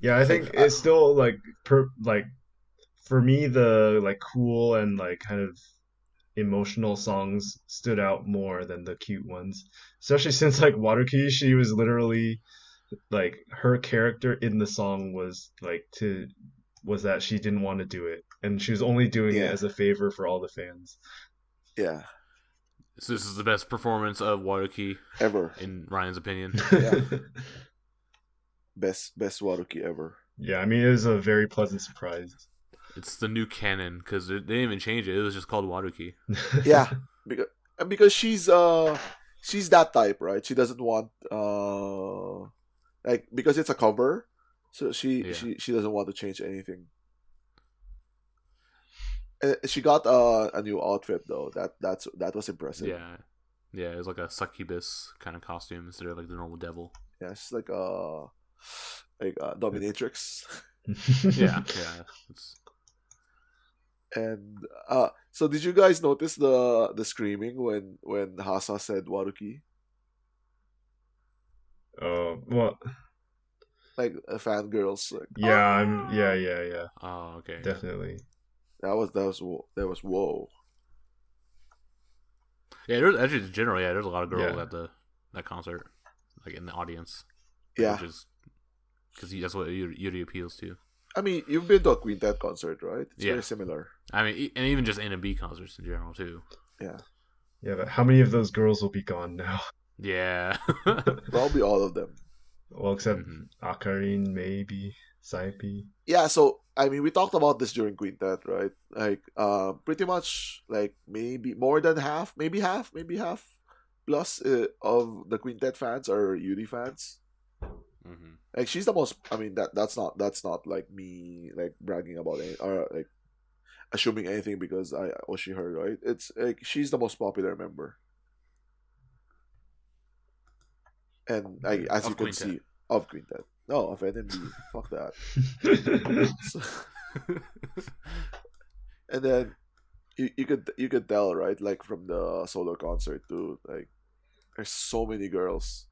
[SPEAKER 3] Yeah, I think it's still like for me the like cool and like kind of emotional songs stood out more than the cute ones. Especially since like Waruki, she was literally like her character in the song was that she didn't want to do it, and she was only doing it
[SPEAKER 2] Yeah.
[SPEAKER 3] as a favor for all the fans.
[SPEAKER 2] Yeah.
[SPEAKER 1] So this is the best performance of Waruki
[SPEAKER 2] Ever.
[SPEAKER 1] in Ryan's opinion.
[SPEAKER 2] Yeah. Best Waruki ever.
[SPEAKER 3] Yeah, I mean it was a very pleasant surprise.
[SPEAKER 1] It's the new canon because they didn't even change it. It was just called Waruki.
[SPEAKER 2] Yeah. Because she's that type, right? She doesn't want like because it's a cover, so she doesn't want to change anything. She got a new outfit though. That was impressive.
[SPEAKER 1] Yeah, it was like a succubus kind of costume instead of like the normal devil.
[SPEAKER 2] Yeah, it's like a dominatrix.
[SPEAKER 1] Yeah.
[SPEAKER 2] And so did you guys notice the screaming when Hasa said Waruki?
[SPEAKER 3] Oh, well,
[SPEAKER 2] Like fangirls. Like,
[SPEAKER 3] yeah, yeah,
[SPEAKER 1] Oh, okay.
[SPEAKER 3] definitely.
[SPEAKER 2] that was whoa.
[SPEAKER 1] Yeah, there's actually generally there's a lot of girls
[SPEAKER 3] Yeah.
[SPEAKER 1] at that concert, like in the audience.
[SPEAKER 2] Yeah.
[SPEAKER 1] Which is because that's what Yuri appeals to.
[SPEAKER 2] I mean, you've been to a Quintet concert, right? It's
[SPEAKER 1] Yeah.
[SPEAKER 2] very similar.
[SPEAKER 1] I mean, and even just NMB concerts in general too.
[SPEAKER 2] Yeah.
[SPEAKER 3] Yeah, but how many of those girls will be gone now?
[SPEAKER 1] Yeah.
[SPEAKER 2] Probably all of them.
[SPEAKER 3] Well, except
[SPEAKER 1] Mhm.
[SPEAKER 3] Akarin, maybe Saipi.
[SPEAKER 2] Yeah, so I mean we talked about this during Quintet, right? Like pretty much like maybe more than half, maybe half plus of the Quintet fans are Yuri fans.
[SPEAKER 1] Mhm.
[SPEAKER 2] Like she's the most. I mean that's not like me like bragging about it or like assuming anything because I Oshi her, right? It's like she's the most popular member. and as
[SPEAKER 1] Of
[SPEAKER 2] you can
[SPEAKER 1] Quintet.
[SPEAKER 2] see, of Quintet. No, of NMB. Fuck that. So, and then you could tell, right, like from the solo concert too, like there's so many girls.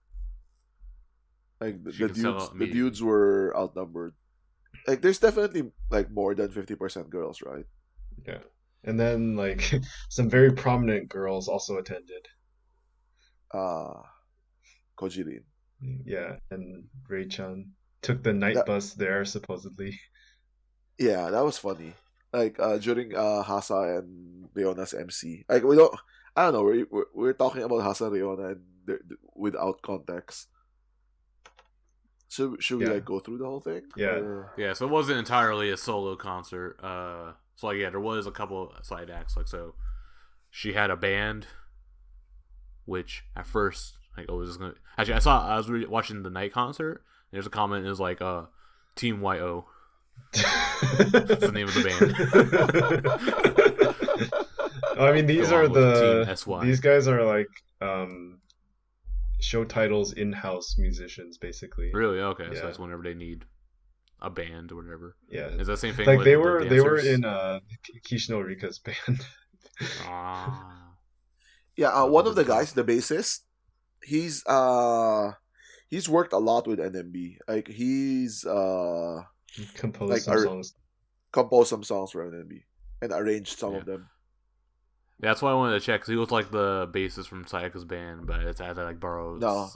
[SPEAKER 2] Like
[SPEAKER 1] She can sell out
[SPEAKER 2] the
[SPEAKER 1] immediately.
[SPEAKER 2] dudes were outnumbered. Like there's definitely like more than 50% girls, right?
[SPEAKER 3] Yeah. And then like some very prominent girls also attended.
[SPEAKER 2] Kojirin.
[SPEAKER 3] Yeah, and Ray-chan took the night
[SPEAKER 2] That
[SPEAKER 3] bus there supposedly.
[SPEAKER 2] Yeah, that was funny. Like during Hasa and Leona's MC. Like we don't I don't know, we're talking about Hasa and Leona and without context. Should we
[SPEAKER 3] Yeah.
[SPEAKER 2] like go through the whole thing?
[SPEAKER 3] Yeah.
[SPEAKER 2] Or...
[SPEAKER 1] Yeah, so it wasn't entirely a solo concert. So like yeah, there was a couple side acts. Like so, she had a band, which at first like oh, was gonna actually I was watching the night concert. And there's a comment. It was like Team YO. That's the name of the band.
[SPEAKER 3] I mean, these are
[SPEAKER 1] Along with Team SY.
[SPEAKER 3] these guys are like show titles in-house musicians basically.
[SPEAKER 1] Really? Okay,
[SPEAKER 3] Yeah.
[SPEAKER 1] so that's whenever they need a band or whatever.
[SPEAKER 3] Yeah.
[SPEAKER 1] Is that the same thing?
[SPEAKER 3] Like
[SPEAKER 1] with
[SPEAKER 3] they
[SPEAKER 1] the
[SPEAKER 3] were
[SPEAKER 1] dancers?
[SPEAKER 3] in Kishino Rika's band.
[SPEAKER 1] Ah,
[SPEAKER 2] Yeah,
[SPEAKER 1] I
[SPEAKER 2] one of the
[SPEAKER 1] remember
[SPEAKER 2] guys, the bassist, he's worked a lot with NMB. Like he's
[SPEAKER 3] Composed
[SPEAKER 2] like
[SPEAKER 3] some songs.
[SPEAKER 2] composed some songs for NMB and arranged some
[SPEAKER 1] Yeah.
[SPEAKER 2] of them.
[SPEAKER 1] that's why I wanted to check. Cause he was like the bassist from Sayaka's band, but it's as I like borrows.
[SPEAKER 2] No,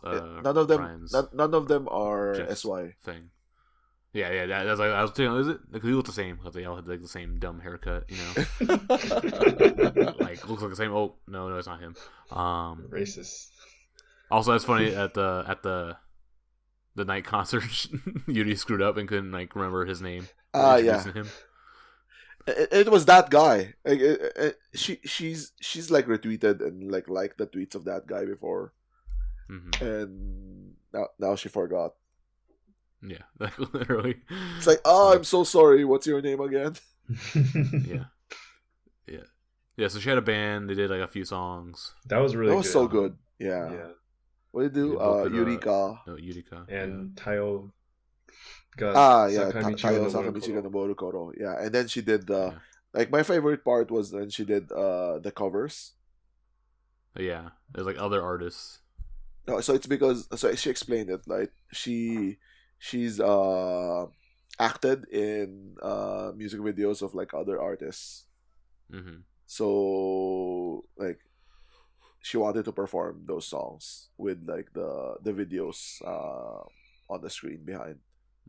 [SPEAKER 2] none of them.
[SPEAKER 1] Ryan's
[SPEAKER 2] None of them are
[SPEAKER 1] Jeff's
[SPEAKER 2] SY.
[SPEAKER 1] thing. Yeah. That's like I was thinking. Is it? Like, he looked the same. Cause they all had like the same dumb haircut. You know, like looks like the same. Oh no, it's not him.
[SPEAKER 3] Racist.
[SPEAKER 1] Also, that's funny at the night concert. Yuri screwed up and couldn't like remember his name.
[SPEAKER 2] Yeah.
[SPEAKER 1] Introducing him.
[SPEAKER 2] It was that guy. Like she's like retweeted and like liked the tweets of that guy before,
[SPEAKER 1] Hmm.
[SPEAKER 2] and now she forgot.
[SPEAKER 1] Yeah, like literally.
[SPEAKER 2] It's like, oh, I'm so sorry. What's your name again?
[SPEAKER 1] Yeah. So she had a band. They did like a few songs.
[SPEAKER 3] That was really
[SPEAKER 2] That was
[SPEAKER 3] good.
[SPEAKER 2] so good. Yeah.
[SPEAKER 3] Yeah.
[SPEAKER 2] What did you do?
[SPEAKER 1] They both did,
[SPEAKER 2] Eureka.
[SPEAKER 1] No, Yurika.
[SPEAKER 3] And Tayo got
[SPEAKER 2] Yeah.
[SPEAKER 3] Sakamichi
[SPEAKER 2] Tayo
[SPEAKER 3] no
[SPEAKER 2] Sakamichi
[SPEAKER 3] Morokoro.
[SPEAKER 2] no Morokoro. Yeah, and then she did the
[SPEAKER 1] Yeah.
[SPEAKER 2] like my favorite part was when she did the covers.
[SPEAKER 1] Yeah, there's like other artists.
[SPEAKER 2] No, so it's because she explained it like she's acted in music videos of like other artists.
[SPEAKER 1] Hmm.
[SPEAKER 2] So like she wanted to perform those songs with like the videos on the screen behind.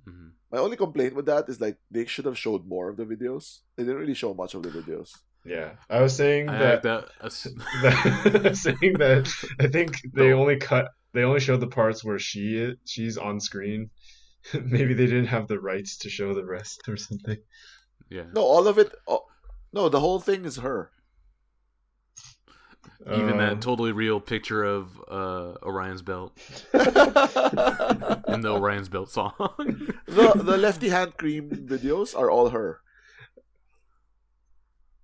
[SPEAKER 1] Hmm.
[SPEAKER 2] My only complaint with that is like they should have showed more of the videos. They didn't really show much of the videos.
[SPEAKER 3] Yeah. I was saying
[SPEAKER 1] I
[SPEAKER 3] that,
[SPEAKER 1] like that.
[SPEAKER 3] saying that I think they only showed the parts where she's on screen. Maybe they didn't have the rights to show the rest or something.
[SPEAKER 1] Yeah.
[SPEAKER 2] No, all of it. No, the whole thing is her.
[SPEAKER 1] Even that totally real picture of Orion's belt in the Orion's belt song.
[SPEAKER 2] the lefty hand cream videos are all her.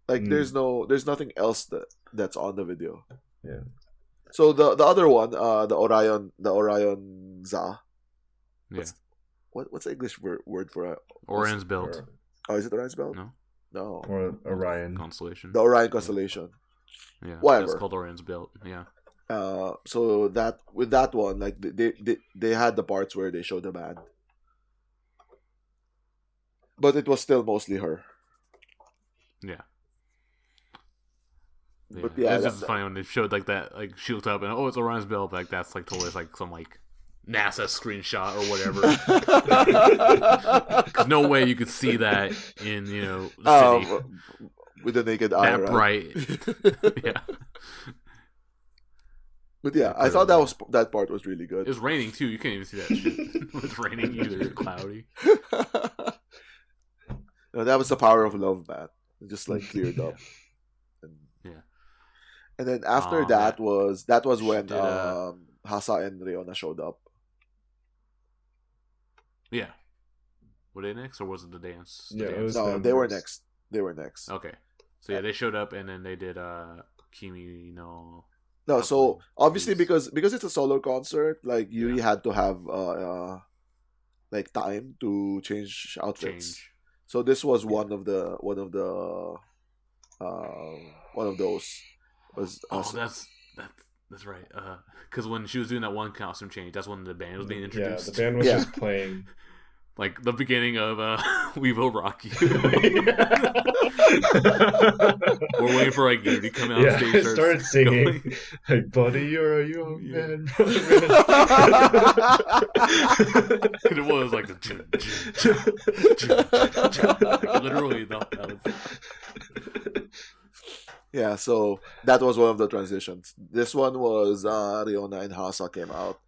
[SPEAKER 2] Like there's nothing else that's on the video.
[SPEAKER 3] Yeah.
[SPEAKER 2] So the other one, the Orion Za.
[SPEAKER 1] Yeah.
[SPEAKER 2] What's the English word for it?
[SPEAKER 1] Orion's belt.
[SPEAKER 2] Oh, is it Orion's belt?
[SPEAKER 1] No.
[SPEAKER 2] No.
[SPEAKER 3] Or Orion.
[SPEAKER 1] Constellation.
[SPEAKER 2] The Orion constellation.
[SPEAKER 1] Yeah.
[SPEAKER 2] Whatever.
[SPEAKER 1] It's called Orion's belt. Yeah.
[SPEAKER 2] So that with that one, like they had the parts where they showed the band, but it was still mostly her.
[SPEAKER 1] Yeah.
[SPEAKER 2] But yeah,
[SPEAKER 1] it's just funny when they showed like that. Like she looked up and it's Orion's belt. Like that's like totally like some like NASA screenshot or whatever. 'Cause no way you could see that in the city
[SPEAKER 2] with the naked eye,
[SPEAKER 1] that
[SPEAKER 2] right?
[SPEAKER 1] bright. Yeah.
[SPEAKER 2] But yeah, I thought that part was really good.
[SPEAKER 1] It was raining too. You can't even see that shit. It's raining either. Cloudy.
[SPEAKER 2] No, that was the power of love, man. It just like cleared up.
[SPEAKER 1] Yeah.
[SPEAKER 2] And then after
[SPEAKER 1] Oh,
[SPEAKER 2] that was when
[SPEAKER 1] did,
[SPEAKER 2] Hasa and Riona showed up.
[SPEAKER 1] Yeah. Were they next, or was it the dance? The
[SPEAKER 3] Yeah, it
[SPEAKER 1] dance?
[SPEAKER 3] was
[SPEAKER 2] No,
[SPEAKER 3] them
[SPEAKER 2] they were
[SPEAKER 3] next.
[SPEAKER 2] next. They were next.
[SPEAKER 1] Okay. So yeah, they showed up and then they did Kimi no
[SPEAKER 2] No,
[SPEAKER 1] Not
[SPEAKER 2] so
[SPEAKER 1] playing
[SPEAKER 2] obviously
[SPEAKER 1] loose.
[SPEAKER 2] because it's a solo concert, like Yuri
[SPEAKER 1] Yeah.
[SPEAKER 2] had to have like time to change outfits.
[SPEAKER 1] Change.
[SPEAKER 2] So this was
[SPEAKER 1] Yeah.
[SPEAKER 2] one of those was
[SPEAKER 1] Oh, that's right. Because when she was doing that one costume change, that's when the band was being
[SPEAKER 3] Yeah,
[SPEAKER 1] introduced.
[SPEAKER 3] the band was
[SPEAKER 2] Yeah.
[SPEAKER 3] just playing.
[SPEAKER 1] Like the beginning of We Will Rock You. We're waiting for like Yuri to come out
[SPEAKER 3] Yeah,
[SPEAKER 1] on stage.
[SPEAKER 3] I
[SPEAKER 1] Starts
[SPEAKER 3] started singing.
[SPEAKER 1] going.
[SPEAKER 3] Like, buddy, you're a young
[SPEAKER 1] Yeah.
[SPEAKER 3] man.
[SPEAKER 1] Because it was like the literally that was.
[SPEAKER 2] Yeah, so that was one of the transitions. This one was Riona and Hasa came out,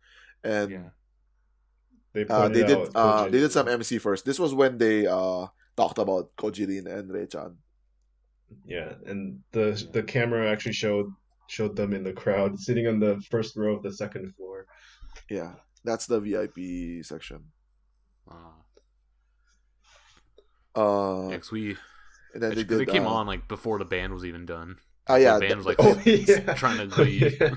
[SPEAKER 2] and
[SPEAKER 1] Yeah.
[SPEAKER 3] They pointed out
[SPEAKER 2] they did some
[SPEAKER 3] Kojin.
[SPEAKER 2] MC first. This was when they talked about Kojirin and Reichan.
[SPEAKER 3] Yeah, and the camera actually showed them in the crowd, sitting on the first row of the second floor.
[SPEAKER 2] Yeah, that's the VIP section.
[SPEAKER 1] Yeah, 'cause we
[SPEAKER 2] And then they
[SPEAKER 1] because
[SPEAKER 2] did.
[SPEAKER 1] they came on like before the band was even done.
[SPEAKER 2] Oh yeah,
[SPEAKER 1] the band was like
[SPEAKER 3] Oh yeah,
[SPEAKER 1] trying to leave.
[SPEAKER 3] Yeah.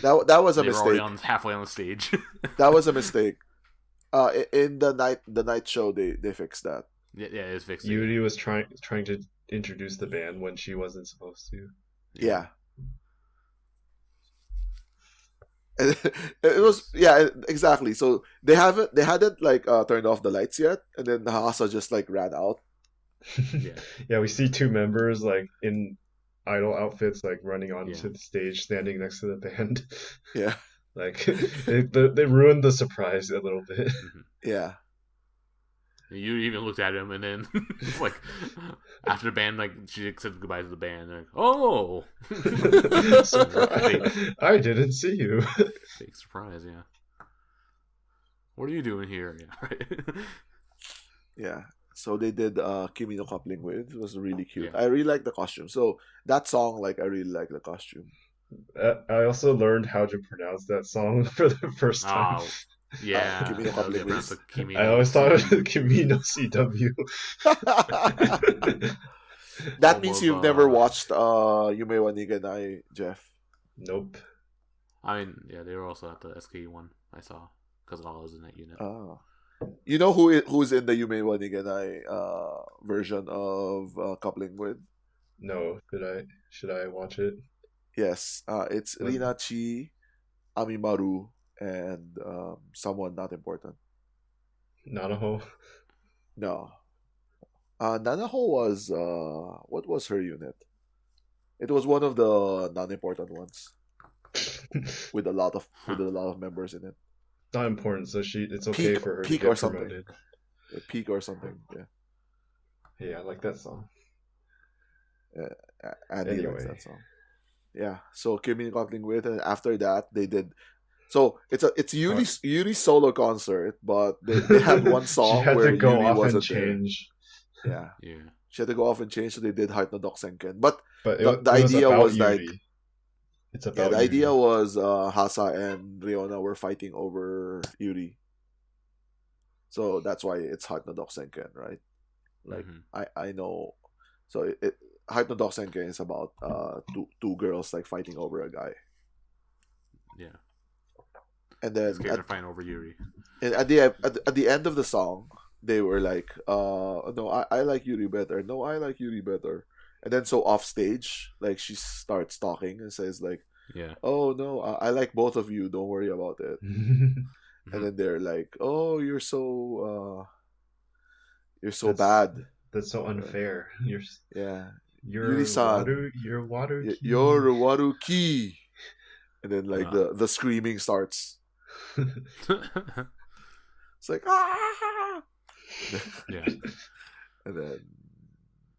[SPEAKER 2] that was a
[SPEAKER 1] They were already
[SPEAKER 2] mistake.
[SPEAKER 1] halfway on the stage.
[SPEAKER 2] That was a mistake. In the night show, they fixed that.
[SPEAKER 1] yeah, it's fixed.
[SPEAKER 3] Yuri was trying to introduce the band when she wasn't supposed to.
[SPEAKER 2] Yeah. It was exactly. So they hadn't like turned off the lights yet, and then Hasa just like ran out.
[SPEAKER 1] Yeah.
[SPEAKER 3] Yeah, we see two members like in idol outfits, like running onto
[SPEAKER 1] Yeah.
[SPEAKER 3] the stage, standing next to the band.
[SPEAKER 2] Yeah,
[SPEAKER 3] Like they ruined the surprise a little bit.
[SPEAKER 2] yeah.
[SPEAKER 1] You even looked at him, and then like after the band, like she said goodbye to the band. Like, oh,
[SPEAKER 3] I didn't see you.
[SPEAKER 1] fake surprise. Yeah. What are you doing here? Yeah. Right.
[SPEAKER 2] Yeah. So they did Kimi no coupling with. It was really cute.
[SPEAKER 1] Yeah.
[SPEAKER 2] I really like the costume. So that song, like I really like the costume.
[SPEAKER 3] I also learned how to pronounce that song for the first time.
[SPEAKER 1] Oh, yeah.
[SPEAKER 2] Kimi no
[SPEAKER 1] That was
[SPEAKER 2] coupling
[SPEAKER 1] it, pronounced
[SPEAKER 2] with.
[SPEAKER 1] like Kimi
[SPEAKER 3] I
[SPEAKER 1] no
[SPEAKER 3] always thought it
[SPEAKER 1] CW.
[SPEAKER 3] was Kimi no CW.
[SPEAKER 2] That means
[SPEAKER 1] Home
[SPEAKER 2] you've
[SPEAKER 1] of,
[SPEAKER 2] never watched Yume wa Niganai, Jeff.
[SPEAKER 3] Nope.
[SPEAKER 1] I mean, yeah, they were also at the SK one I saw because I was in that unit.
[SPEAKER 2] Ah. You know who's in the Yume wa Niganai version of coupling with?
[SPEAKER 3] No. Should I watch it?
[SPEAKER 2] Yes, it's
[SPEAKER 3] What?
[SPEAKER 2] Rinachi, Amimaru, and someone not important.
[SPEAKER 3] Nanaho.
[SPEAKER 2] No. Nanaho was what was her unit? It was one of the non-important ones with a lot of members in it.
[SPEAKER 3] Not important, so it's okay
[SPEAKER 2] Peak-
[SPEAKER 3] for her to
[SPEAKER 2] Peak
[SPEAKER 3] get
[SPEAKER 2] or something.
[SPEAKER 3] promoted.
[SPEAKER 2] A Peak or something. Yeah.
[SPEAKER 3] Yeah, I like that song.
[SPEAKER 2] Andy likes
[SPEAKER 3] Anyway.
[SPEAKER 2] that song. Yeah. So Kimi Kotling with, and after that they did. So it's Yuri's solo concert, but they had one song
[SPEAKER 3] She had
[SPEAKER 2] where
[SPEAKER 3] to go
[SPEAKER 2] Yuri
[SPEAKER 3] off and
[SPEAKER 2] wasn't there.
[SPEAKER 3] change.
[SPEAKER 2] Yeah.
[SPEAKER 1] Yeah.
[SPEAKER 2] She had to go off and change, so they did Heart no Doksenken. But
[SPEAKER 3] But
[SPEAKER 2] The-
[SPEAKER 3] it
[SPEAKER 2] the
[SPEAKER 3] was
[SPEAKER 2] idea
[SPEAKER 3] about
[SPEAKER 2] was, like-
[SPEAKER 3] Yuri. It's
[SPEAKER 2] yeah,
[SPEAKER 3] about
[SPEAKER 2] the idea
[SPEAKER 3] Yuri.
[SPEAKER 2] was Hasa and Riona were fighting over Yuri. So that's why it's Heart no Doksenken, right? Like
[SPEAKER 1] Mhm.
[SPEAKER 2] I know. So it Heart no Doksenken is about two girls like fighting over a guy,
[SPEAKER 1] Yeah.
[SPEAKER 2] and then
[SPEAKER 1] This character fighting over Yuri.
[SPEAKER 2] at the end of the song, they were like, no, I like Yuri better. No, I like Yuri better. And then so off stage, like she starts talking and says like,
[SPEAKER 1] Yeah.
[SPEAKER 2] oh no, I like both of you. Don't worry about it. And then they're like, oh, you're so
[SPEAKER 3] That's-
[SPEAKER 2] bad.
[SPEAKER 3] That's so unfair.
[SPEAKER 2] Yeah,
[SPEAKER 3] You're
[SPEAKER 2] Yuri-san.
[SPEAKER 3] water.
[SPEAKER 2] You're Waruki. And then like
[SPEAKER 1] Ah.
[SPEAKER 2] the screaming starts. It's like ah.
[SPEAKER 1] yeah.
[SPEAKER 2] And then
[SPEAKER 1] Yeah.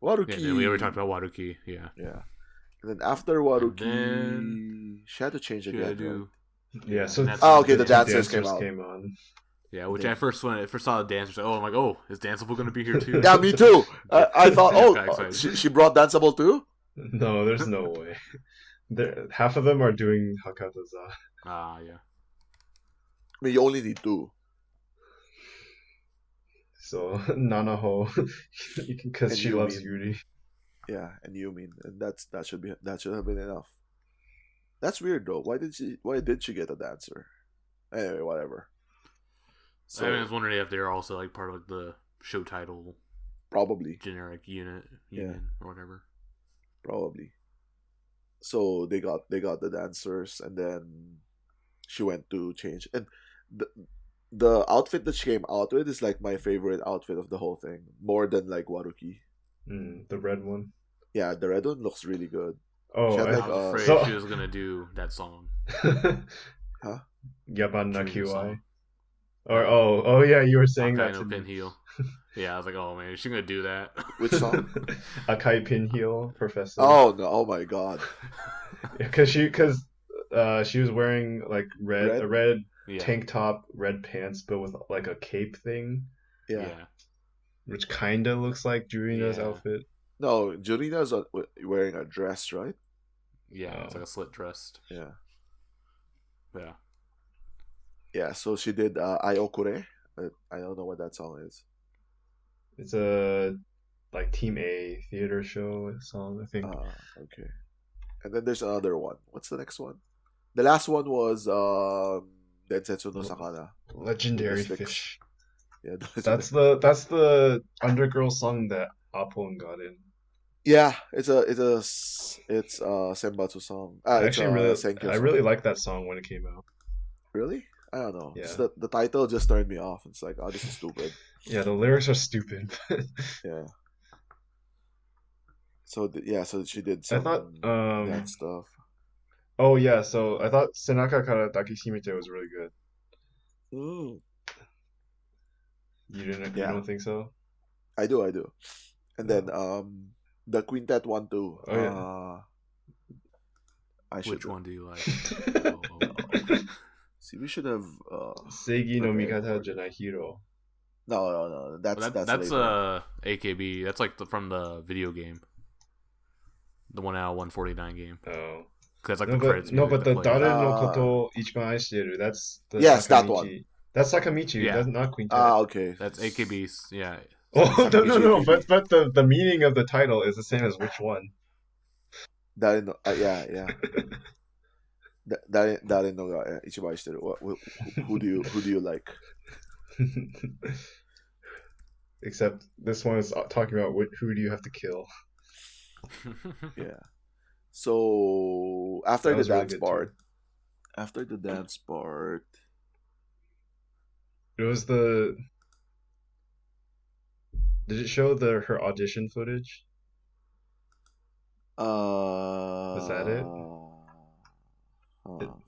[SPEAKER 2] Waruki.
[SPEAKER 1] Then we already talked about Waruki. Yeah.
[SPEAKER 2] Yeah. And then after Waruki,
[SPEAKER 1] then
[SPEAKER 2] she had to change
[SPEAKER 1] Should
[SPEAKER 2] again.
[SPEAKER 1] I do?
[SPEAKER 3] Yeah, so
[SPEAKER 1] that's-
[SPEAKER 2] Oh, okay, the
[SPEAKER 3] two
[SPEAKER 2] dancers came out.
[SPEAKER 3] on.
[SPEAKER 1] Yeah, which I first when I first saw the dancers, oh, I'm like, oh, is Danceable going to be here too?
[SPEAKER 2] Right? Yeah, me too. I thought,
[SPEAKER 1] Got excited.
[SPEAKER 2] she brought Danceable too?
[SPEAKER 3] No, there's no way. Half of them are doing Hakataza.
[SPEAKER 1] Ah, yeah.
[SPEAKER 2] I mean, you only need two.
[SPEAKER 3] So Nanaho, because
[SPEAKER 2] And
[SPEAKER 3] she
[SPEAKER 2] Yumin.
[SPEAKER 3] loves Yuri.
[SPEAKER 2] Yeah, and Yumin. And that should have been enough. That's weird though. Why did she get a dancer? Anyway, whatever.
[SPEAKER 1] I mean, I
[SPEAKER 2] So
[SPEAKER 1] was wondering if they're also like part of like the show title
[SPEAKER 2] probably,
[SPEAKER 1] generic
[SPEAKER 2] yeah,
[SPEAKER 1] union or whatever.
[SPEAKER 2] probably. So they got the dancers, and then she went to change. And the the outfit that she came out with is like my favorite outfit of the whole thing, more than like Waruki.
[SPEAKER 3] The red one.
[SPEAKER 2] Yeah, the red one looks really good. She
[SPEAKER 3] Oh,
[SPEAKER 2] had
[SPEAKER 1] I
[SPEAKER 2] like
[SPEAKER 1] was afraid
[SPEAKER 3] so
[SPEAKER 1] she was gonna do that song,
[SPEAKER 2] huh?
[SPEAKER 3] Yaban
[SPEAKER 1] Junior's
[SPEAKER 3] Nakiwai.
[SPEAKER 1] song.
[SPEAKER 3] Or
[SPEAKER 1] No,
[SPEAKER 3] oh yeah, you were saying
[SPEAKER 1] Akai
[SPEAKER 3] that
[SPEAKER 1] no
[SPEAKER 3] to me.
[SPEAKER 1] Pinheel. Yeah, I was like, oh man, is she gonna do that?
[SPEAKER 2] Which song?
[SPEAKER 3] Akai Pinheel, Professor.
[SPEAKER 2] Oh no! Oh my god!
[SPEAKER 3] Because she was wearing like a
[SPEAKER 2] Red?
[SPEAKER 3] red
[SPEAKER 1] Yeah,
[SPEAKER 3] tank top, red pants, but with like a cape thing,
[SPEAKER 2] Yeah.
[SPEAKER 1] yeah,
[SPEAKER 3] which kinda looks like Jurina's
[SPEAKER 1] yeah,
[SPEAKER 3] outfit.
[SPEAKER 2] No, Jurina's wearing a dress, right?
[SPEAKER 1] yeah. It's
[SPEAKER 3] Oh.
[SPEAKER 1] like a slit dressed.
[SPEAKER 2] Yeah.
[SPEAKER 1] Yeah,
[SPEAKER 2] Yeah. So she did Ayokure. I don't know what that song is.
[SPEAKER 3] It's a like Team A theater show song, I think.
[SPEAKER 2] Okay. And then there's another one. What's the next one? The last one was Densetsu no Sakana.
[SPEAKER 3] Legendary
[SPEAKER 2] Sticks.
[SPEAKER 3] Fish.
[SPEAKER 2] Yeah,
[SPEAKER 3] That's the Undergirl song that Apon got in.
[SPEAKER 2] yeah. It's Senbatsu song.
[SPEAKER 3] I
[SPEAKER 2] It's
[SPEAKER 3] actually
[SPEAKER 2] a
[SPEAKER 3] really
[SPEAKER 2] Senkyo
[SPEAKER 3] I
[SPEAKER 2] song.
[SPEAKER 3] really liked that song when it came out.
[SPEAKER 2] Really? I don't know.
[SPEAKER 3] Yeah.
[SPEAKER 2] Just the title just turned me off. It's like, oh, this is stupid.
[SPEAKER 3] Yeah, the lyrics are stupid.
[SPEAKER 2] Yeah. So so she did
[SPEAKER 3] I
[SPEAKER 2] some
[SPEAKER 3] thought
[SPEAKER 2] that stuff.
[SPEAKER 3] oh yeah, so I thought Senaka Kara Dakishimite was really good.
[SPEAKER 2] Mm.
[SPEAKER 3] You
[SPEAKER 2] Yeah.
[SPEAKER 3] don't think so?
[SPEAKER 2] I do. And then
[SPEAKER 3] Oh.
[SPEAKER 2] the quintet one too.
[SPEAKER 3] Oh, yeah.
[SPEAKER 2] I should
[SPEAKER 1] which one do you like?
[SPEAKER 2] see. We should have
[SPEAKER 3] Seigi no
[SPEAKER 2] prepared
[SPEAKER 3] Mikata
[SPEAKER 2] for this.
[SPEAKER 3] Janahiro.
[SPEAKER 2] No. That's
[SPEAKER 1] That's
[SPEAKER 2] later.
[SPEAKER 1] AKB. That's like from the video game, the 1 hour 149 game.
[SPEAKER 3] Oh.
[SPEAKER 1] Because like
[SPEAKER 3] No,
[SPEAKER 1] the credits
[SPEAKER 3] but
[SPEAKER 1] music
[SPEAKER 3] the
[SPEAKER 1] that plays.
[SPEAKER 3] Dare no
[SPEAKER 2] Ah.
[SPEAKER 3] Koto Ichiban Aishiteru, that's the
[SPEAKER 2] Yes, that
[SPEAKER 3] Sakamichi.
[SPEAKER 2] one.
[SPEAKER 3] That's Sakamichi,
[SPEAKER 1] Yeah.
[SPEAKER 3] that's not Quintet.
[SPEAKER 2] Okay.
[SPEAKER 1] That's AKB's. Yeah.
[SPEAKER 3] Oh,
[SPEAKER 2] Sakamichi
[SPEAKER 3] no,
[SPEAKER 2] AKB.
[SPEAKER 3] but the meaning of the title is the same as which one?
[SPEAKER 2] Yeah. Dare no ga ichiban shiteru. Who do you like?
[SPEAKER 3] Except this one is talking about who do you have to kill.
[SPEAKER 2] Yeah. So after
[SPEAKER 3] That
[SPEAKER 2] the
[SPEAKER 3] was really
[SPEAKER 2] dance
[SPEAKER 3] good,
[SPEAKER 2] part,
[SPEAKER 3] It was the. Did it show her audition footage? Was that it?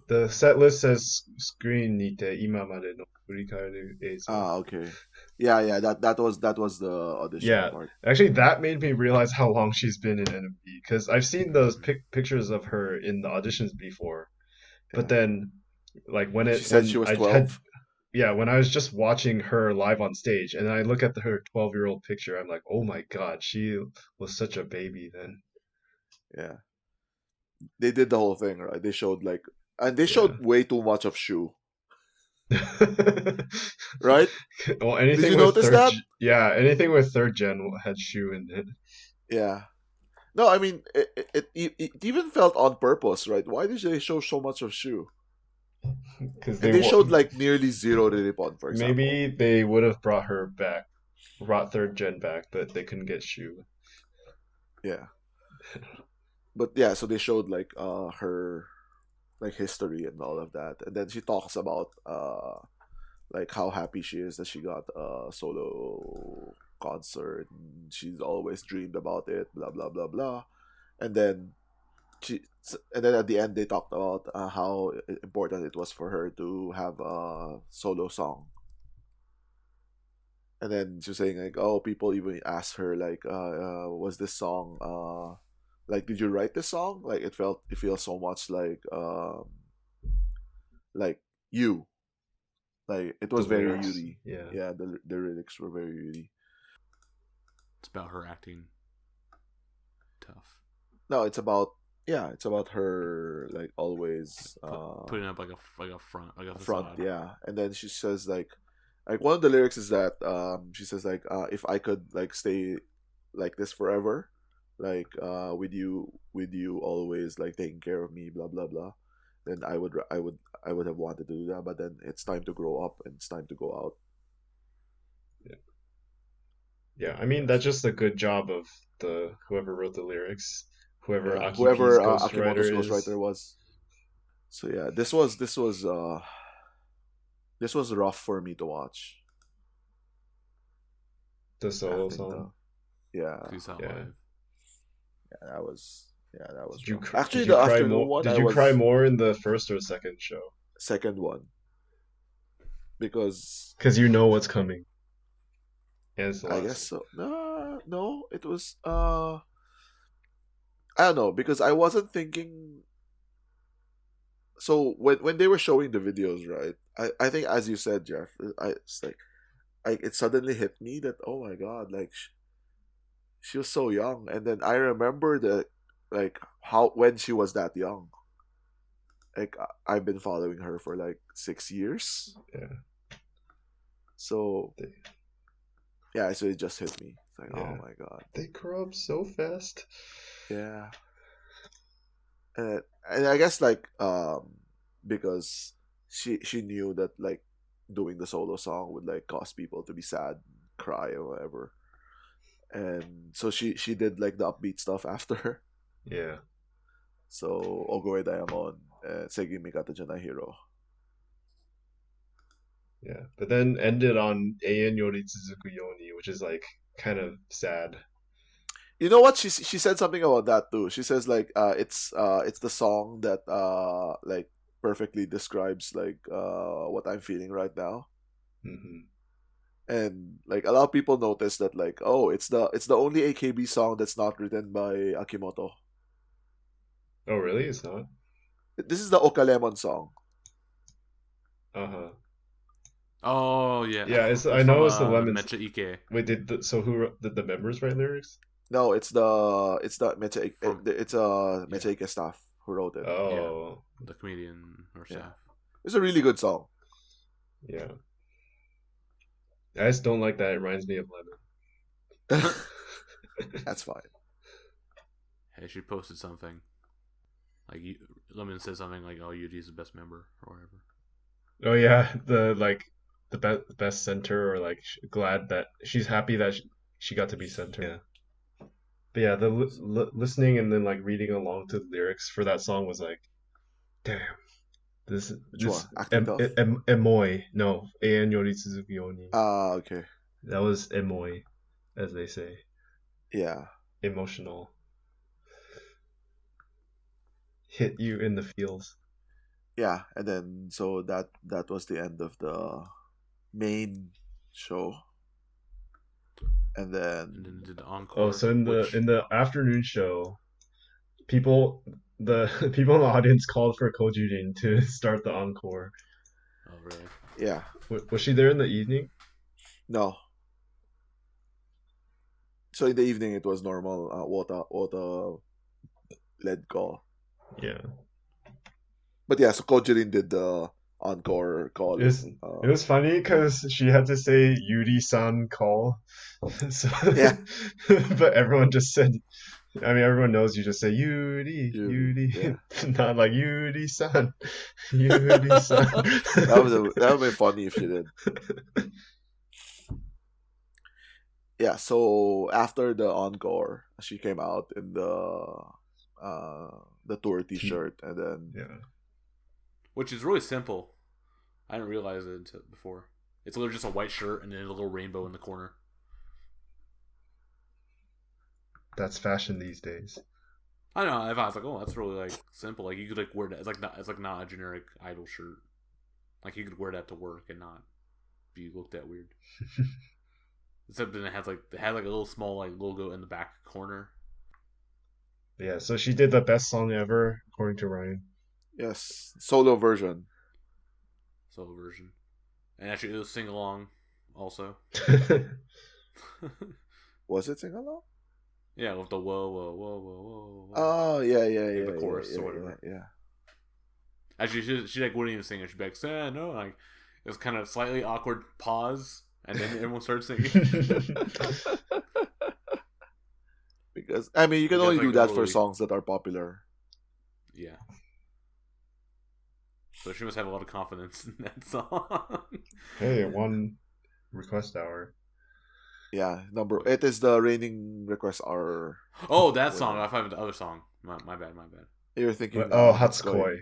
[SPEAKER 3] The set list says screen nite imamade no furikaeru eizo.
[SPEAKER 2] Okay. Yeah. That was the audition
[SPEAKER 3] Yeah,
[SPEAKER 2] part.
[SPEAKER 3] actually, that made me realize how long she's been in NMB because I've seen those pictures of her in the auditions before, but
[SPEAKER 2] Yeah.
[SPEAKER 3] then, like when
[SPEAKER 2] She said she was 12.
[SPEAKER 3] Yeah, when I was just watching her live on stage, and I look at her 12-year-old picture, I'm like, oh my god, she was such a baby then.
[SPEAKER 2] Yeah. They did the whole thing, right? They showed they showed way too much of Shu, right?
[SPEAKER 3] Well, anything
[SPEAKER 2] you
[SPEAKER 3] with
[SPEAKER 2] notice that?
[SPEAKER 3] Yeah, anything with third gen had Shu in it.
[SPEAKER 2] Yeah. No, I mean it even felt on purpose, right? Why did they show so much of Shu?
[SPEAKER 3] Because
[SPEAKER 2] They showed like nearly zero Riripon, for example.
[SPEAKER 3] maybe they would have brought third gen back, but they couldn't get Shu.
[SPEAKER 2] Yeah. But yeah, so they showed like her like history and all of that, and then she talks about like how happy she is that she got a solo concert. And she's always dreamed about it, blah blah blah blah. And then at the end they talked about how important it was for her to have a solo song. And then she was saying like, oh, people even asked her like, was this song like, did you write this song? Like it feels so much like you. Like it was
[SPEAKER 3] The
[SPEAKER 2] very
[SPEAKER 3] lyrics,
[SPEAKER 2] Yuri.
[SPEAKER 3] yeah.
[SPEAKER 2] Yeah, the lyrics were very Yuri.
[SPEAKER 1] It's about her acting tough.
[SPEAKER 2] No, it's about her like always
[SPEAKER 1] Putting up like a front, like a
[SPEAKER 2] front,
[SPEAKER 1] facade.
[SPEAKER 2] yeah. And then she says like one of the lyrics is that she says like if I could like stay like this forever, like with you always like taking care of me, blah blah blah, then I would have wanted to do that. But then it's time to grow up and it's time to go out.
[SPEAKER 3] Yeah, I mean that's just a good job of the whoever wrote the lyrics, whoever
[SPEAKER 2] Yeah,
[SPEAKER 3] Akipi's
[SPEAKER 2] whoever Akimoto's
[SPEAKER 3] ghostwriter is.
[SPEAKER 2] ghostwriter was. So yeah, this was rough for me to watch.
[SPEAKER 3] The solo
[SPEAKER 2] Acting
[SPEAKER 3] song.
[SPEAKER 2] the yeah,
[SPEAKER 1] You saw it
[SPEAKER 3] Yeah.
[SPEAKER 1] live.
[SPEAKER 2] that was
[SPEAKER 3] Did you
[SPEAKER 2] rough. Actually,
[SPEAKER 3] did you
[SPEAKER 2] the
[SPEAKER 3] cry
[SPEAKER 2] afternoon
[SPEAKER 3] more?
[SPEAKER 2] one
[SPEAKER 3] Did
[SPEAKER 2] I
[SPEAKER 3] you cry
[SPEAKER 2] was
[SPEAKER 3] more in the first or second show?
[SPEAKER 2] second one because
[SPEAKER 3] Because you know what's coming, and it's the
[SPEAKER 2] I guess
[SPEAKER 3] last.
[SPEAKER 2] so. No, no, it was I don't know because I wasn't thinking. So when they were showing the videos, right? I think as you said, Jeff, it's like it suddenly hit me that oh my god, like she was so young, and then I remember the like how when she was that young. Like I've been following her for like 6 years,
[SPEAKER 3] Yeah.
[SPEAKER 2] so
[SPEAKER 3] They,
[SPEAKER 2] yeah, so it just hit me. It's like oh
[SPEAKER 3] yeah.
[SPEAKER 2] my god,
[SPEAKER 3] They grow up so fast.
[SPEAKER 2] yeah, and I guess like because she knew that like doing the solo song would like cause people to be sad, cry or whatever, and so she did like the upbeat stuff after.
[SPEAKER 3] Yeah.
[SPEAKER 2] So Ogoe Diamond, Seigi Mikata Janahiro.
[SPEAKER 3] Yeah. But then ended on Eian Yori Tsuzuku Yoni, which is like kind of sad.
[SPEAKER 2] You know what? She said something about that too. She says like it's the song that like perfectly describes like what I'm feeling right now.
[SPEAKER 3] Hmm.
[SPEAKER 2] And like a lot of people notice that like oh it's the only AKB song that's not written by Akimoto.
[SPEAKER 3] Oh, really? It's not?
[SPEAKER 2] This is the Okalemon song.
[SPEAKER 3] Uh-huh.
[SPEAKER 1] Oh yeah,
[SPEAKER 3] Yeah, it's
[SPEAKER 1] it's
[SPEAKER 3] I
[SPEAKER 1] from
[SPEAKER 3] know it's the
[SPEAKER 1] the
[SPEAKER 3] Lemons.
[SPEAKER 1] Mecha Ike
[SPEAKER 3] Wait, so did the members write lyrics?
[SPEAKER 2] No, it's the Mecha
[SPEAKER 1] from
[SPEAKER 2] it's a
[SPEAKER 1] yeah
[SPEAKER 2] Mecha Ike staff who wrote it.
[SPEAKER 1] yeah
[SPEAKER 3] Oh,
[SPEAKER 1] the comedian or
[SPEAKER 2] Yeah,
[SPEAKER 1] staff.
[SPEAKER 2] it's a really good song.
[SPEAKER 3] yeah. I just don't like that. It reminds me of Lemon.
[SPEAKER 2] That's fine.
[SPEAKER 1] Hey, she posted something like you, Lemon said something like, "Oh, Yuji's the best member" or whatever.
[SPEAKER 3] Oh yeah, the like the best center, or like glad that she's happy that she got to be center. Yeah. But yeah, the listening and then like reading along to the lyrics for that song was like, damn,
[SPEAKER 2] Which one?
[SPEAKER 3] this
[SPEAKER 2] Acting tough.
[SPEAKER 3] Emoy, no, An Yori Suzuki Oni.
[SPEAKER 2] Ah, okay.
[SPEAKER 3] That was Emoy, as they say,
[SPEAKER 2] Yeah.
[SPEAKER 3] emotional, hit you in the feels.
[SPEAKER 2] Yeah, and then so that was the end of the main show. And
[SPEAKER 1] And
[SPEAKER 2] then
[SPEAKER 1] then did the encore.
[SPEAKER 3] Oh, so in
[SPEAKER 1] which,
[SPEAKER 3] the afternoon show, people the people in the audience called for Kojujin to start the encore.
[SPEAKER 1] oh really?
[SPEAKER 2] yeah.
[SPEAKER 3] Was she there in the evening?
[SPEAKER 2] No. So in the evening it was normal water led call.
[SPEAKER 3] Yeah.
[SPEAKER 2] But yeah, so Kojirin did the encore call.
[SPEAKER 3] It was funny because she had to say Yuri-san call. So,
[SPEAKER 2] Yeah.
[SPEAKER 3] but everyone just said, I mean, everyone knows you just say Yuri,
[SPEAKER 2] Yeah.
[SPEAKER 3] not like Yuri-san, Yuri-san.
[SPEAKER 2] That would be funny if she did. Yeah, so after the encore, she came out in the tour T-shirt, and then
[SPEAKER 3] Yeah.
[SPEAKER 1] Which is really simple. I didn't realize it until before. It's literally just a white shirt and then a little rainbow in the corner.
[SPEAKER 3] That's fashion these days.
[SPEAKER 1] I know. I was like, oh, that's really like simple. Like you could like wear that. It's like not a generic idol shirt. Like you could wear that to work and not be looked at weird. Except then it had like a little small like logo in the back corner.
[SPEAKER 3] Yeah, so she did the best song ever, according to Ryan.
[SPEAKER 2] yes, solo version.
[SPEAKER 1] Solo version. And actually it was sing along also.
[SPEAKER 2] Was it sing along?
[SPEAKER 1] Yeah, with the whoa whoa whoa whoa whoa.
[SPEAKER 2] Oh yeah,
[SPEAKER 1] the chorus or whatever.
[SPEAKER 2] Yeah.
[SPEAKER 1] Actually, she like wouldn't even sing it. She'd be like, no, like it was kind of slightly awkward pause, and then everyone started singing.
[SPEAKER 2] because I mean you can
[SPEAKER 1] Because,
[SPEAKER 2] only
[SPEAKER 1] like,
[SPEAKER 2] do that for
[SPEAKER 1] early-
[SPEAKER 2] songs that are popular.
[SPEAKER 1] Yeah. So she must have a lot of confidence in that song.
[SPEAKER 3] Hey, one request hour.
[SPEAKER 2] Yeah, it is the Raining Request Hour.
[SPEAKER 1] Oh, that song.
[SPEAKER 2] winner.
[SPEAKER 1] I thought it was the other song. My bad.
[SPEAKER 2] You're thinking
[SPEAKER 3] Oh,
[SPEAKER 2] Hatsukoi.
[SPEAKER 3] Hatsukoi.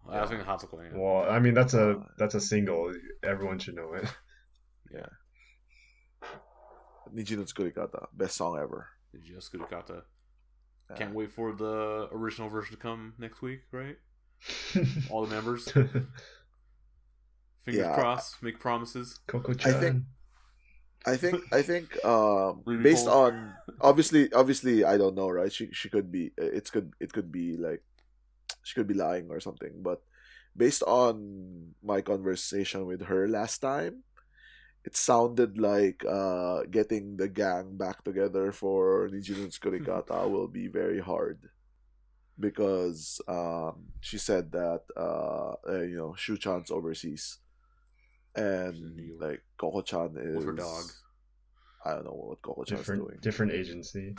[SPEAKER 1] I was thinking Hatsukoi. Yeah.
[SPEAKER 3] Well, I mean that's
[SPEAKER 2] Uh,
[SPEAKER 3] a single. Everyone should know it.
[SPEAKER 2] Yeah. Niji no Tsukurikata, best song ever.
[SPEAKER 1] Just Kudakata.
[SPEAKER 2] Yeah.
[SPEAKER 1] Can't wait for the original version to come next week, right? All the members. Fingers
[SPEAKER 2] Yeah.
[SPEAKER 1] crossed. Make promises.
[SPEAKER 3] Coco-chan.
[SPEAKER 2] I think
[SPEAKER 1] Ruby
[SPEAKER 2] based
[SPEAKER 1] Cole.
[SPEAKER 2] on obviously I don't know, right? She could be it could be like she could be lying or something, but based on my conversation with her last time, it sounded like getting the gang back together for Nijinun Tsukurikata will be very hard because she said that Shu-chan's overseas
[SPEAKER 1] She's in
[SPEAKER 2] and
[SPEAKER 1] New York.
[SPEAKER 2] like Coco-chan is
[SPEAKER 1] With her dog.
[SPEAKER 2] I don't know what Coco-chan's doing.
[SPEAKER 3] different agency.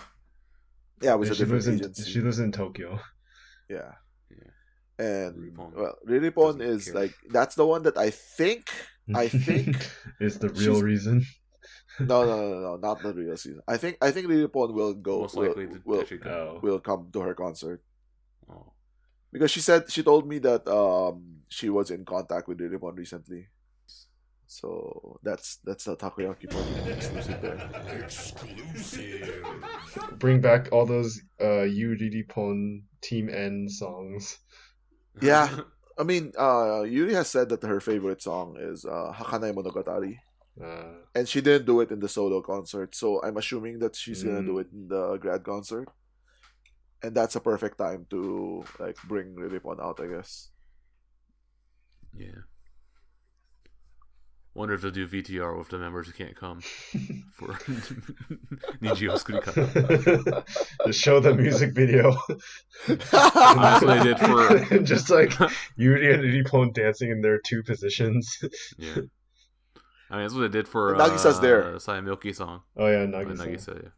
[SPEAKER 2] Yeah, with
[SPEAKER 3] Yeah,
[SPEAKER 2] a different agency.
[SPEAKER 3] she lives in Tokyo.
[SPEAKER 2] Yeah.
[SPEAKER 1] Yeah.
[SPEAKER 2] And
[SPEAKER 1] Riripon
[SPEAKER 2] well, Riripon
[SPEAKER 1] doesn't
[SPEAKER 2] is
[SPEAKER 1] care.
[SPEAKER 2] like that's the one that I think
[SPEAKER 3] is the real
[SPEAKER 2] she's-
[SPEAKER 3] reason.
[SPEAKER 2] no, not the real season. I think Riripon will go
[SPEAKER 1] Most likely to
[SPEAKER 2] will,
[SPEAKER 1] actually go.
[SPEAKER 3] Oh.
[SPEAKER 2] will come to her concert
[SPEAKER 1] Oh.
[SPEAKER 2] because she told me that she was in contact with Riripon recently. So that's the Takoyaki Party exclusive there.
[SPEAKER 3] Bring back all those Yuri Pon Team N songs.
[SPEAKER 2] Yeah. I mean, Yuri has said that her favorite song is Hakanai Monogatari. And she didn't do it in the solo concert, so I'm assuming that she's gonna do it in the grad concert. And that's a perfect time to like bring Riripon out, I guess.
[SPEAKER 1] Yeah. Wonder if they'll do VTR with the members who can't come for Nijio Tsukurikata.
[SPEAKER 3] Just show the music video.
[SPEAKER 1] That's what they did for.
[SPEAKER 3] Just like Yuri and Iripon dancing in their two positions.
[SPEAKER 1] Yeah. I mean, that's what they did for
[SPEAKER 2] Nagisa's there.
[SPEAKER 1] Saya Milky song.
[SPEAKER 3] Oh yeah,
[SPEAKER 1] Oh,
[SPEAKER 3] Nagisa.
[SPEAKER 1] Nagisa, yeah.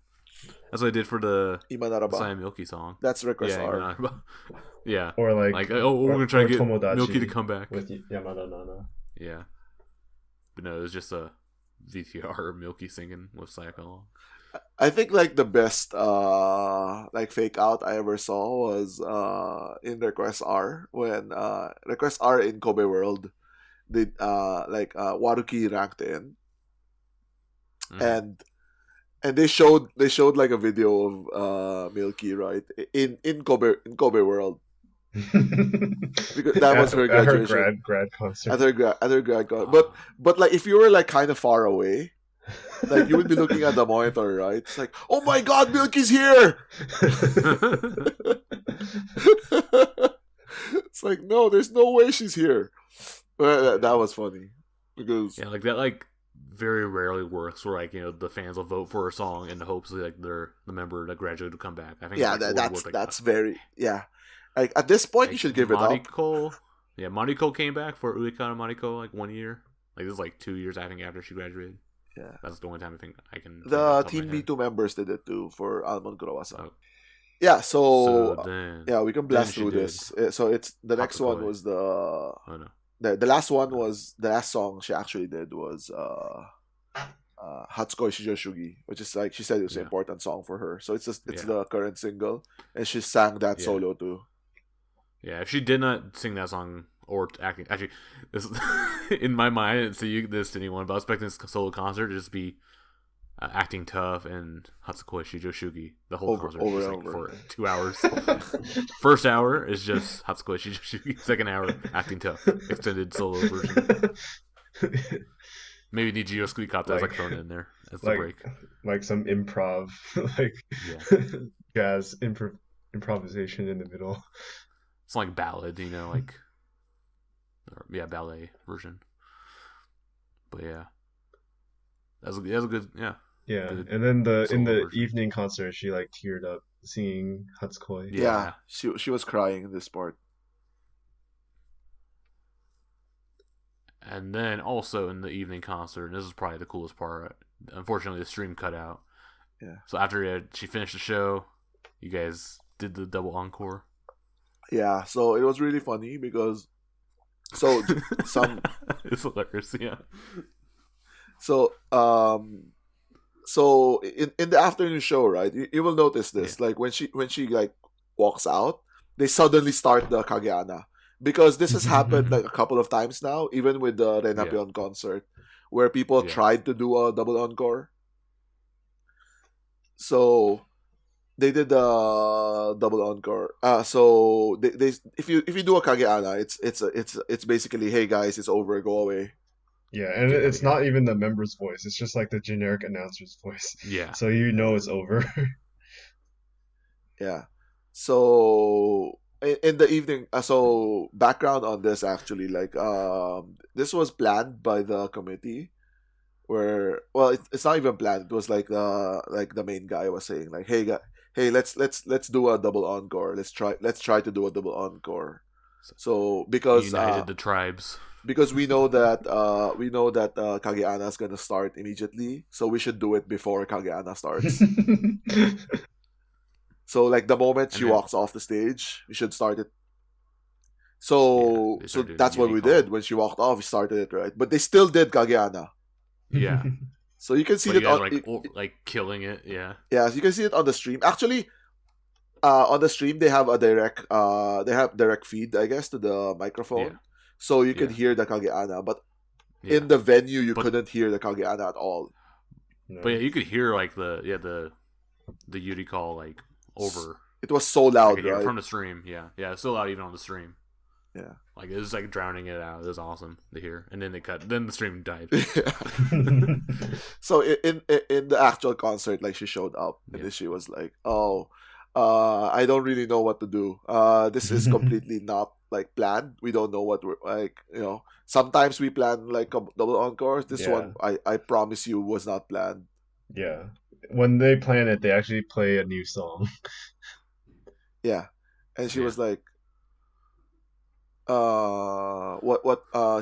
[SPEAKER 1] That's what they did for the
[SPEAKER 2] Imanaraba.
[SPEAKER 1] Saya Milky song.
[SPEAKER 2] That's request
[SPEAKER 1] Yeah,
[SPEAKER 2] R.
[SPEAKER 1] yeah.
[SPEAKER 3] Or like
[SPEAKER 1] We're gonna try
[SPEAKER 3] or
[SPEAKER 1] to get
[SPEAKER 3] Tomodachi
[SPEAKER 1] Milky to come back.
[SPEAKER 3] with Yamada Nana.
[SPEAKER 1] Yeah. But no, it was just a VTR Milky singing with Sayaka along.
[SPEAKER 2] I think like the best like fake out I ever saw was in Request R when Request R in Kobe World did Waruki ranked in
[SPEAKER 1] Mhm.
[SPEAKER 2] and they showed like a video of Milky, right, in Kobe World because that was her
[SPEAKER 3] at her
[SPEAKER 2] graduation
[SPEAKER 3] grad concert.
[SPEAKER 2] at her grad but like if you were like kind of far away, like you would be looking at the monitor, right? It's like, oh my god, Milky's here. It's like, no, there's no way she's here. But that was funny because
[SPEAKER 1] Yeah, like that very rarely works where the fans will vote for a song in the hopes that the member that graduated will come back. I think
[SPEAKER 2] yeah, that's very like at this point you should give it up.
[SPEAKER 1] Mariko, yeah, Mariko came back for Uekana Mariko like 1 year. Like this is like 2 years I think after she graduated.
[SPEAKER 2] Yeah,
[SPEAKER 1] That's the only time I think I can. think
[SPEAKER 2] the
[SPEAKER 1] off the top
[SPEAKER 2] Team
[SPEAKER 1] of my head.
[SPEAKER 2] B2 members did it too for Almond Kurawasa.
[SPEAKER 1] Oh.
[SPEAKER 2] Yeah, so
[SPEAKER 1] then,
[SPEAKER 2] yeah, we can blast
[SPEAKER 1] then she
[SPEAKER 2] through
[SPEAKER 1] did
[SPEAKER 2] this. So it's the next one
[SPEAKER 1] Hatsukoi.
[SPEAKER 2] was the
[SPEAKER 1] Oh no,
[SPEAKER 2] the last one was the last song she actually did was Hatsukoi Shijoshugi, which is like she said it was an
[SPEAKER 1] Yeah.
[SPEAKER 2] important song for her. So it's
[SPEAKER 1] Yeah.
[SPEAKER 2] the current single, and she sang that
[SPEAKER 1] Yeah.
[SPEAKER 2] solo too.
[SPEAKER 1] yeah. If she did not sing that song or acting, actually, this in my mind, I didn't see this to anyone, but I was expecting this solo concert to just be acting tough and Hatsukoi Shijoshugi the whole
[SPEAKER 2] Over-
[SPEAKER 1] concert,
[SPEAKER 2] over
[SPEAKER 1] just,
[SPEAKER 2] and
[SPEAKER 1] like,
[SPEAKER 2] over.
[SPEAKER 1] for 2 hours. First hour is just Hatsukoi Shijoshugi. Second hour, acting tough, extended solo version. Maybe Nijio Squeakata is like thrown in there as the
[SPEAKER 3] like
[SPEAKER 1] break.
[SPEAKER 3] like some improv, like
[SPEAKER 1] Yeah.
[SPEAKER 3] jazz improvisation in the middle.
[SPEAKER 1] It's like ballad, like ballet version. But yeah, that's a good
[SPEAKER 3] Yeah,
[SPEAKER 1] Good
[SPEAKER 3] and then in
[SPEAKER 1] solo
[SPEAKER 3] the
[SPEAKER 1] version.
[SPEAKER 3] evening concert, she like teared up singing Hatsukoi.
[SPEAKER 1] Yeah.
[SPEAKER 2] She was crying in this part.
[SPEAKER 1] And then also in the evening concert, and this is probably the coolest part. Unfortunately, the stream cut out.
[SPEAKER 2] Yeah.
[SPEAKER 1] So after she finished the show, you guys did the double encore.
[SPEAKER 2] Yeah, so it was really funny because so some
[SPEAKER 1] It's hilarious. Yeah.
[SPEAKER 2] so so in the afternoon show, right? You will notice this. Like when she like walks out, they suddenly start the Kageana because this has happened like a couple of times now, even with the Renapion concert, where people
[SPEAKER 1] Yeah.
[SPEAKER 2] tried to do a double encore. So they did the double encore. So they if you do a Kageana, it's basically, hey guys, it's over, go away.
[SPEAKER 3] Yeah, and
[SPEAKER 1] Yeah,
[SPEAKER 3] it's
[SPEAKER 1] yeah.
[SPEAKER 3] not even the member's voice. It's just like the generic announcer's voice.
[SPEAKER 1] Yeah.
[SPEAKER 3] So you know it's over.
[SPEAKER 2] Yeah. So in the evening, so background on this actually, like this was planned by the committee. Where well, it's not even planned. It was like the main guy was saying like, hey, let's do a double encore. Let's try to do a double encore. So
[SPEAKER 1] United the tribes.
[SPEAKER 2] because we know that Kageana is gonna start immediately, so we should do it before Kageana starts. So like the moment
[SPEAKER 1] And
[SPEAKER 2] she
[SPEAKER 1] then-
[SPEAKER 2] walks off the stage, we should start it. So
[SPEAKER 1] they
[SPEAKER 2] so
[SPEAKER 1] started
[SPEAKER 2] that's what we
[SPEAKER 1] Yuri Call.
[SPEAKER 2] did when she walked off. We started it, right, but they still did Kageana.
[SPEAKER 1] Yeah.
[SPEAKER 2] So you can see
[SPEAKER 1] But you
[SPEAKER 2] that
[SPEAKER 1] guys
[SPEAKER 2] on,
[SPEAKER 1] like killing it. Yeah.
[SPEAKER 2] yeah, you can see it on the stream. Actually, on the stream they have direct feed, I guess, to the microphone,
[SPEAKER 1] Yeah.
[SPEAKER 2] so you can
[SPEAKER 1] Yeah.
[SPEAKER 2] hear the Kageana. But
[SPEAKER 1] Yeah.
[SPEAKER 2] in the venue, you
[SPEAKER 1] But-
[SPEAKER 2] couldn't hear the Kageana at all.
[SPEAKER 1] But yeah, you could hear like the Yuri Call like over.
[SPEAKER 2] It was so
[SPEAKER 1] I
[SPEAKER 2] loud,
[SPEAKER 1] could hear it
[SPEAKER 2] right?
[SPEAKER 1] from the stream. Yeah. Yeah. It's so loud even on the stream.
[SPEAKER 2] Yeah.
[SPEAKER 1] Like it was like drowning it out. It was awesome to hear. And then they cut. Then the stream died.
[SPEAKER 2] So in the actual concert, like she showed up and
[SPEAKER 1] Yeah.
[SPEAKER 2] then she was like, "Oh, I don't really know what to do. This is completely not like planned. We don't know what we're like. Sometimes we plan like a double encore. This
[SPEAKER 3] Yeah.
[SPEAKER 2] one, I promise you, was not planned.
[SPEAKER 3] Yeah. When they plan it, they actually play a new song.
[SPEAKER 2] Yeah." And she
[SPEAKER 1] Yeah.
[SPEAKER 2] was like,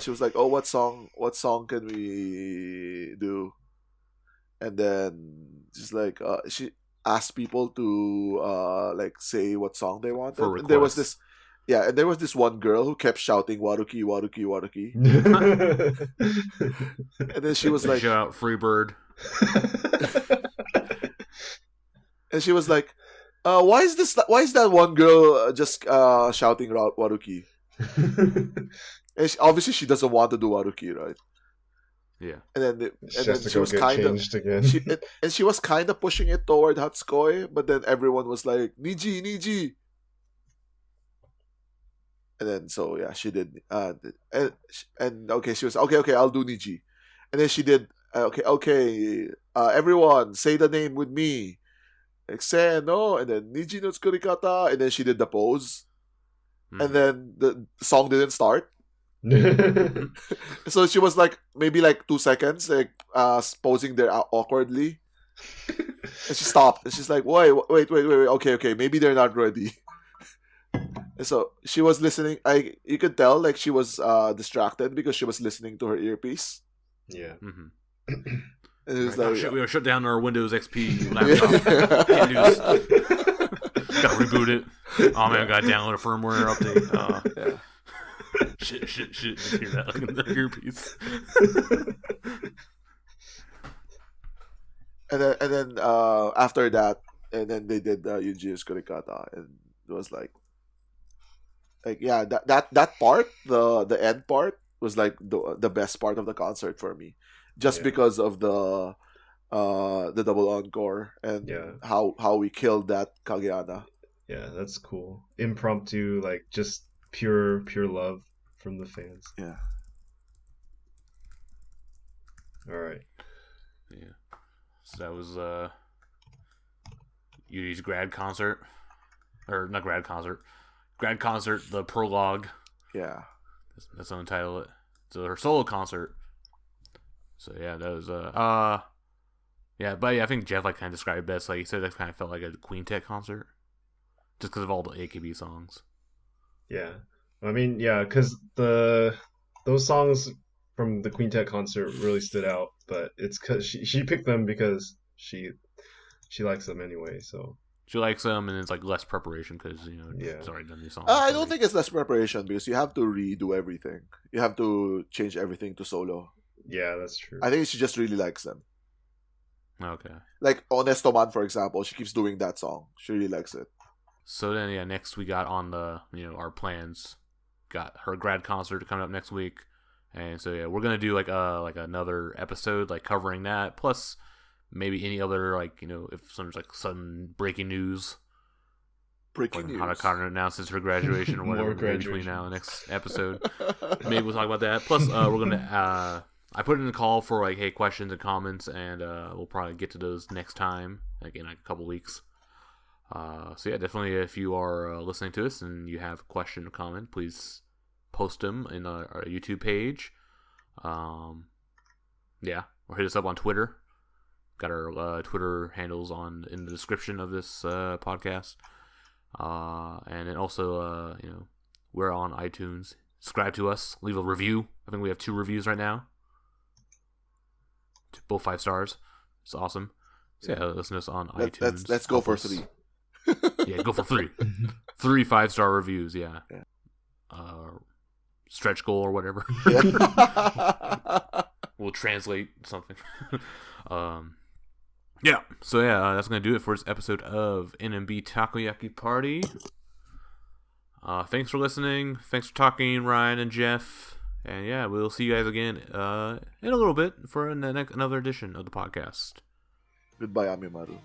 [SPEAKER 2] she was like, "Oh, what song can we do?" And then just like she asked people to like say what song they wanted.
[SPEAKER 1] For
[SPEAKER 2] And there was
[SPEAKER 1] requests.
[SPEAKER 2] and there was this one girl who kept shouting Waruki, Waruki, Waruki. And then she was like,
[SPEAKER 1] Shout out Freebird.
[SPEAKER 2] why is that one girl just shouting Waruki? And obviously she doesn't want to do Waruki, right?
[SPEAKER 1] Yeah.
[SPEAKER 2] And then
[SPEAKER 3] She has to
[SPEAKER 2] she
[SPEAKER 3] go
[SPEAKER 2] was
[SPEAKER 3] get
[SPEAKER 2] kind of
[SPEAKER 3] changed again.
[SPEAKER 2] she was kind of pushing it toward Hatsukoe, but then everyone was like, Niji, Niji. And then so yeah, she did and okay, she was okay, I'll do Niji. And then she did okay, everyone say the name with me. Like no, and then Niji no Tsukurikata, and then she did the pose.
[SPEAKER 1] Mhm.
[SPEAKER 2] And then the song didn't start. So she was like maybe like 2 seconds like posing there awkwardly. And she stopped. And she's like, wait, okay, maybe they're not ready. And so she was listening. You could tell like she was distracted because she was listening to her earpiece.
[SPEAKER 3] Yeah.
[SPEAKER 1] Mhm.
[SPEAKER 2] And it was
[SPEAKER 1] Like, oh,
[SPEAKER 2] like,
[SPEAKER 1] shit, we gotta shut down our Windows XP laptop. Can't do this. Gotta reboot it. Oh man, gotta download a firmware update.
[SPEAKER 2] yeah.
[SPEAKER 1] Shit. You hear that like in the earpiece.
[SPEAKER 2] And then after that, and then they did Yuji's Kurikata, and it was like yeah, that part, the end part was like the best part of the concert for me, just
[SPEAKER 3] Yeah.
[SPEAKER 2] because of the double encore and
[SPEAKER 3] Yeah.
[SPEAKER 2] how we killed that Kageana.
[SPEAKER 3] Yeah, that's cool. Impromptu, like just pure love from the fans.
[SPEAKER 2] Yeah.
[SPEAKER 3] All right.
[SPEAKER 1] Yeah. So that was Yudi's grad concert. Or not grad concert. Grad concert, the prologue.
[SPEAKER 2] Yeah.
[SPEAKER 1] That's what I'm entitle it. So her solo concert. So yeah, that was yeah, but yeah, I think Jeff like kind of described it best. Like he said, that kind of felt like a Quintet concert, just because of all the AKB songs.
[SPEAKER 3] Yeah. I mean, yeah, because those songs from the Quintet concert really stood out, but it's because she picked them because she likes them anyway. So
[SPEAKER 1] She likes them, and it's like less preparation because
[SPEAKER 3] Yeah.
[SPEAKER 1] it's already done these songs.
[SPEAKER 2] I don't think it's less preparation because you have to redo everything. You have to change everything to solo.
[SPEAKER 3] Yeah, that's true.
[SPEAKER 2] I think she just really likes them.
[SPEAKER 1] Okay.
[SPEAKER 2] Like Honesto Man, for example, she keeps doing that song. She really likes it.
[SPEAKER 1] So then, yeah, next we got on the our plans. Got her grad concert coming up next week, and so yeah, we're gonna do like another episode like covering that, plus maybe any other like if there's like sudden breaking news.
[SPEAKER 2] Breaking
[SPEAKER 1] Like
[SPEAKER 2] news.
[SPEAKER 1] Hana Connor announces her graduation or whatever
[SPEAKER 3] More
[SPEAKER 1] between
[SPEAKER 3] graduation.
[SPEAKER 1] now and next episode. Maybe we'll talk about that. Plus, we're gonna. I put in a call for like, hey, questions and comments, and we'll probably get to those next time, like in like a couple weeks. So yeah, definitely if you are listening to us and you have a question or comment, please post them in our YouTube page. Yeah, or hit us up on Twitter. Got our Twitter handles in the description of this podcast. And then also, we're on iTunes. Subscribe to us. Leave a review. I think we have 2 reviews right now. Both 5 stars. It's awesome. So yeah, listen to us on iTunes.
[SPEAKER 2] Let's go
[SPEAKER 1] Help
[SPEAKER 2] for
[SPEAKER 1] us.
[SPEAKER 2] 3.
[SPEAKER 1] Yeah, go for 3. 3 5-star reviews. Yeah. Stretch goal or whatever.
[SPEAKER 2] Yeah.
[SPEAKER 1] We'll translate something. Yeah. So yeah, that's gonna do it for this episode of NMB Takoyaki Party. Thanks for listening. Thanks for talking, Ryan and Jeff. And yeah, we'll see you guys again in a little bit for another edition of the podcast.
[SPEAKER 2] Goodbye, Amimaru.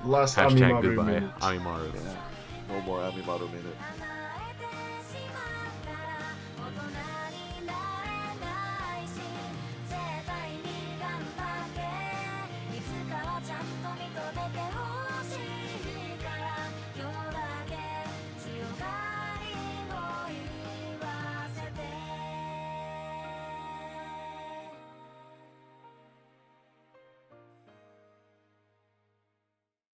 [SPEAKER 3] Last
[SPEAKER 1] Hashtag
[SPEAKER 3] Amimaru
[SPEAKER 1] goodbye,
[SPEAKER 3] minute.
[SPEAKER 1] Amimaru.
[SPEAKER 2] Yeah. No more Amimaru minute.